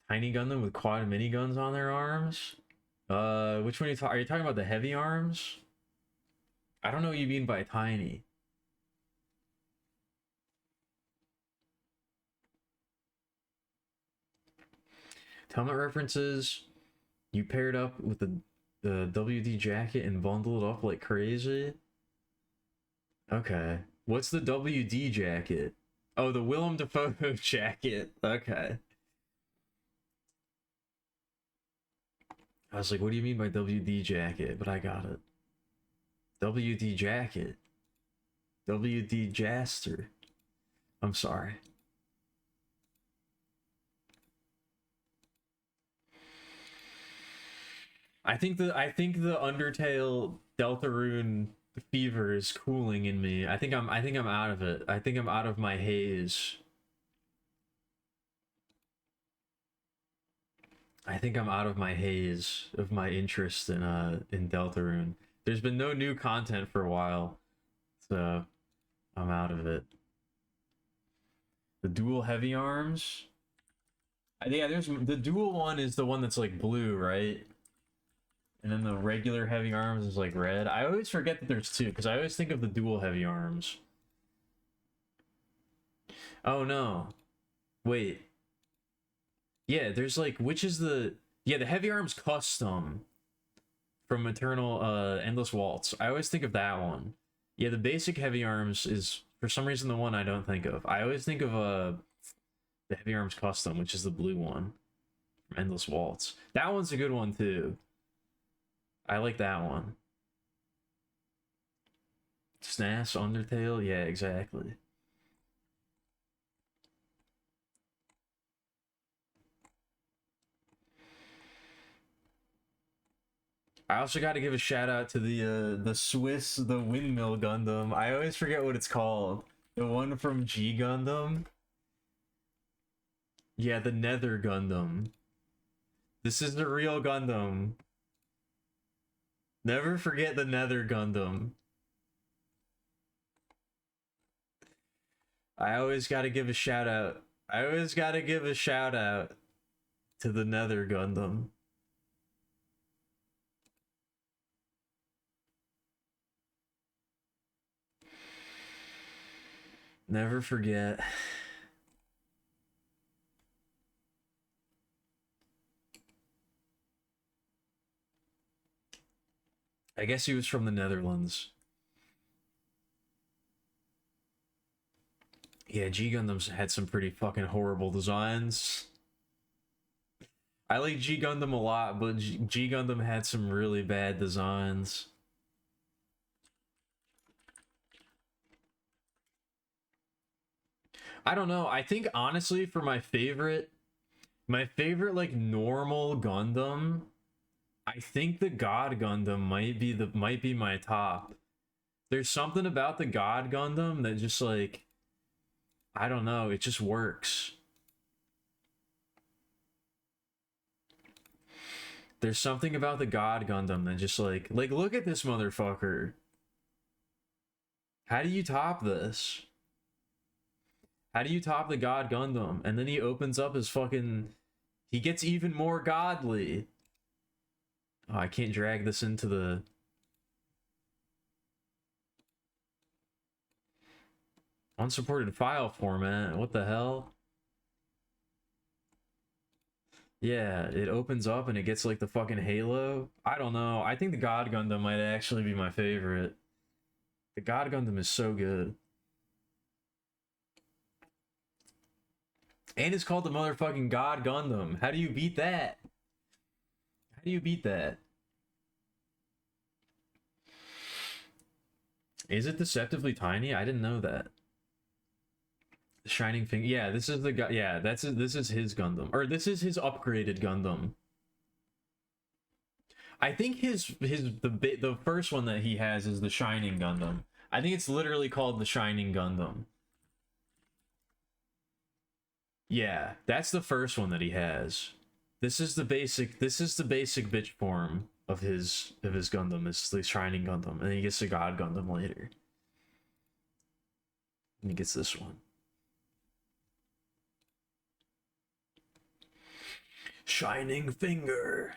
Tiny Gundam with quad miniguns on their arms? Which one are you talking about? The heavy arms? I don't know what you mean by tiny. Helmet references. You paired up with the WD jacket and bundled up like crazy. Okay. What's the WD jacket? Oh, the Willem Dafoe jacket. Okay. I was like, what do you mean by WD jacket? But I got it. WD jacket. WD Jaster. I'm sorry. I think the Undertale Deltarune fever is cooling in me. I think I'm out of it. I think I'm out of my haze. I think I'm out of my haze of my interest in Deltarune. There's been no new content for a while, so I'm out of it. The dual heavy arms. Yeah, there's the dual one is the one that's like blue, right? And then the regular heavy arms is like red. I always forget that there's two because I always think of the dual heavy arms. Oh no. Wait. Yeah, there's like which is the the heavy arms custom from Eternal Endless Waltz. I always think of that one. Yeah, the basic heavy arms is for some reason the one I don't think of. I always think of the heavy arms custom, which is the blue one from Endless Waltz. That one's a good one too. I like that one. SNAS, Undertale, yeah, exactly. I also got to give a shout out to the Windmill Gundam. I always forget what it's called. The one from G Gundam. Yeah, the Nether Gundam. This is the real Gundam. Never forget the Nether Gundam. I always got to give a shout out. I always got to give a shout out to the Nether Gundam. Never forget. I guess he was from the Netherlands. Yeah, G Gundam's had some pretty fucking horrible designs. I like G Gundam a lot, but G Gundam had some really bad designs. I don't know. I think honestly for my favorite like normal Gundam, I think the God Gundam might be my top. There's something about the God Gundam that just like, I don't know, it just works. There's something about the God Gundam that just like look at this motherfucker. How do you top this? How do you top the God Gundam? And then he opens up his fucking, he gets even more godly. Oh, I can't drag this into the unsupported file format. What the hell? Yeah, it opens up and it gets like the fucking halo. I don't know. I think the God Gundam might actually be my favorite. The God Gundam is so good. And it's called the motherfucking God Gundam. How do you beat that? How do you beat that? Is it deceptively tiny? I didn't know that. Shining Finger. Yeah, this is the guy. Yeah, this is his Gundam, or this is his upgraded Gundam. I think the first one that he has is the Shining Gundam. I think it's literally called the Shining Gundam. Yeah, that's the first one that he has. This is the basic bitch form of his Gundam. It's the Shining Gundam, and he gets the God Gundam later. And he gets this one. Shining Finger.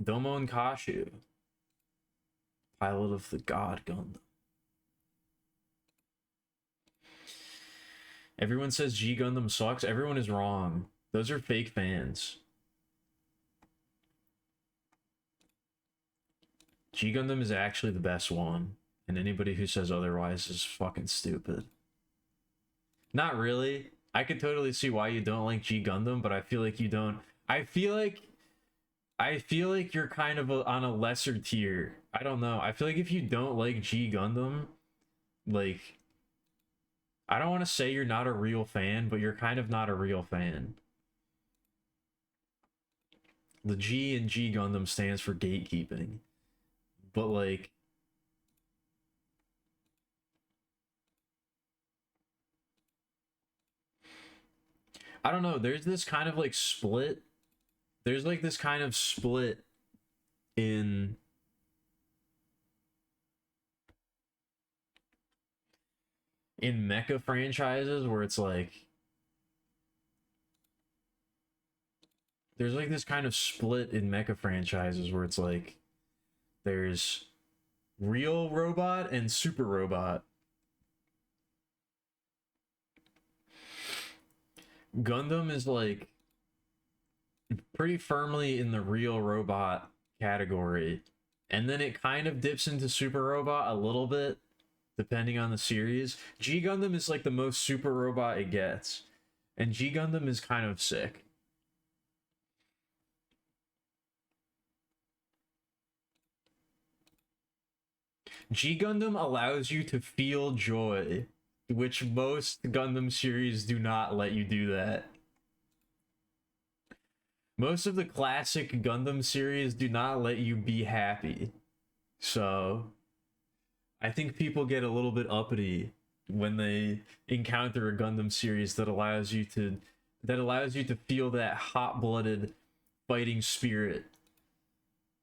Domon Kashu. Pilot of the God Gundam. Everyone says G Gundam sucks. Everyone is wrong. Those are fake fans. G Gundam is actually the best one, and anybody who says otherwise is fucking stupid. Not really. I could totally see why you don't like G Gundam, but I feel like you don't. I feel like you're kind of on a lesser tier. I don't know. I feel like if you don't like G Gundam, like, I don't want to say you're not a real fan, but you're kind of not a real fan. The G in G Gundam stands for gatekeeping. But like, I don't know, there's this kind of like split. There's like this kind of split in mecha franchises where it's like there's like this kind of split in mecha franchises where it's like there's real robot and super robot. Gundam is like pretty firmly in the real robot category, and then it kind of dips into super robot a little bit depending on the series. G Gundam is like the most super robot it gets, and G Gundam is kind of sick. G Gundam allows you to feel joy, which most Gundam series do not let you do that. Most of the classic Gundam series do not let you be happy. So I think people get a little bit uppity when they encounter a Gundam series that allows you to feel that hot-blooded fighting spirit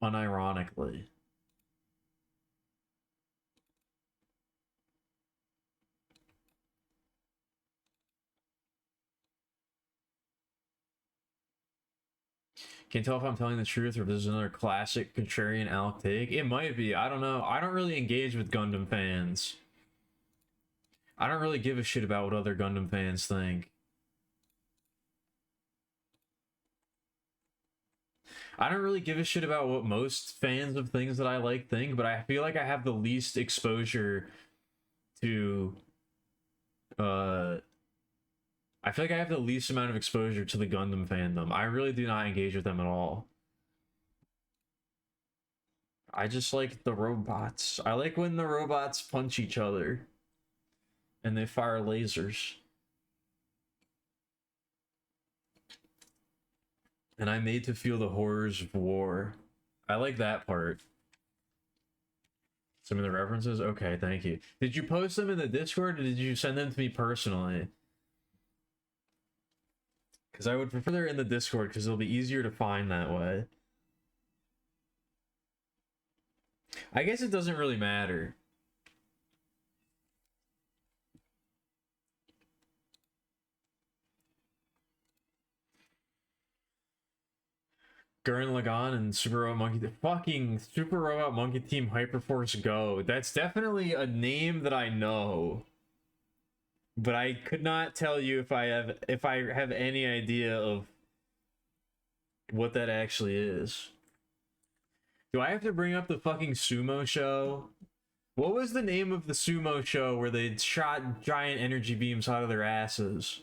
unironically. Can't tell if I'm telling the truth or if this is another classic contrarian Alec take. It might be. I don't know. I don't really engage with Gundam fans. I don't really give a shit about what other Gundam fans think. I don't really give a shit about what most fans of things that I like think, but I feel like I have the least exposure to I feel like I have the least amount of exposure to the Gundam fandom. I really do not engage with them at all. I just like the robots. I like when the robots punch each other and they fire lasers. And I'm made to feel the horrors of war. I like that part. Some of the references? Okay, thank you. Did you post them in the Discord or did you send them to me personally? Because I would prefer they're in the Discord because it'll be easier to find that way. I guess it doesn't really matter. Gurren Lagann and Super Robot Monkey... Fucking Super Robot Monkey Team Hyperforce Go. That's definitely a name that I know. But I could not tell you if I have any idea of what that actually is. Do I have to bring up the fucking sumo show? What was the name of the sumo show where they shot giant energy beams out of their asses?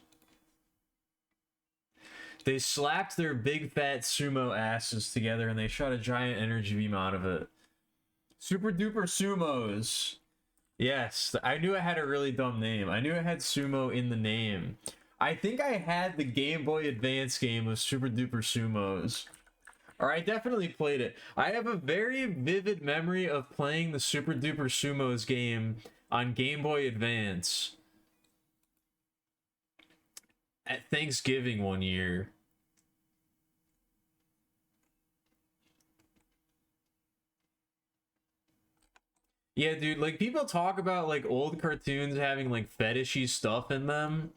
They slapped their big fat sumo asses together and they shot a giant energy beam out of it. Super Duper Sumos. Yes, I knew it had a really dumb name. I knew it had sumo in the name. I think I had the Game Boy Advance game of Super Duper Sumos. Or I definitely played it. I have a very vivid memory of playing the Super Duper Sumos game on Game Boy Advance at Thanksgiving one year. Yeah, dude, like people talk about like old cartoons having like fetishy stuff in them.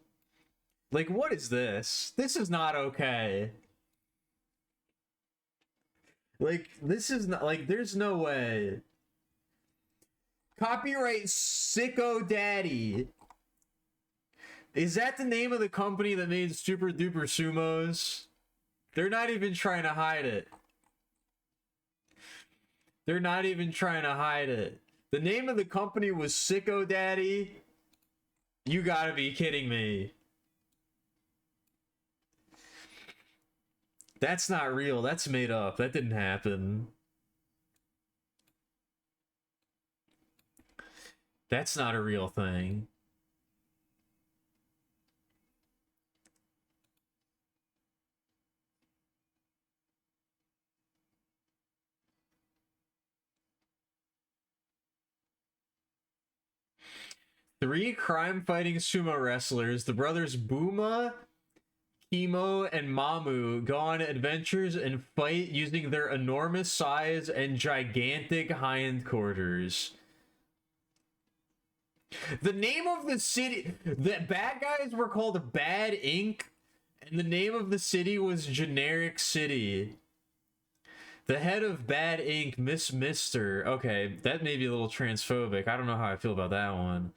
Like, what is this? This is not okay. Like, this is not like there's no way. Copyright Sicko Daddy. Is that the name of the company that made Super Duper Sumos? They're not even trying to hide it. They're not even trying to hide it. The name of the company was Sicko Daddy. You gotta be kidding me. That's not real. That's made up. That didn't happen. That's not a real thing. Three crime-fighting sumo wrestlers, the brothers Buma, Kimo, and Mamu, go on adventures and fight using their enormous size and gigantic hindquarters. The name of the city... The bad guys were called Bad Inc., and the name of the city was Generic City. The head of Bad Inc., Miss Mister. Okay, that may be a little transphobic. I don't know how I feel about that one.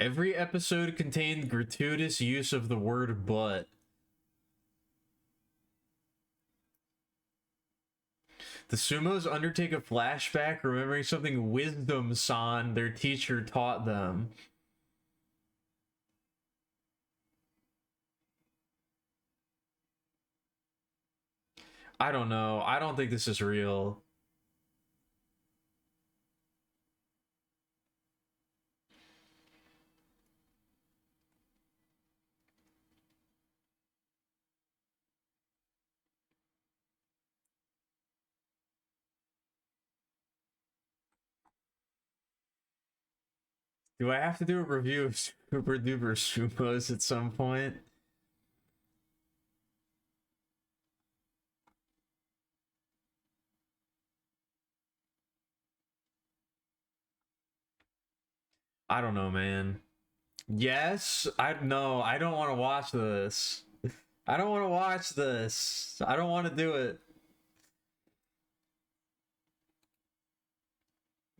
Every episode contained gratuitous use of the word butt. The sumos undertake a flashback remembering something Wisdom-san, their teacher, taught them. I don't know. I don't think this is real. Do I have to do a review of Super Duper Sumos at some point? I don't know, man. Yes, I no, I don't want to watch this. I don't want to watch this. I don't want to do it.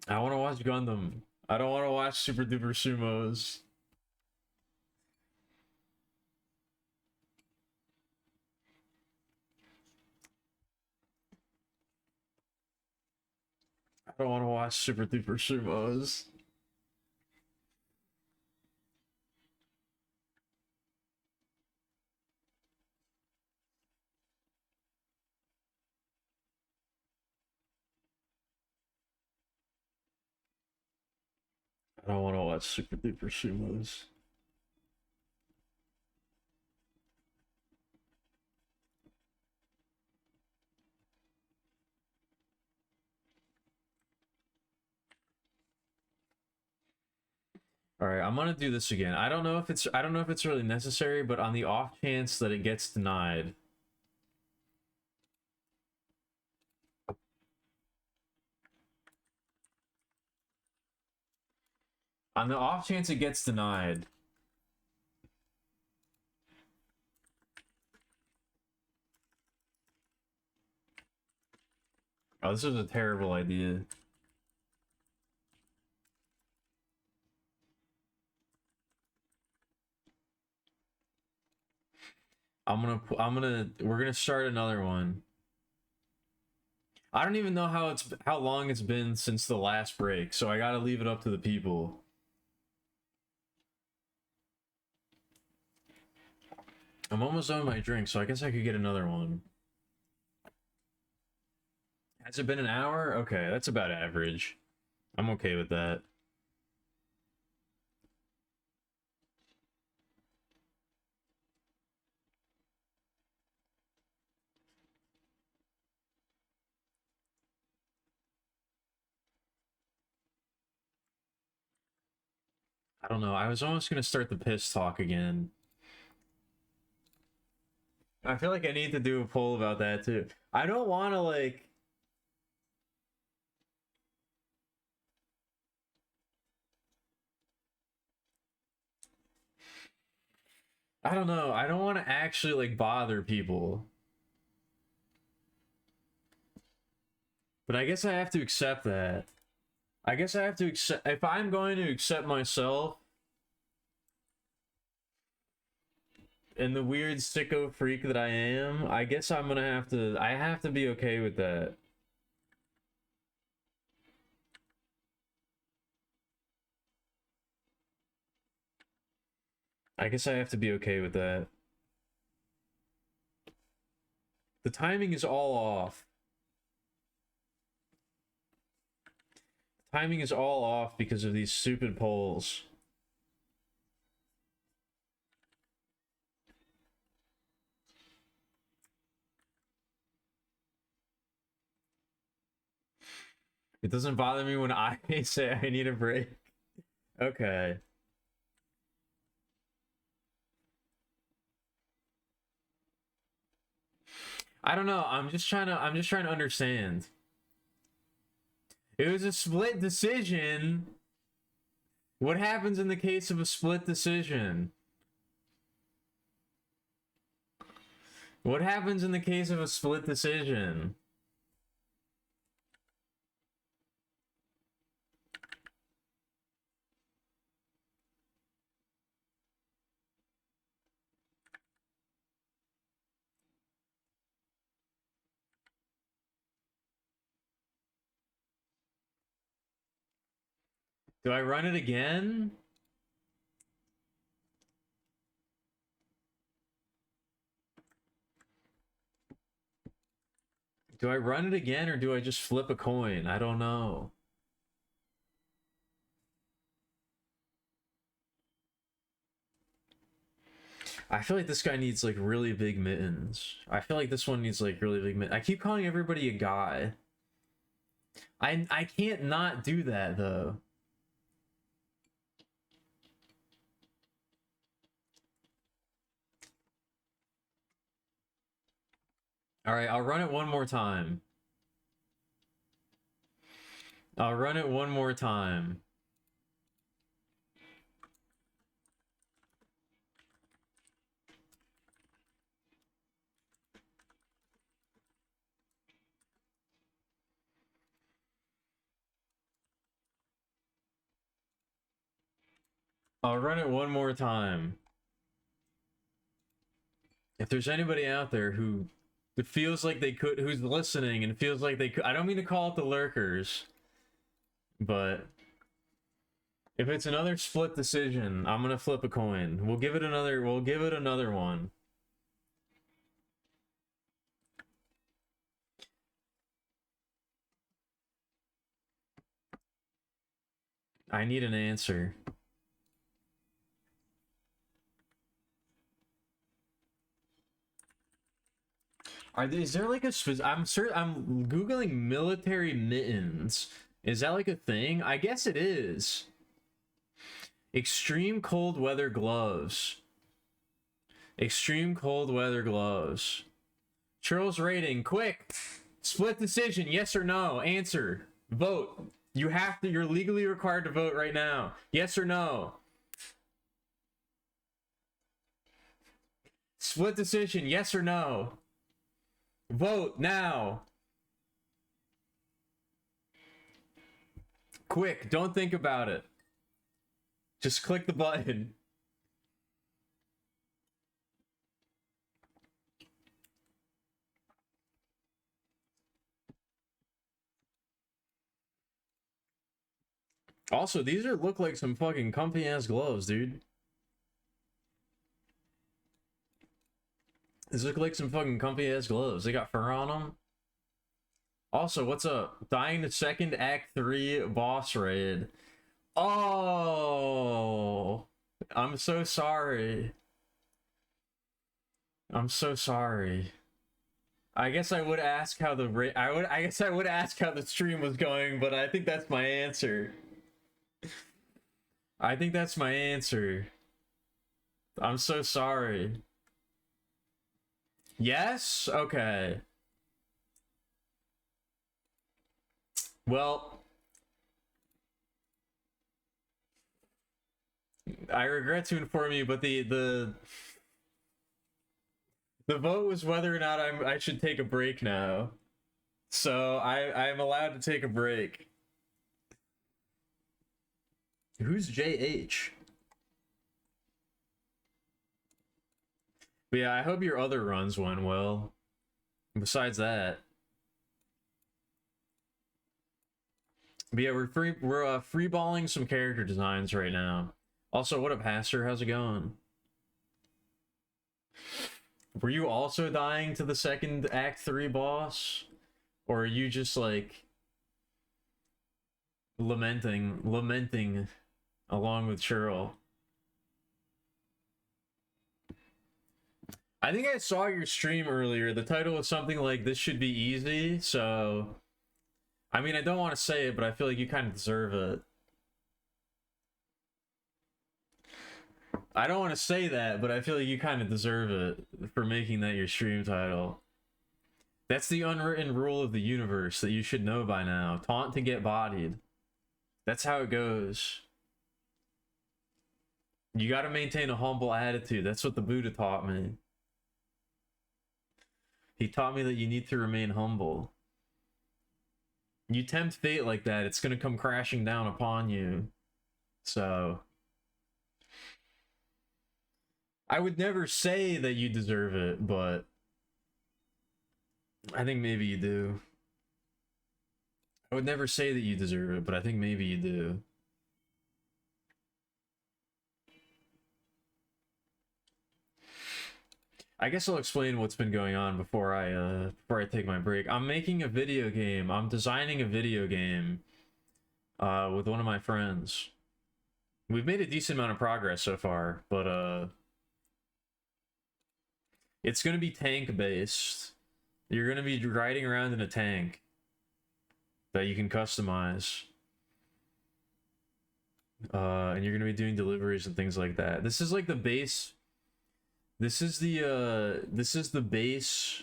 I want to watch Gundam. I don't want to watch Super Duper Sumos. I don't want to watch Super Duper Sumos. I don't want to watch Super Duper Sumos. All right, I'm gonna do this again. I don't know if it's really necessary, but on the off chance that it gets denied, on the off chance it gets denied. Oh, this is a terrible idea. We're gonna start another one. I don't even know how long it's been since the last break, so I gotta leave it up to the people. I'm almost done with my drink, so I guess I could get another one. Has it been an hour? Okay, that's about average. I'm okay with that. I don't know. I was almost gonna start the piss talk again. I feel like I need to do a poll about that too. I don't want to like. I don't know. I don't want to actually like bother people. But I guess I have to accept that. I guess I have to accept if I'm going to accept myself and the weird sicko freak that I am, I guess I'm gonna I have to be okay with that. I guess I have to be okay with that. The timing is all off. The timing is all off because of these stupid polls. It doesn't bother me when I say I need a break. Okay. I don't know. I'm just trying to understand. It was a split decision. What happens in the case of a split decision? What happens in the case of a split decision? Do I run it again? Do I run it again or do I just flip a coin? I don't know. I feel like this guy needs like really big mittens. I feel like this one needs like really big mittens. I keep calling everybody a guy. I can't not do that though. All right, I'll run it one more time. I'll run it one more time. I'll run it one more time. If there's anybody out there who feels like they could, who's listening and feels like they could, I don't mean to call it the lurkers, but if it's another split decision, I'm gonna flip a coin. We'll give it another one. I need an answer. Is there like a I'm googling military mittens. Is that like a thing? I guess it is. Extreme cold weather gloves. Extreme cold weather gloves. Churl's rating, quick. Split decision, yes or no? Answer. Vote. You have to, you're legally required to vote right now. Yes or no? Split decision, yes or no? Vote now. Quick, don't think about it. Just click the button. Also, these look like some fucking comfy ass gloves, dude. These look like some fucking comfy ass gloves. They got fur on them. Also, what's up? Dying the second Act 3 boss raid. Oh, I'm so sorry. I'm so sorry. I guess I would ask how the I guess I would ask how the stream was going, but I think that's my answer. I think that's my answer. I'm so sorry. Yes? Okay. Well, I regret to inform you, but the vote was whether or not I should take a break now. So I'm allowed to take a break. Who's JH? But yeah, I hope your other runs went well. Besides that. But yeah, we're freeballing some character designs right now. Also, what up, Haster? How's it going? Were you also dying to the second Act 3 boss? Or are you just like lamenting along with Churl? I think I saw your stream earlier. The title was something like "This should be easy," so I mean, I don't want to say it, but I feel like you kind of deserve it. I don't want to say that, but I feel like you kind of deserve it for making that your stream title. That's the unwritten rule of the universe that you should know by now. Taunt to get bodied. That's how it goes. You gotta maintain a humble attitude. That's what the Buddha taught me. He taught me that you need to remain humble. You tempt fate like that, it's gonna come crashing down upon you. So I would never say that you deserve it, but I think maybe you do. I would never say that you deserve it, but I think maybe you do. I guess I'll explain what's been going on before I take my break. I'm making a video game. I'm designing a video game with one of my friends. We've made a decent amount of progress so far, but it's gonna be tank based. You're gonna be riding around in a tank that you can customize. And you're gonna be doing deliveries and things like that. This is like the base. This is the base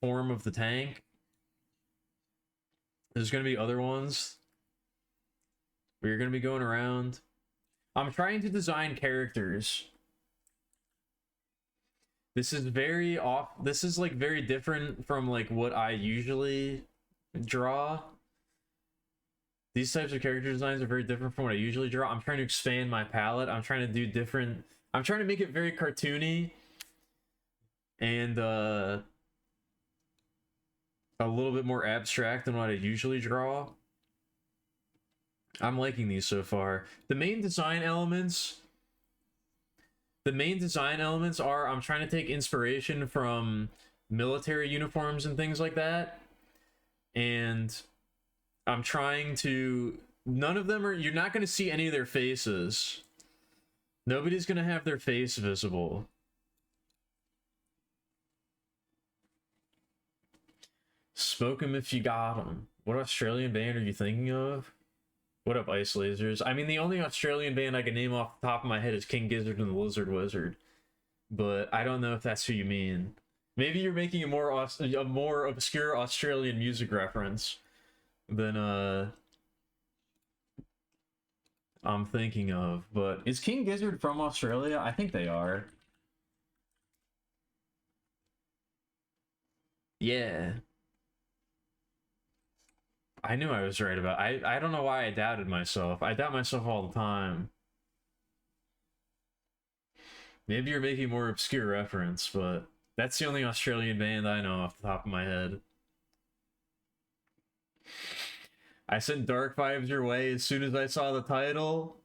form of the tank. There's gonna be other ones where you're gonna be going around. I'm trying to design characters. This is this is like very different from like what I usually draw. These types of character designs are very different from what I usually draw. I'm trying to expand my palette. I'm trying to do different. I'm trying to make it very cartoony and a little bit more abstract than what I usually draw. I'm liking these so far. The main design elements are I'm trying to take inspiration from military uniforms and things like that. And I'm trying to None of them are. You're not going to see any of their faces. Nobody's going to have their face visible. Spoke 'em if you got 'em. What Australian band are you thinking of? What up, Ice Lasers? I mean, the only Australian band I can name off the top of my head is King Gizzard and the Lizard Wizard. But I don't know if that's who you mean. Maybe you're making a more obscure Australian music reference than I'm thinking of. But is King Gizzard from Australia? I think they are. Yeah. I knew I was right about. I don't know why I doubted myself. I doubt myself all the time. Maybe you're making a more obscure reference, but that's the only Australian band I know off the top of my head. I sent Dark Vibes your way as soon as I saw the title.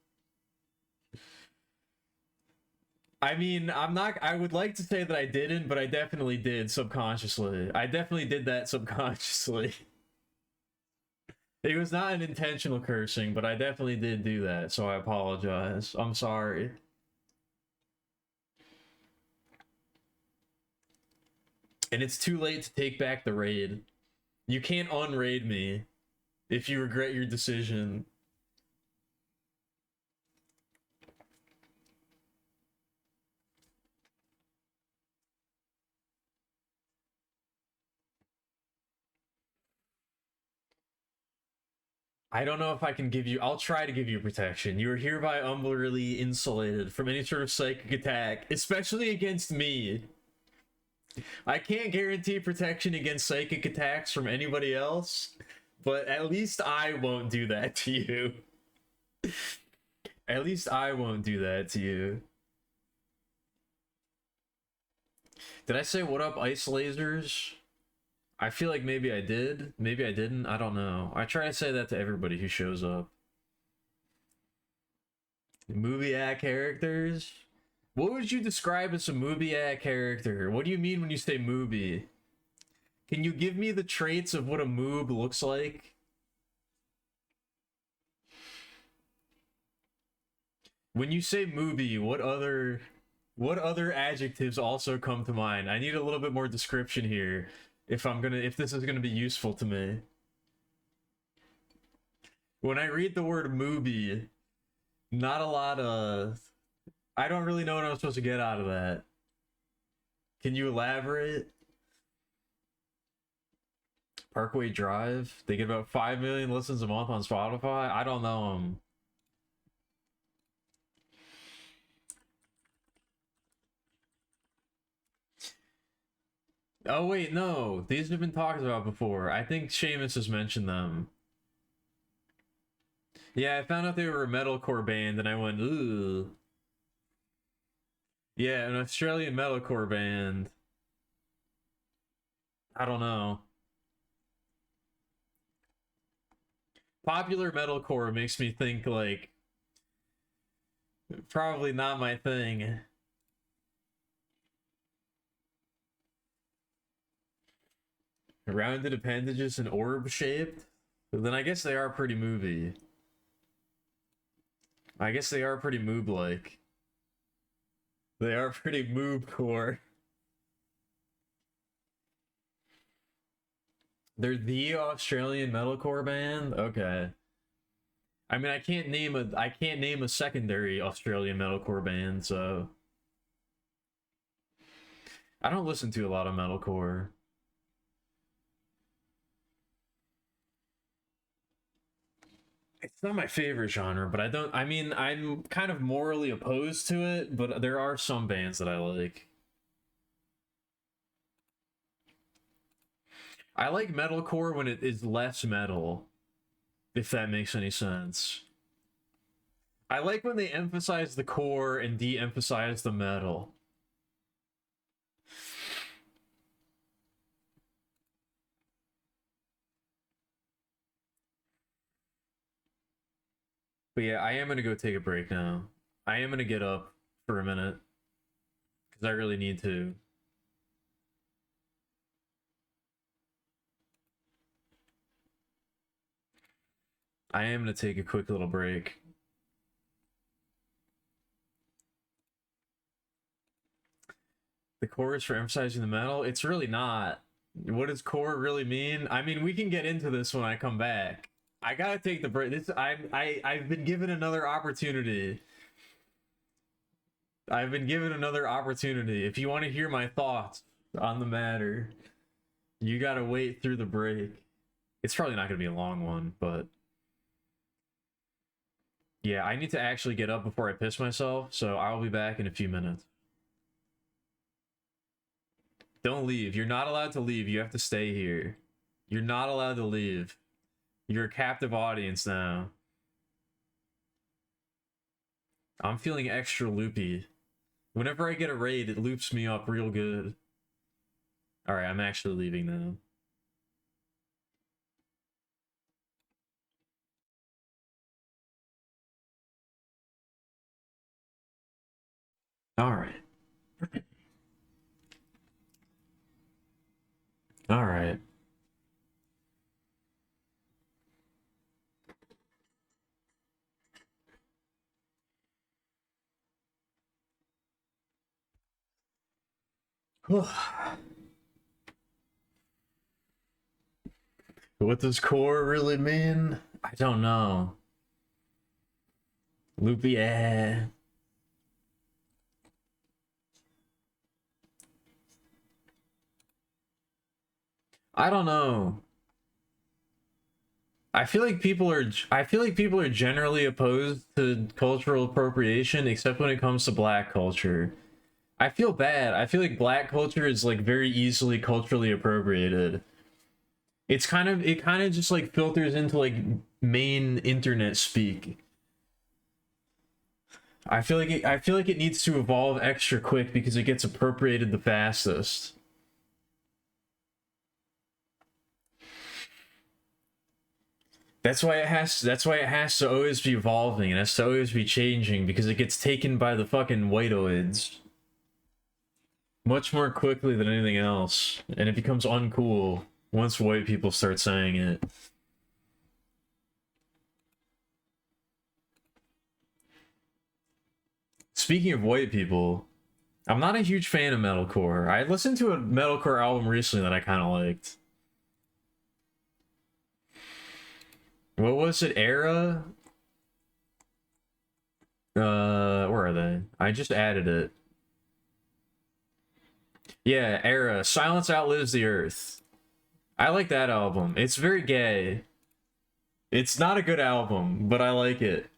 I mean, I would like to say that I didn't, but I definitely did subconsciously. I definitely did that subconsciously. It was not an intentional cursing, but I definitely did do that, so I apologize. I'm sorry. And it's too late to take back the raid. You can't unraid me if you regret your decision. I don't know if I can give you. I'll try to give you protection. You are hereby umbrally insulated from any sort of psychic attack, especially against me. I can't guarantee protection against psychic attacks from anybody else, but at least I won't do that to you. At least I won't do that to you. Did I say what up, Ice Lasers? I feel like maybe I did. Maybe I didn't. I don't know. I try to say that to everybody who shows up. Movie-act characters? What would you describe as a movie-act character? What do you mean when you say movie? Can you give me the traits of what a moob looks like? When you say movie, what other adjectives also come to mind? I need a little bit more description here if this is gonna be useful to me. When I read the word movie, not a lot of I don't really know what I'm supposed to get out of that. Can you elaborate? Parkway Drive? They get about 5 million listens a month on Spotify? I don't know them. Oh wait, no. These have been talked about before. I think Seamus has mentioned them. Yeah, I found out they were a metalcore band and I went, ooh. Yeah, an Australian metalcore band. I don't know. Popular metalcore makes me think, like, probably not my thing. Rounded appendages and orb shaped? Then I guess they are pretty movie. I guess they are pretty moob-like. They are pretty moob-core. They're the Australian metalcore band? Okay. I mean, I can't name a secondary Australian metalcore band, so I don't listen to a lot of metalcore. It's not my favorite genre, but I mean, I'm kind of morally opposed to it, but there are some bands that I like. I like metalcore when it is less metal, if that makes any sense. I like when they emphasize the core and de-emphasize the metal. But yeah, I am gonna go take a break now. I am gonna get up for a minute because I really need to. I am gonna take a quick little break. The core is for emphasizing the metal? It's really not. What does core really mean? I mean, we can get into this when I come back. I gotta take the break. I've been given another opportunity. I've been given another opportunity. If you want to hear my thoughts on the matter, you gotta wait through the break. It's probably not gonna be a long one, but yeah, I need to actually get up before I piss myself, so I'll be back in a few minutes. Don't leave. You're not allowed to leave. You have to stay here. You're not allowed to leave. You're a captive audience now. I'm feeling extra loopy. Whenever I get a raid, it loops me up real good. Alright, I'm actually leaving now. Alright. Alright. What does core really mean? I don't know. Loopy, eh. I don't know. I feel like people are generally opposed to cultural appropriation, except when it comes to black culture. I feel bad. I feel like black culture is like very easily culturally appropriated. It kind of just like filters into like main internet speak. I feel like it needs to evolve extra quick because it gets appropriated the fastest. That's why it has to always be evolving and has to always be changing because it gets taken by the fucking whiteoids much more quickly than anything else, and it becomes uncool once white people start saying it. Speaking of white people, I'm not a huge fan of metalcore. I listened to a metalcore album recently that I kind of liked. What was it? Era? Where are they? I just added it. Yeah, Era. Silence Outlives the Earth. I like that album. It's very gay. It's not a good album, but I like it.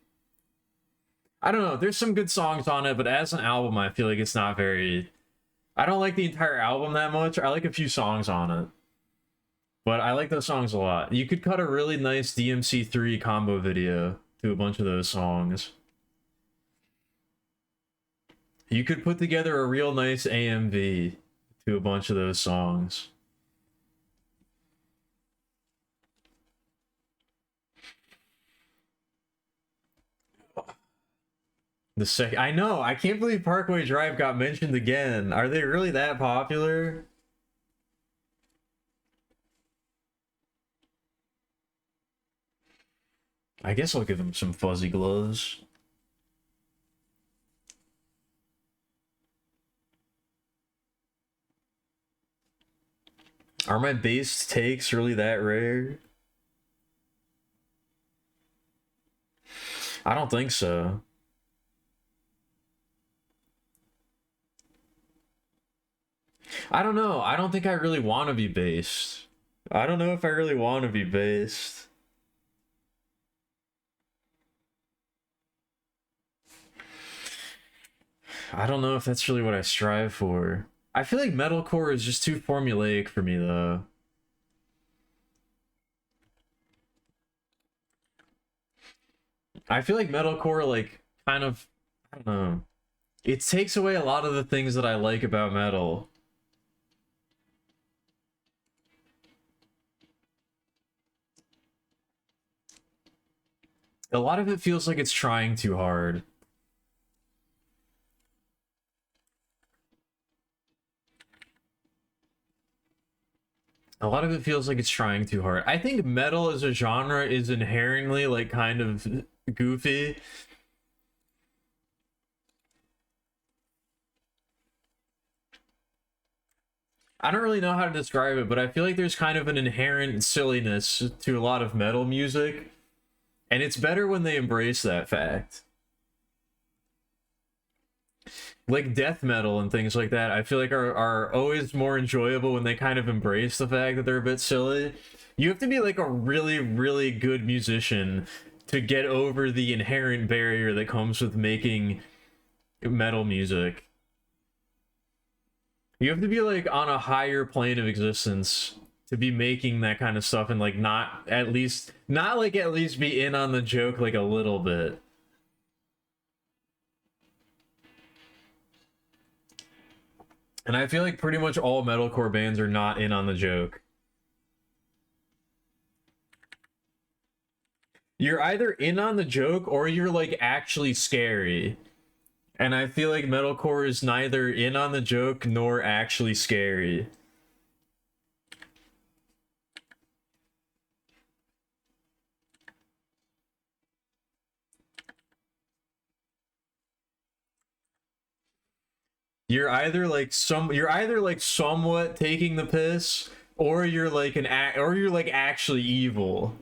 I don't know. There's some good songs on it, but as an album, I feel like it's not very... I don't like the entire album that much. I like a few songs on it. But I like those songs a lot. You could cut a really nice DMC3 combo video to a bunch of those songs. You could put together a real nice AMV to a bunch of those songs. I know, I can't believe Parkway Drive got mentioned again. Are they really that popular? I guess I'll give them some fuzzy gloves. Are my base takes really that rare? I don't think so. I don't know. I don't think I really want to be based. I don't know if I really want to be based. I don't know if that's really what I strive for. I feel like metalcore is just too formulaic for me, though. I feel like metalcore, like, kind of, I don't know. It takes away a lot of the things that I like about metal. A lot of it feels like it's trying too hard. A lot of it feels like it's trying too hard. I think metal as a genre is inherently like kind of goofy. I don't really know how to describe it, but I feel like there's kind of an inherent silliness to a lot of metal music, and it's better when they embrace that fact. Like death metal and things like that, I feel like are always more enjoyable when they kind of embrace the fact that they're a bit silly. You have to be like a really, really good musician to get over the inherent barrier that comes with making metal music. You have to be like on a higher plane of existence to be making that kind of stuff and like not at least be in on the joke like a little bit. And I feel like pretty much all metalcore bands are not in on the joke. You're either in on the joke or you're like actually scary. And I feel like metalcore is neither in on the joke nor actually scary. You're either like somewhat taking the piss or you're like actually evil.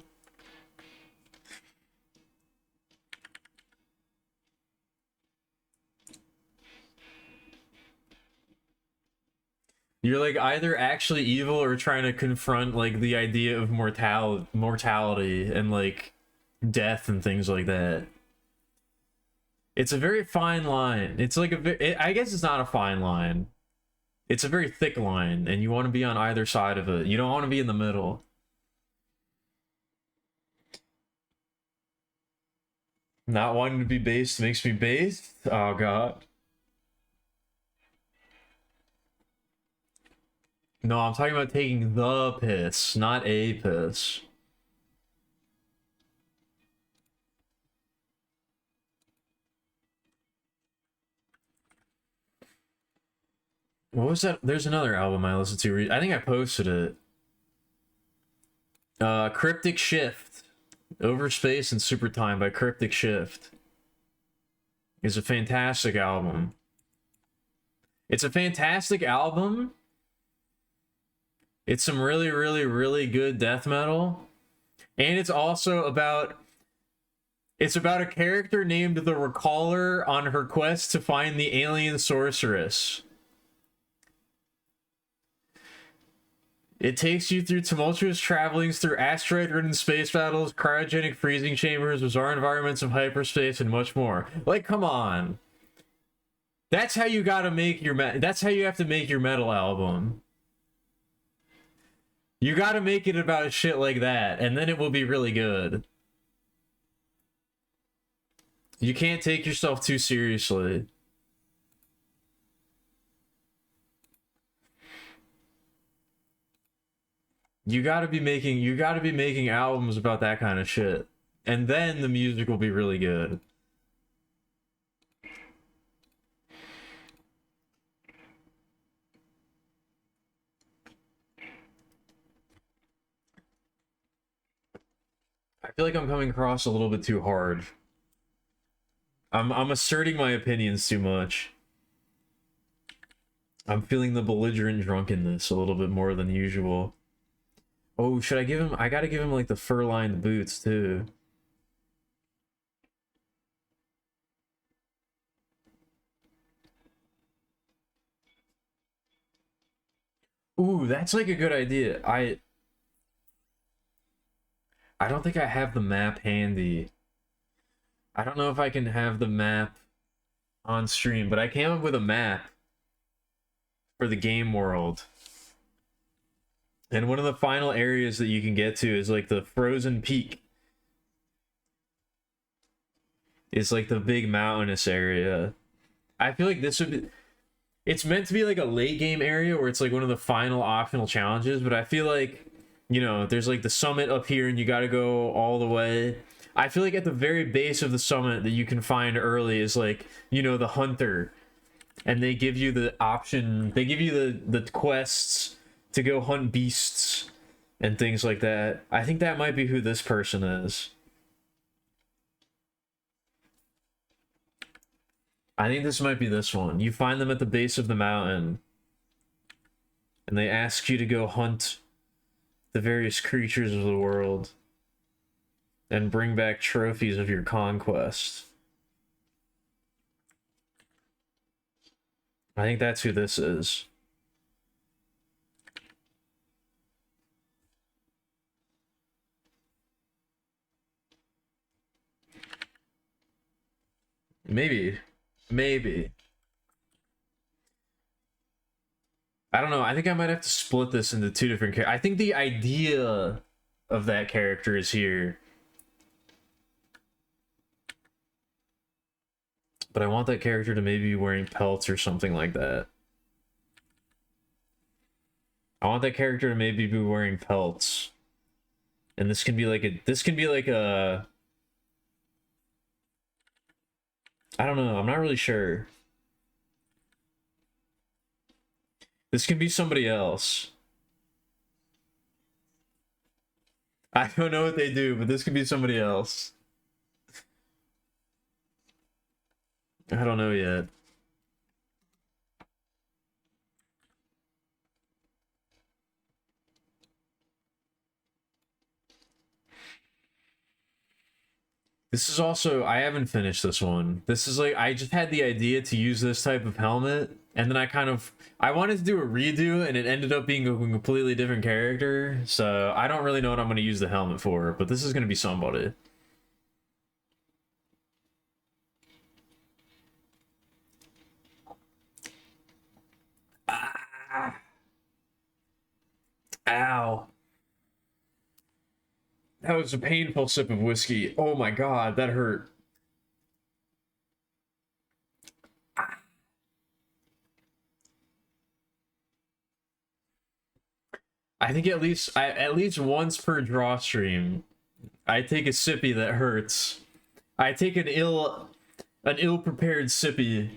You're like either actually evil or trying to confront like the idea of mortality and like death and things like that. It's a very fine line. It's like I guess it's not a fine line. It's a very thick line, and you want to be on either side of it. You don't want to be in the middle. Not wanting to be based makes me based? Oh god. No, I'm talking about taking the piss, not a piss. What was that? There's another album I listened to. I think I posted it. Cryptic Shift. Over Space and Super Time by Cryptic Shift. Is a fantastic album. It's a fantastic album. It's some really, really, really good death metal. And it's also about... It's about a character named the Recaller on her quest to find the alien sorceress. It takes you through tumultuous travelings through asteroid-ridden space battles, cryogenic freezing chambers, bizarre environments of hyperspace, and much more. Like, come on. That's how you gotta make your that's how you have to make your metal album. You gotta make it about shit like that, and then it will be really good. You can't take yourself too seriously. You gotta be making albums about that kind of shit. And then the music will be really good. I feel like I'm coming across a little bit too hard. I'm asserting my opinions too much. I'm feeling the belligerent drunkenness a little bit more than usual. Oh, should I give him... I gotta give him, like, the fur-lined boots, too. Ooh, that's, like, a good idea. I don't think I have the map handy. I don't know if I can have the map on stream, but I came up with a map for the game world. And one of the final areas that you can get to is like the Frozen Peak. It's like the big mountainous area. I feel like this would be... It's meant to be like a late game area where it's like one of the final optional challenges, but I feel like, you know, there's like the summit up here and you gotta go all the way. I feel like at the very base of the summit that you can find early is like, you know, the hunter. And they give you the option, they give you the quests to go hunt beasts and things like that. I think that might be who this person is. I think this might be this one. You find them at the base of the mountain, and they ask you to go hunt the various creatures of the world and bring back trophies of your conquest. I think that's who this is. Maybe. Maybe. I don't know. I think I might have to split this into two different characters. I think the idea of that character is here. But I want that character to maybe be wearing pelts or something like that. I want that character to maybe be wearing pelts. And this can be like a I don't know. I'm not really sure. This can be somebody else. I don't know what they do, but this could be somebody else. I don't know yet. This is also, I haven't finished this one. This is like, I just had the idea to use this type of helmet, and then I wanted to do a redo, and it ended up being a completely different character, so I don't really know what I'm going to use the helmet for, but this is going to be somebody. Ah. Ow. That was a painful sip of whiskey. Oh my god, that hurt. I think at least once per draw stream, I take a sippy that hurts. I take an ill-prepared sippy.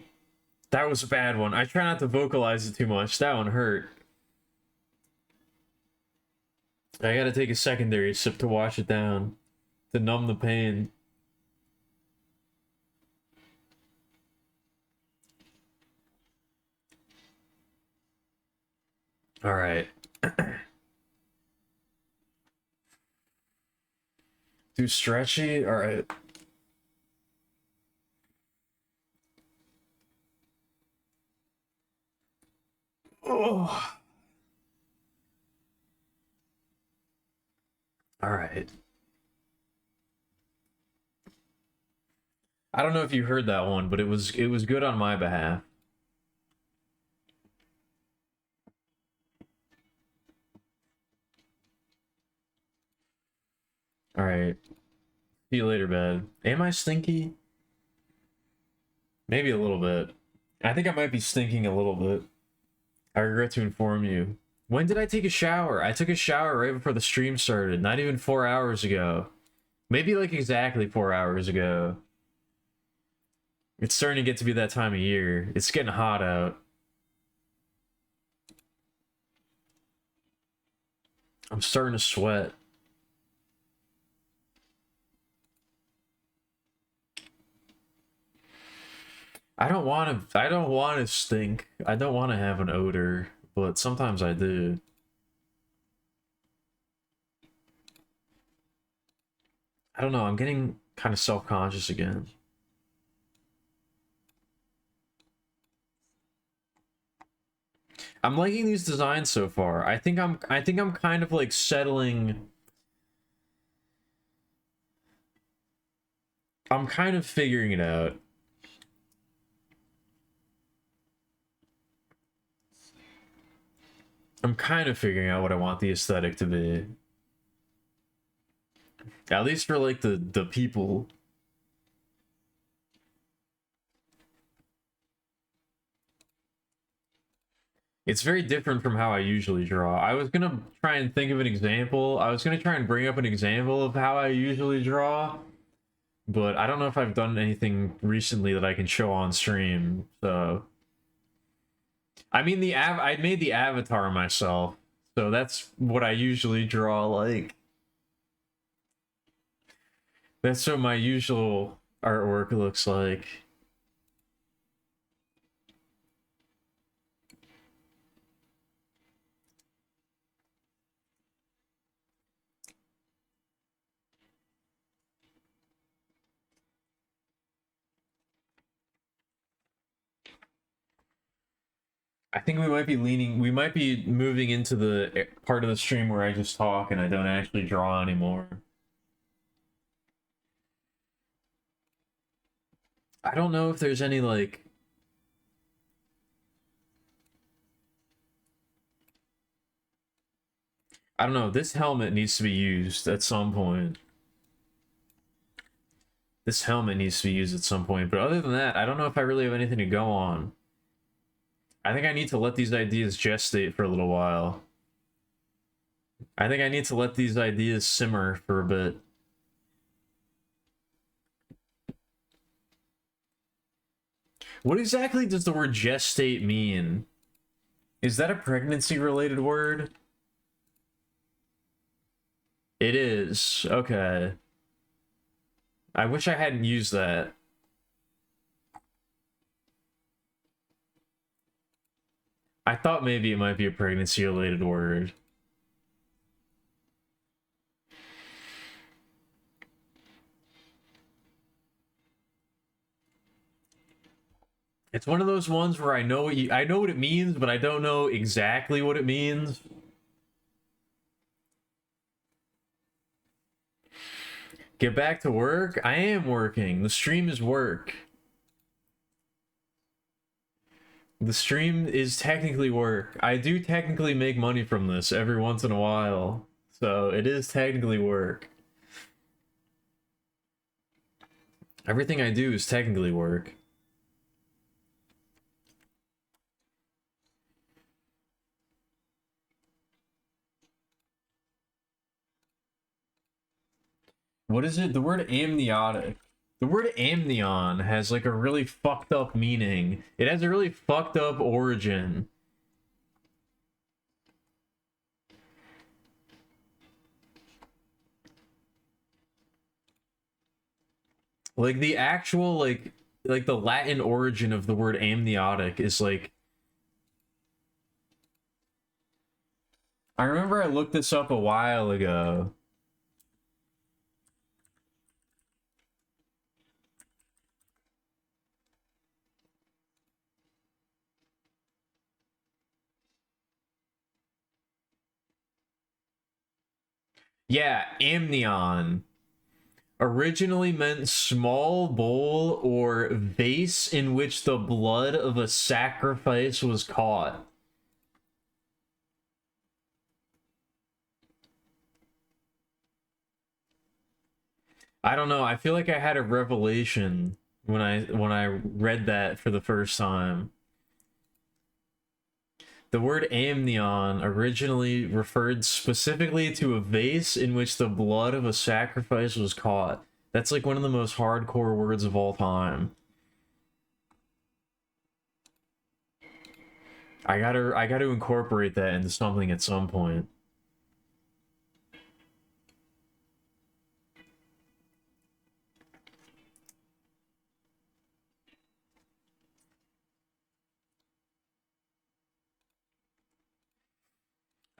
That was a bad one. I try not to vocalize it too much. That one hurt. I gotta take a secondary sip to wash it down, to numb the pain. All right. Too stretchy? All right. Oh. All right. I don't know if you heard that one, but it was good on my behalf. All right. See you later, bed. Am I stinky? Maybe a little bit. I think I might be stinking a little bit. I regret to inform you. When did I take a shower? I took a shower right before the stream started, not even 4 hours ago. Maybe like exactly 4 hours ago. It's starting to get to be that time of year. It's getting hot out. I'm starting to sweat. I don't want to stink. I don't want to have an odor, but sometimes I do. I don't know, I'm getting kind of self-conscious again. I'm liking these designs so far. I think I'm kind of like settling. I'm kind of figuring it out. I'm kind of figuring out what I want the aesthetic to be. At least for like the people. It's very different from how I usually draw. I was gonna try and think of an example. I was gonna try and bring up an example of how I usually draw, but I don't know if I've done anything recently that I can show on stream, so... I mean, I made the avatar myself, So that's what I usually draw, like. That's what my usual artwork looks like. I think we might be moving into the part of the stream where I just talk and I don't actually draw anymore. I don't know if there's any, like... I don't know, this helmet needs to be used at some point. This helmet needs to be used at some point, but other than that, I don't know if I really have anything to go on. I think I need to let these ideas gestate for a little while. I think I need to let these ideas simmer for a bit. What exactly does the word gestate mean? Is that a pregnancy-related word? It is. Okay. I wish I hadn't used that. I thought maybe it might be a pregnancy-related word. It's one of those ones where I know what it means, but I don't know exactly what it means. Get back to work? I am working. The stream is work. The stream is technically work. I do technically make money from this every once in a while. So it is technically work. Everything I do is technically work. What is it? The word amniotic. The word amnion has like a really fucked up meaning. It has a really fucked up origin. Like the actual like the Latin origin of the word amniotic is like, I remember I looked this up a while ago. Yeah, amnion originally meant small bowl or vase in which the blood of a sacrifice was caught. I don't know, I feel like I had a revelation when I read that for the first time. The word amnion originally referred specifically to a vase in which the blood of a sacrifice was caught. That's like one of the most hardcore words of all time. I gotta incorporate that into something at some point.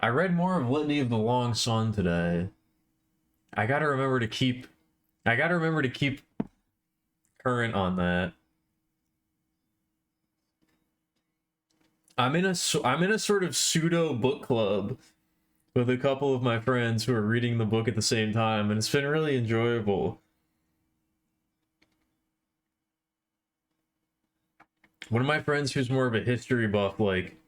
I read more of Litany of the Long Sun today. I gotta remember to keep current on that. I'm in a sort of pseudo book club with a couple of my friends who are reading the book at the same time, and it's been really enjoyable. One of my friends who's more of a history buff, like,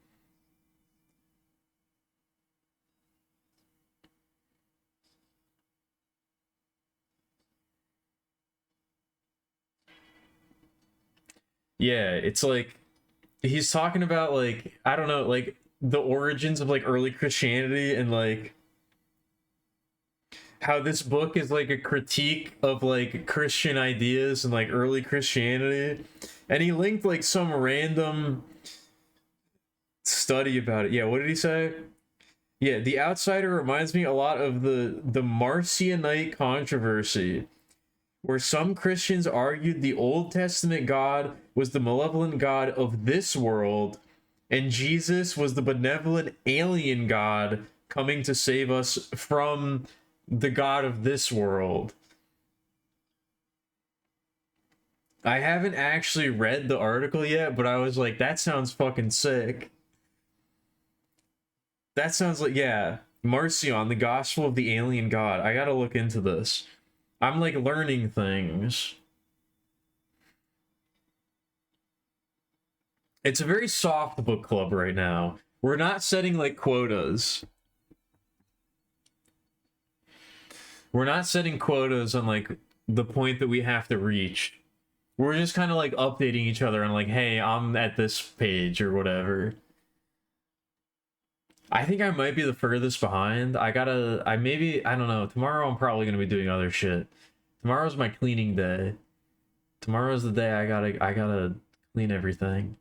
yeah, it's like he's talking about, like, I don't know, like the origins of like early Christianity and like how this book is like a critique of like Christian ideas and like early Christianity. And he linked like some random study about it. Yeah, what did he say? Yeah, The Outsider reminds me a lot of the Marcionite controversy, where some Christians argued the Old Testament God was the malevolent God of this world, and Jesus was the benevolent alien God coming to save us from the God of this world. I haven't actually read the article yet, but I was like, that sounds fucking sick. That sounds like, yeah, Marcion, the Gospel of the Alien God. I gotta look into this. I'm like learning things. It's a very soft book club right now. We're not setting like quotas. We're not setting quotas on like the point that we have to reach. We're just kind of like updating each other on like, hey, I'm at this page or whatever. I think I might be the furthest behind. I don't know. Tomorrow I'm probably gonna be doing other shit. Tomorrow's my cleaning day. Tomorrow's the day I gotta clean everything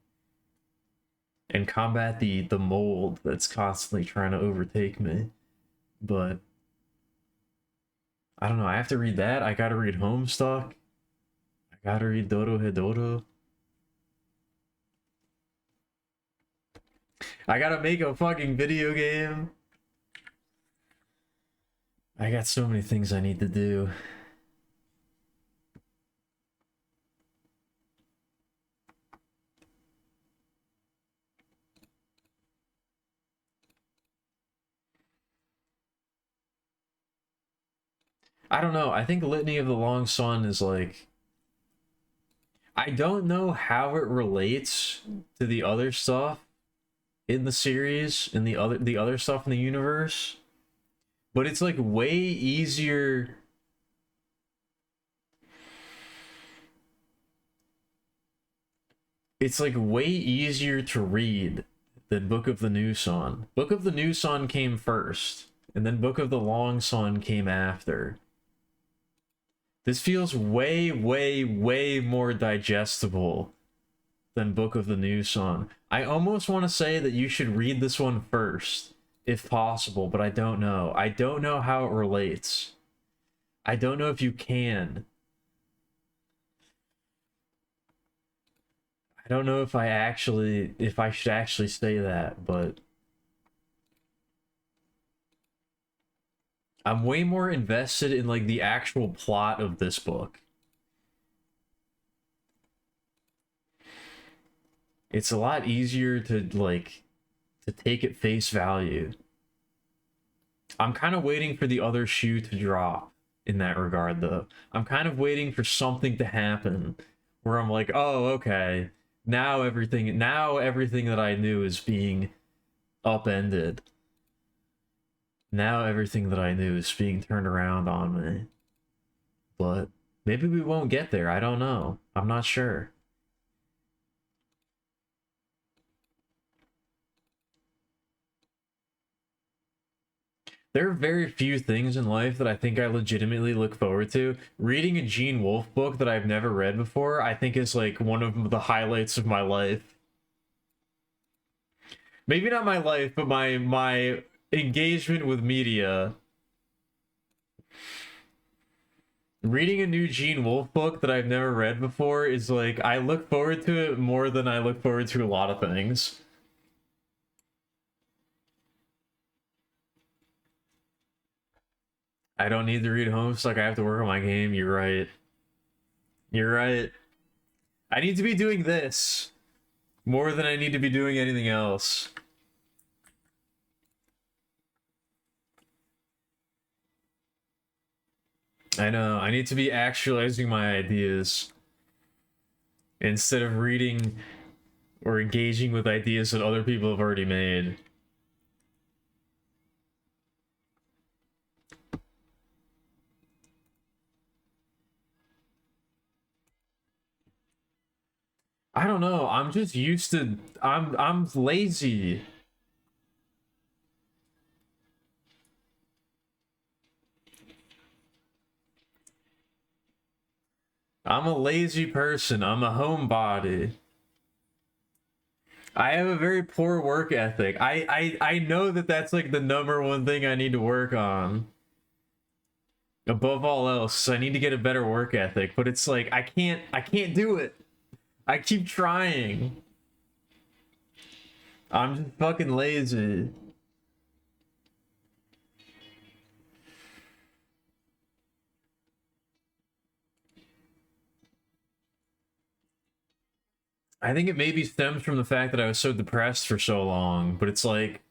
and combat the mold that's constantly trying to overtake me. But I don't know. I have to read that. I gotta read Homestuck. I gotta read Dodo Hedoro. I gotta make a fucking video game. I got so many things I need to do. I don't know. I think Litany of the Long Sun is like, I don't know how it relates to the other stuff in the series and the other stuff in the universe, but it's like way easier. It's like way easier to read than Book of the New Sun. Book of the New Sun came first, and then Book of the Long Sun came after. This feels way, way, way more digestible than Book of the New Sun. I almost want to say that you should read this one first, if possible, but I don't know. I don't know how it relates. I don't know if you can. I don't know if I should actually say that, but I'm way more invested in like the actual plot of this book. It's a lot easier to take at face value. I'm kind of waiting for the other shoe to drop in that regard though. I'm kind of waiting for something to happen where I'm like, "Oh, okay. Now everything that I knew is being upended. Now everything that I knew is being turned around on me." But maybe we won't get there. I don't know. I'm not sure. There are very few things in life that I think I legitimately look forward to. Reading a Gene Wolfe book that I've never read before, I think is like one of the highlights of my life. Maybe not my life, but my engagement with media. Reading a new Gene Wolfe book that I've never read before is like, I look forward to it more than I look forward to a lot of things. I don't need to read Homestuck. I have to work on my game. You're right. You're right. I need to be doing this more than I need to be doing anything else. I know. I need to be actualizing my ideas instead of reading or engaging with ideas that other people have already made. I don't know. I'm just used to I'm lazy. I'm a lazy person. I'm a homebody. I have a very poor work ethic. I know that that's like the number one thing I need to work on. Above all else, I need to get a better work ethic, but it's like I can't do it. I keep trying. I'm just fucking lazy. I think it maybe stems from the fact that I was so depressed for so long, but it's like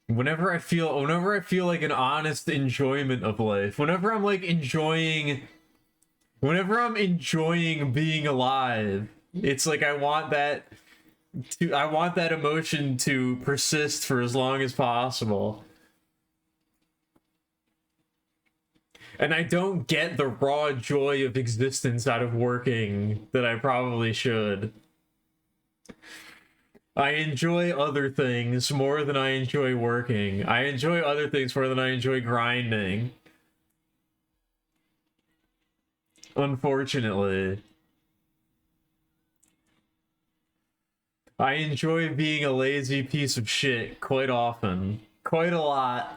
whenever I feel like an honest enjoyment of life, whenever I'm enjoying being alive, it's like I want that emotion to persist for as long as possible. And I don't get the raw joy of existence out of working that I probably should. I enjoy other things more than I enjoy working. I enjoy other things more than I enjoy grinding. Unfortunately. I enjoy being a lazy piece of shit quite often. Quite a lot.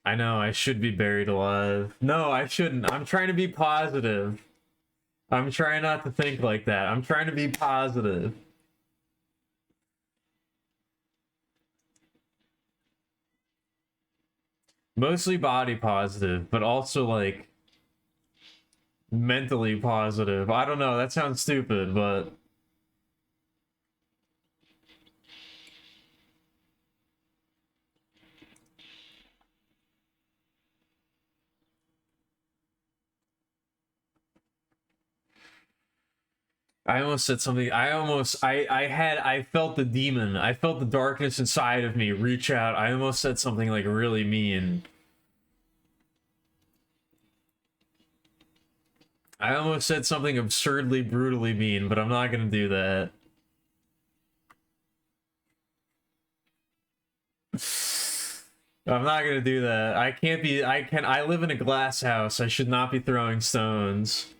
I know, I should be buried alive. No, I shouldn't. I'm trying to be positive. I'm trying not to think like that. I'm trying to be positive. Mostly body positive, but also like mentally positive. I don't know, that sounds stupid, but I almost said something. I felt the demon. I felt the darkness inside of me reach out. I almost said something like really mean. I almost said something absurdly, brutally mean, but I'm not gonna do that. I'm not gonna do that. I can't be. I live in a glass house. I should not be throwing stones.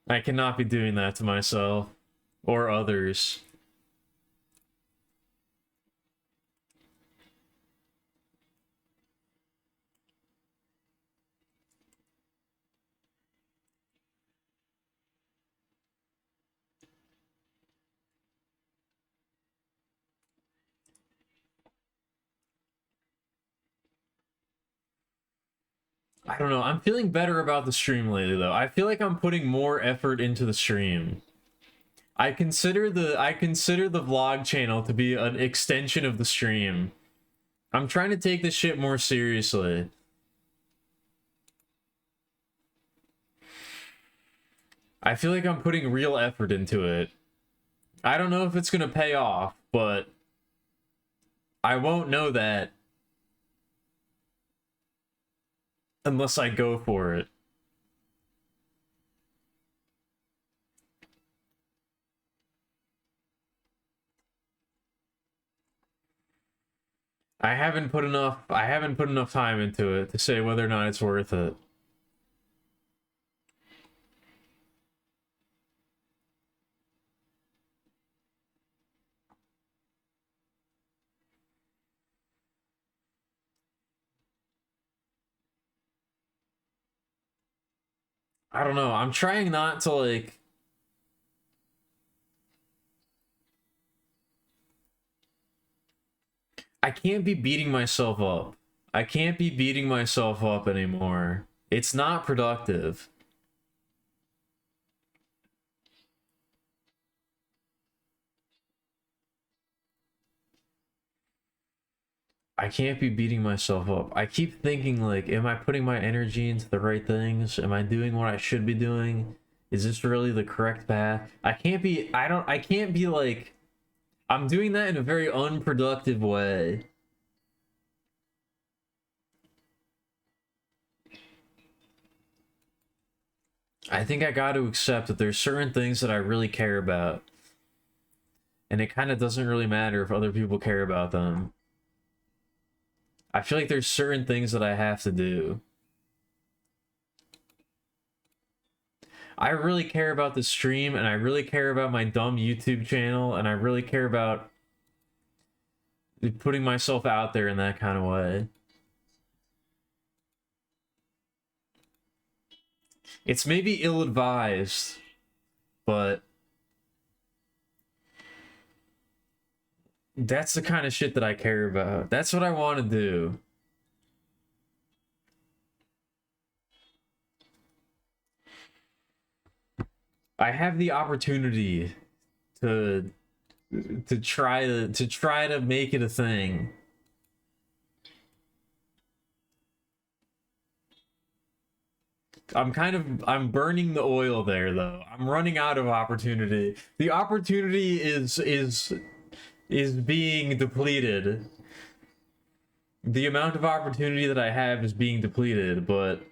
I cannot be doing that to myself or others. I don't know. I'm feeling better about the stream lately, though. I feel like I'm putting more effort into the stream. I consider the vlog channel to be an extension of the stream. I'm trying to take this shit more seriously. I feel like I'm putting real effort into it. I don't know if it's gonna pay off, but I won't know that unless I go for it. I haven't put enough time into it to say whether or not it's worth it. I don't know. I'm trying not to like I can't be beating myself up. I can't be beating myself up anymore. It's not productive. I can't be beating myself up. I keep thinking like, am I putting my energy into the right things? Am I doing what I should be doing? Is this really the correct path? I can't be like, I'm doing that in a very unproductive way. I think I got to accept that there's certain things that I really care about. and it kind of doesn't really matter if other people care about them. I feel like there's certain things that I have to do. I really care about the stream, and I really care about my dumb YouTube channel, and I really care about putting myself out there in that kind of way. It's maybe ill-advised, but that's the kind of shit that I care about. That's what I want to do. I have the opportunity to try to make it a thing. I'm burning the oil there though. I'm running out of opportunity. The opportunity is being depleted. The amount of opportunity that I have is being depleted, but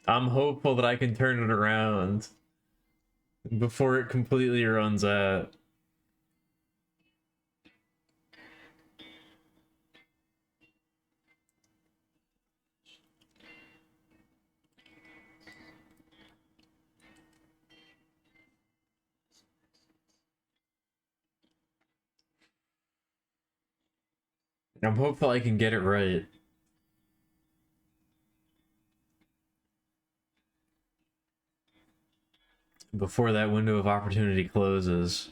I'm hopeful that I can turn it around before it completely runs out. I'm hopeful I can get it right before that window of opportunity closes.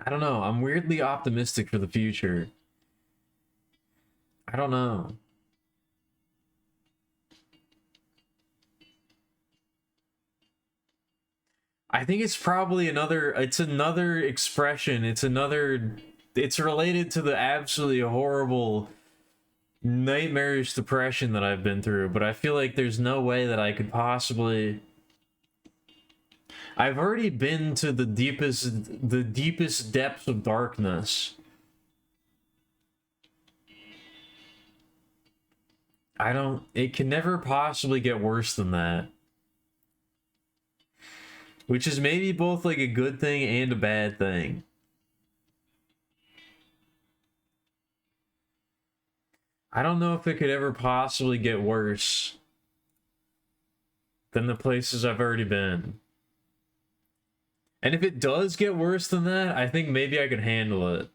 I don't know. I'm weirdly optimistic for the future. I don't know. I think it's probably another expression. It's related to the absolutely horrible nightmarish depression that I've been through, but I feel like there's no way that I could possibly. I've already been to the deepest depths of darkness. It can never possibly get worse than that. Which is maybe both like a good thing and a bad thing. I don't know if it could ever possibly get worse than the places I've already been. And if it does get worse than that, I think maybe I could handle it.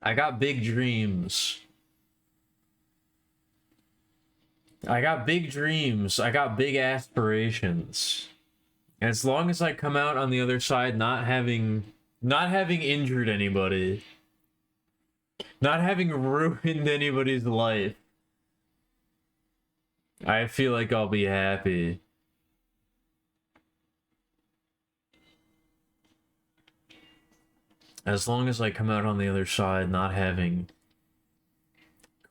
I got big dreams. I got big dreams. I got big aspirations. And as long as I come out on the other side not having injured anybody, not having ruined anybody's life, I feel like I'll be happy. As long as I come out on the other side not having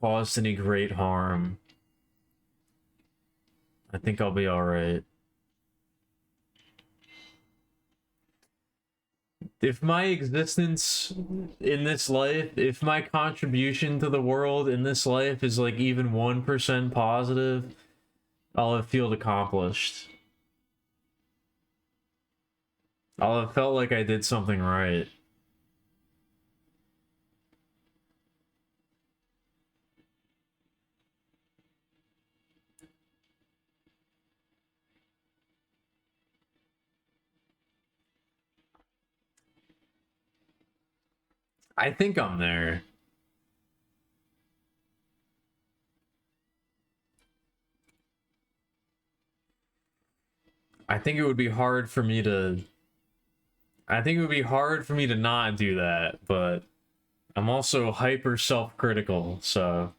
caused any great harm, I think I'll be alright. If my existence in this life, if my contribution to the world in this life is like even 1% positive, I'll have felt accomplished. I'll have felt like I did something right. I think I'm there. I think it would be hard for me to not do that, but I'm also hyper self-critical, so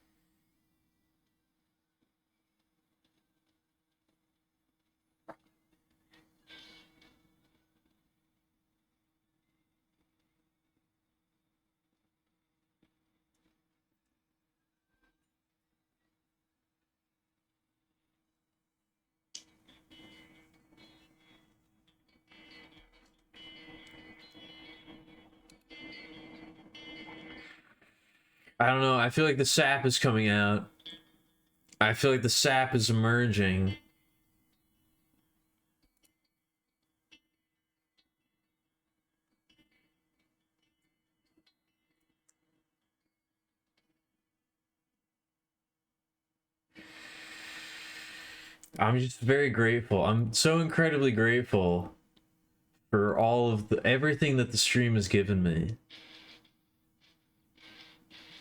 I don't know. I feel like the sap is coming out. I feel like the sap is emerging. I'm just very grateful. I'm so incredibly grateful for all of the everything that the stream has given me.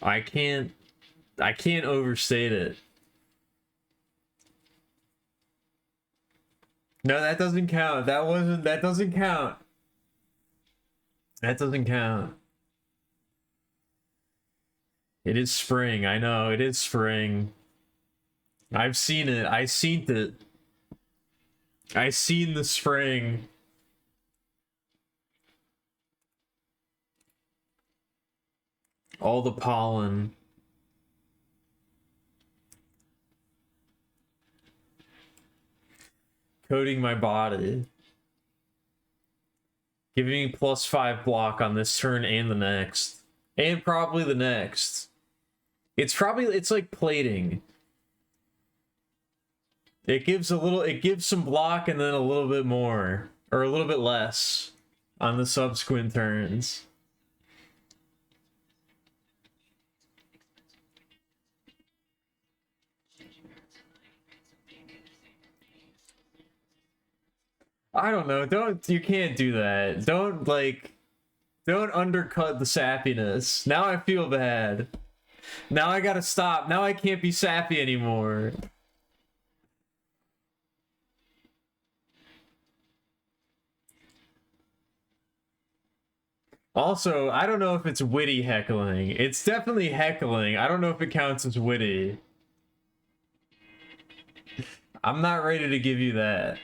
I can't overstate it. No, that doesn't count. That doesn't count. That doesn't count. It is spring. I know, it is spring. I've seen it. I seen it. I seen the spring. All the pollen. Coating my body. Giving me +5 block on this turn and the next. And probably the next. It's like plating. It gives some block and then a little bit more. Or a little bit less on the subsequent turns. I don't know. You can't do that. Don't undercut the sappiness. Now I feel bad. Now I gotta stop. Now I can't be sappy anymore. Also, I don't know if it's witty heckling. It's definitely heckling. I don't know if it counts as witty. I'm not ready to give you that.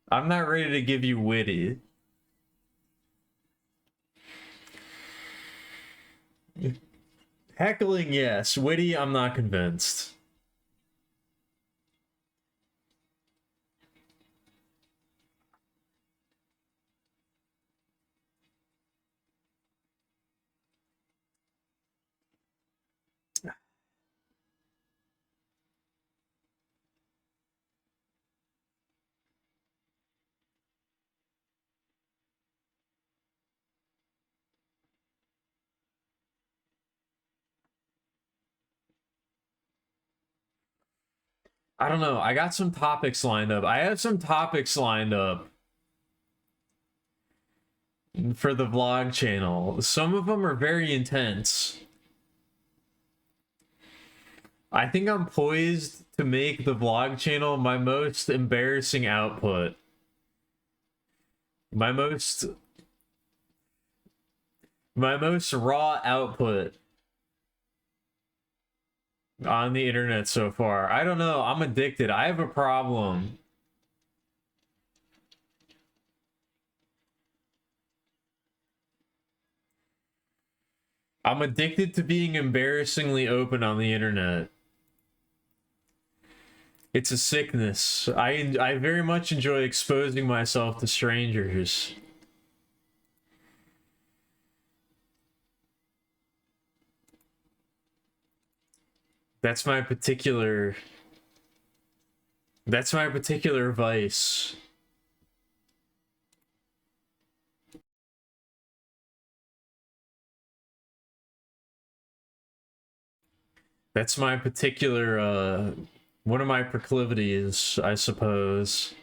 I'm not ready to give you witty. Heckling, yes. Witty, I'm not convinced. I don't know. I got some topics lined up. I have some topics lined up for the vlog channel. Some of them are very intense. I think I'm poised to make the vlog channel my most embarrassing output. My most raw output on the internet so far. I don't know. I'm addicted. I have a problem. I'm addicted to being embarrassingly open on the internet. It's a sickness. I very much enjoy exposing myself to strangers. That's my particular vice. That's my particular one of my proclivities, I suppose.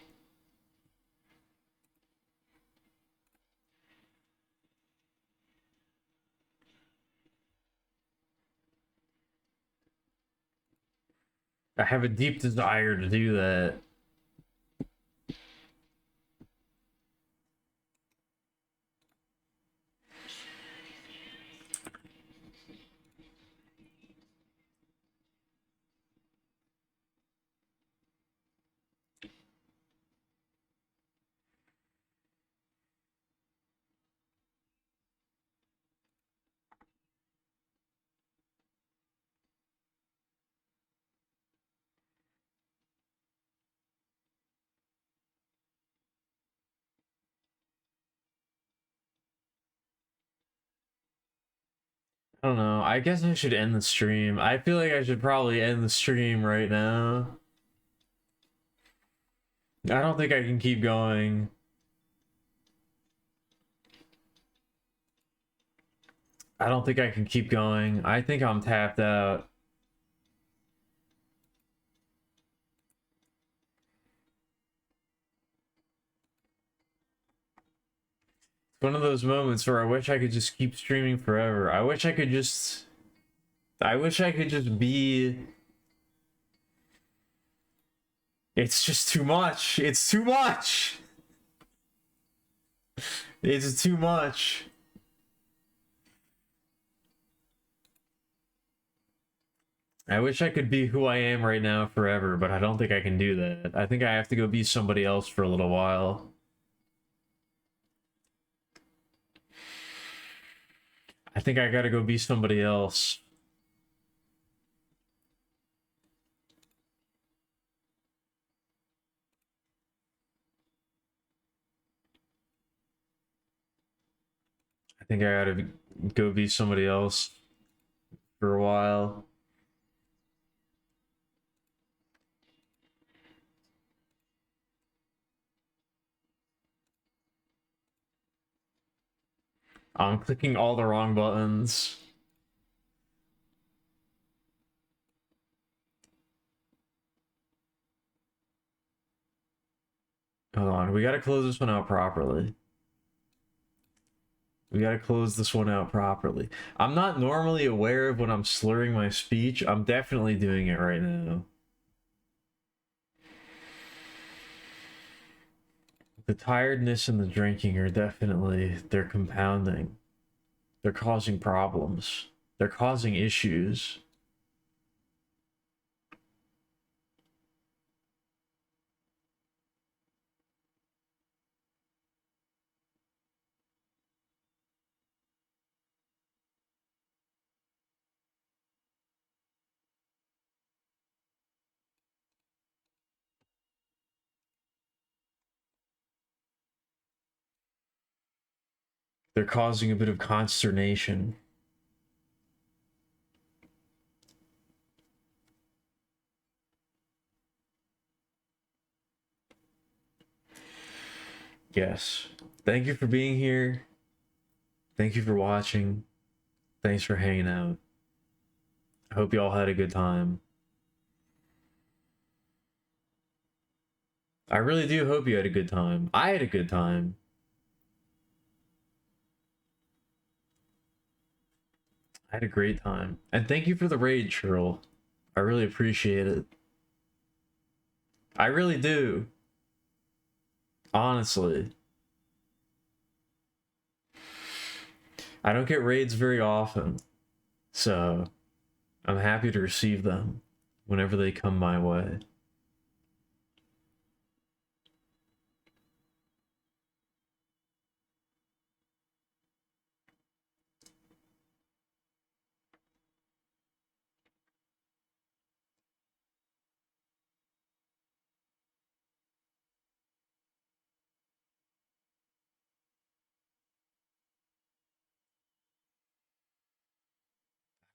I have a deep desire to do that. I don't know. I guess I should end the stream. I feel like I should probably end the stream right now. I don't think I can keep going. I don't think I can keep going. I think I'm tapped out. It's one of those moments where I wish I could just keep streaming forever. I wish I could just be. It's just too much. It's too much. It's too much. I wish I could be who I am right now forever, but I don't think I can do that. I think I have to go be somebody else for a little while. I think I gotta go be somebody else. I think I gotta go be somebody else for a while. I'm clicking all the wrong buttons. Hold on, we gotta close this one out properly. We gotta close this one out properly. I'm not normally aware of when I'm slurring my speech. I'm definitely doing it right now. The tiredness and the drinking are definitely, they're compounding. They're causing problems. They're causing issues. They're causing a bit of consternation. Yes. Thank you for being here. Thank you for watching. Thanks for hanging out. I hope you all had a good time. I really do hope you had a good time. I had a good time. I had a great time. And thank you for the raid, Cheryl. I really appreciate it. I really do. Honestly. I don't get raids very often. So I'm happy to receive them whenever they come my way.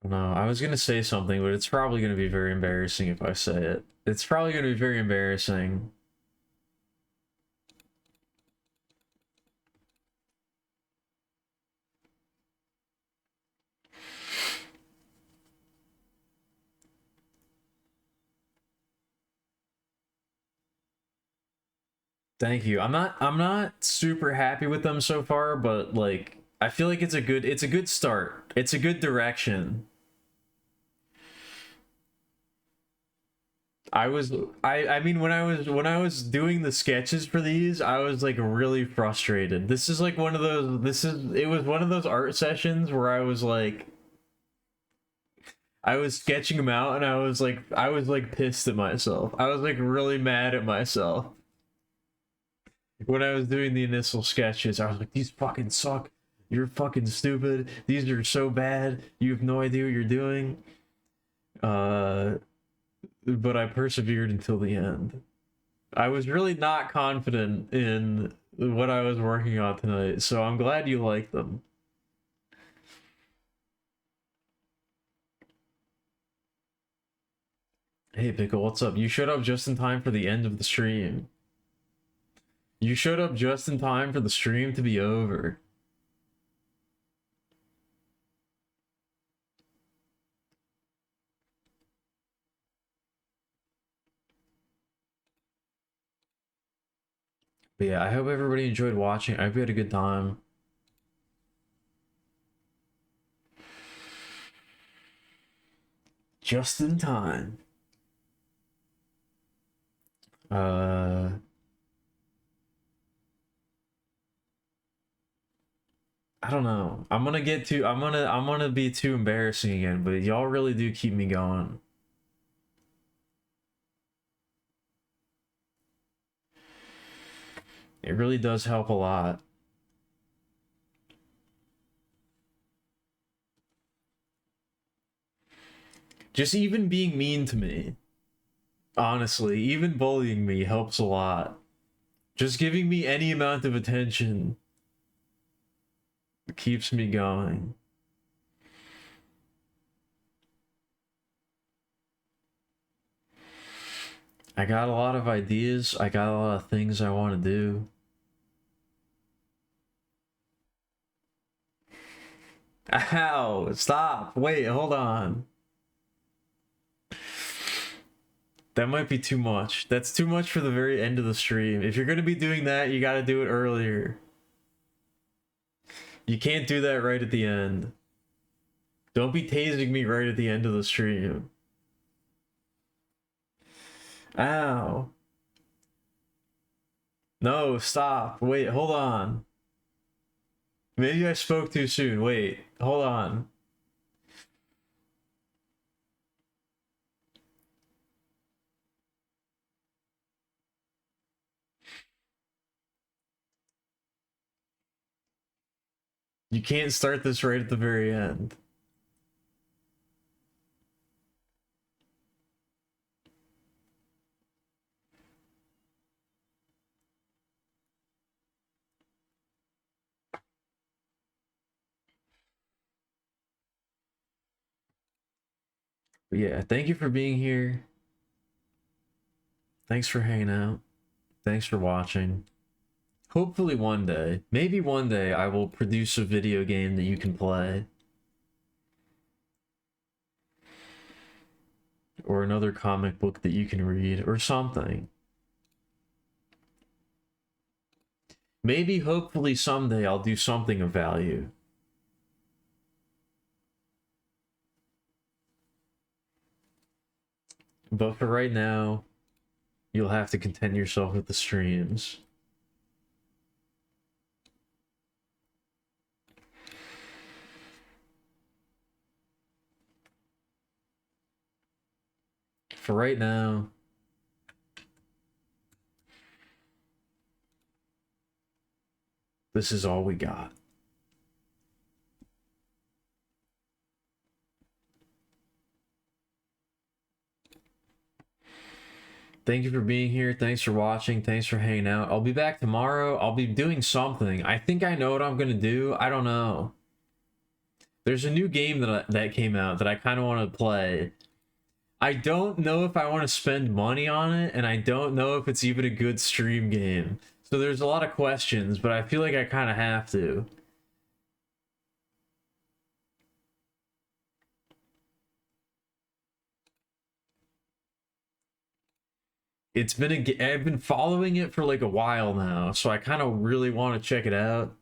No, I was gonna say something, but it's probably gonna be very embarrassing if I say it. It's probably gonna be very embarrassing. Thank you. I'm not super happy with them so far, but like I feel like it's a good start. It's a good direction. I mean when I was doing the sketches for these, I was like really frustrated. This is like one of those it was one of those art sessions where I was like I was sketching them out and I was like pissed at myself. I was like really mad at myself. When I was doing the initial sketches, I was like, these fucking suck. You're fucking stupid. These are so bad. You have no idea what you're doing. But I persevered until the end. I was really not confident in what I was working on tonight, so I'm glad you liked them. Hey, Pickle, what's up? You showed up just in time for the end of the stream. You showed up just in time for the stream to be over. But yeah, I hope everybody enjoyed watching. I hope you had a good time. Just in time. I don't know. I'm gonna be too embarrassing again, but y'all really do keep me going. It really does help a lot. Just even being mean to me. Honestly, even bullying me helps a lot. Just giving me any amount of attention keeps me going. I got a lot of ideas. I got a lot of things I want to do. Ow! Stop! Wait, hold on. That might be too much. That's too much for the very end of the stream. If you're gonna be doing that, you gotta do it earlier. You can't do that right at the end. Don't be tasing me right at the end of the stream. Ow. No, stop. Wait, hold on. Maybe I spoke too soon. Wait, hold on. You can't start this right at the very end. But yeah, thank you for being here. Thanks for hanging out. Thanks for watching. Hopefully one day, maybe one day, I will produce a video game that you can play. Or another comic book that you can read, or something. Maybe, hopefully, someday I'll do something of value. But for right now, you'll have to content yourself with the streams. For right now, this is all we got. Thank you for being here. Thanks for watching. Thanks for hanging out. I'll be back tomorrow. I'll be doing something. I think I know what I'm going to do. I don't know. There's a new game that came out that I kind of want to play. I don't know if I want to spend money on it, and I don't know if it's even a good stream game. So there's a lot of questions, but I feel like I kind of have to. I've been following it for like a while now, so I kind of really want to check it out.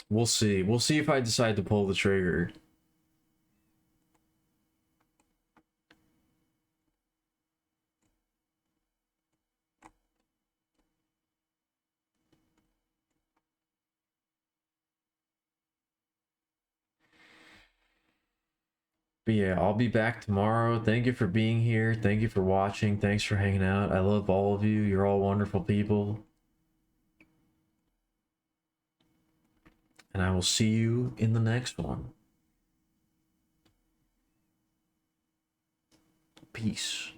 We'll see. We'll see if I decide to pull the trigger. But yeah, I'll be back tomorrow. Thank you for being here. Thank you for watching. Thanks for hanging out. I love all of you. You're all wonderful people. And I will see you in the next one. Peace.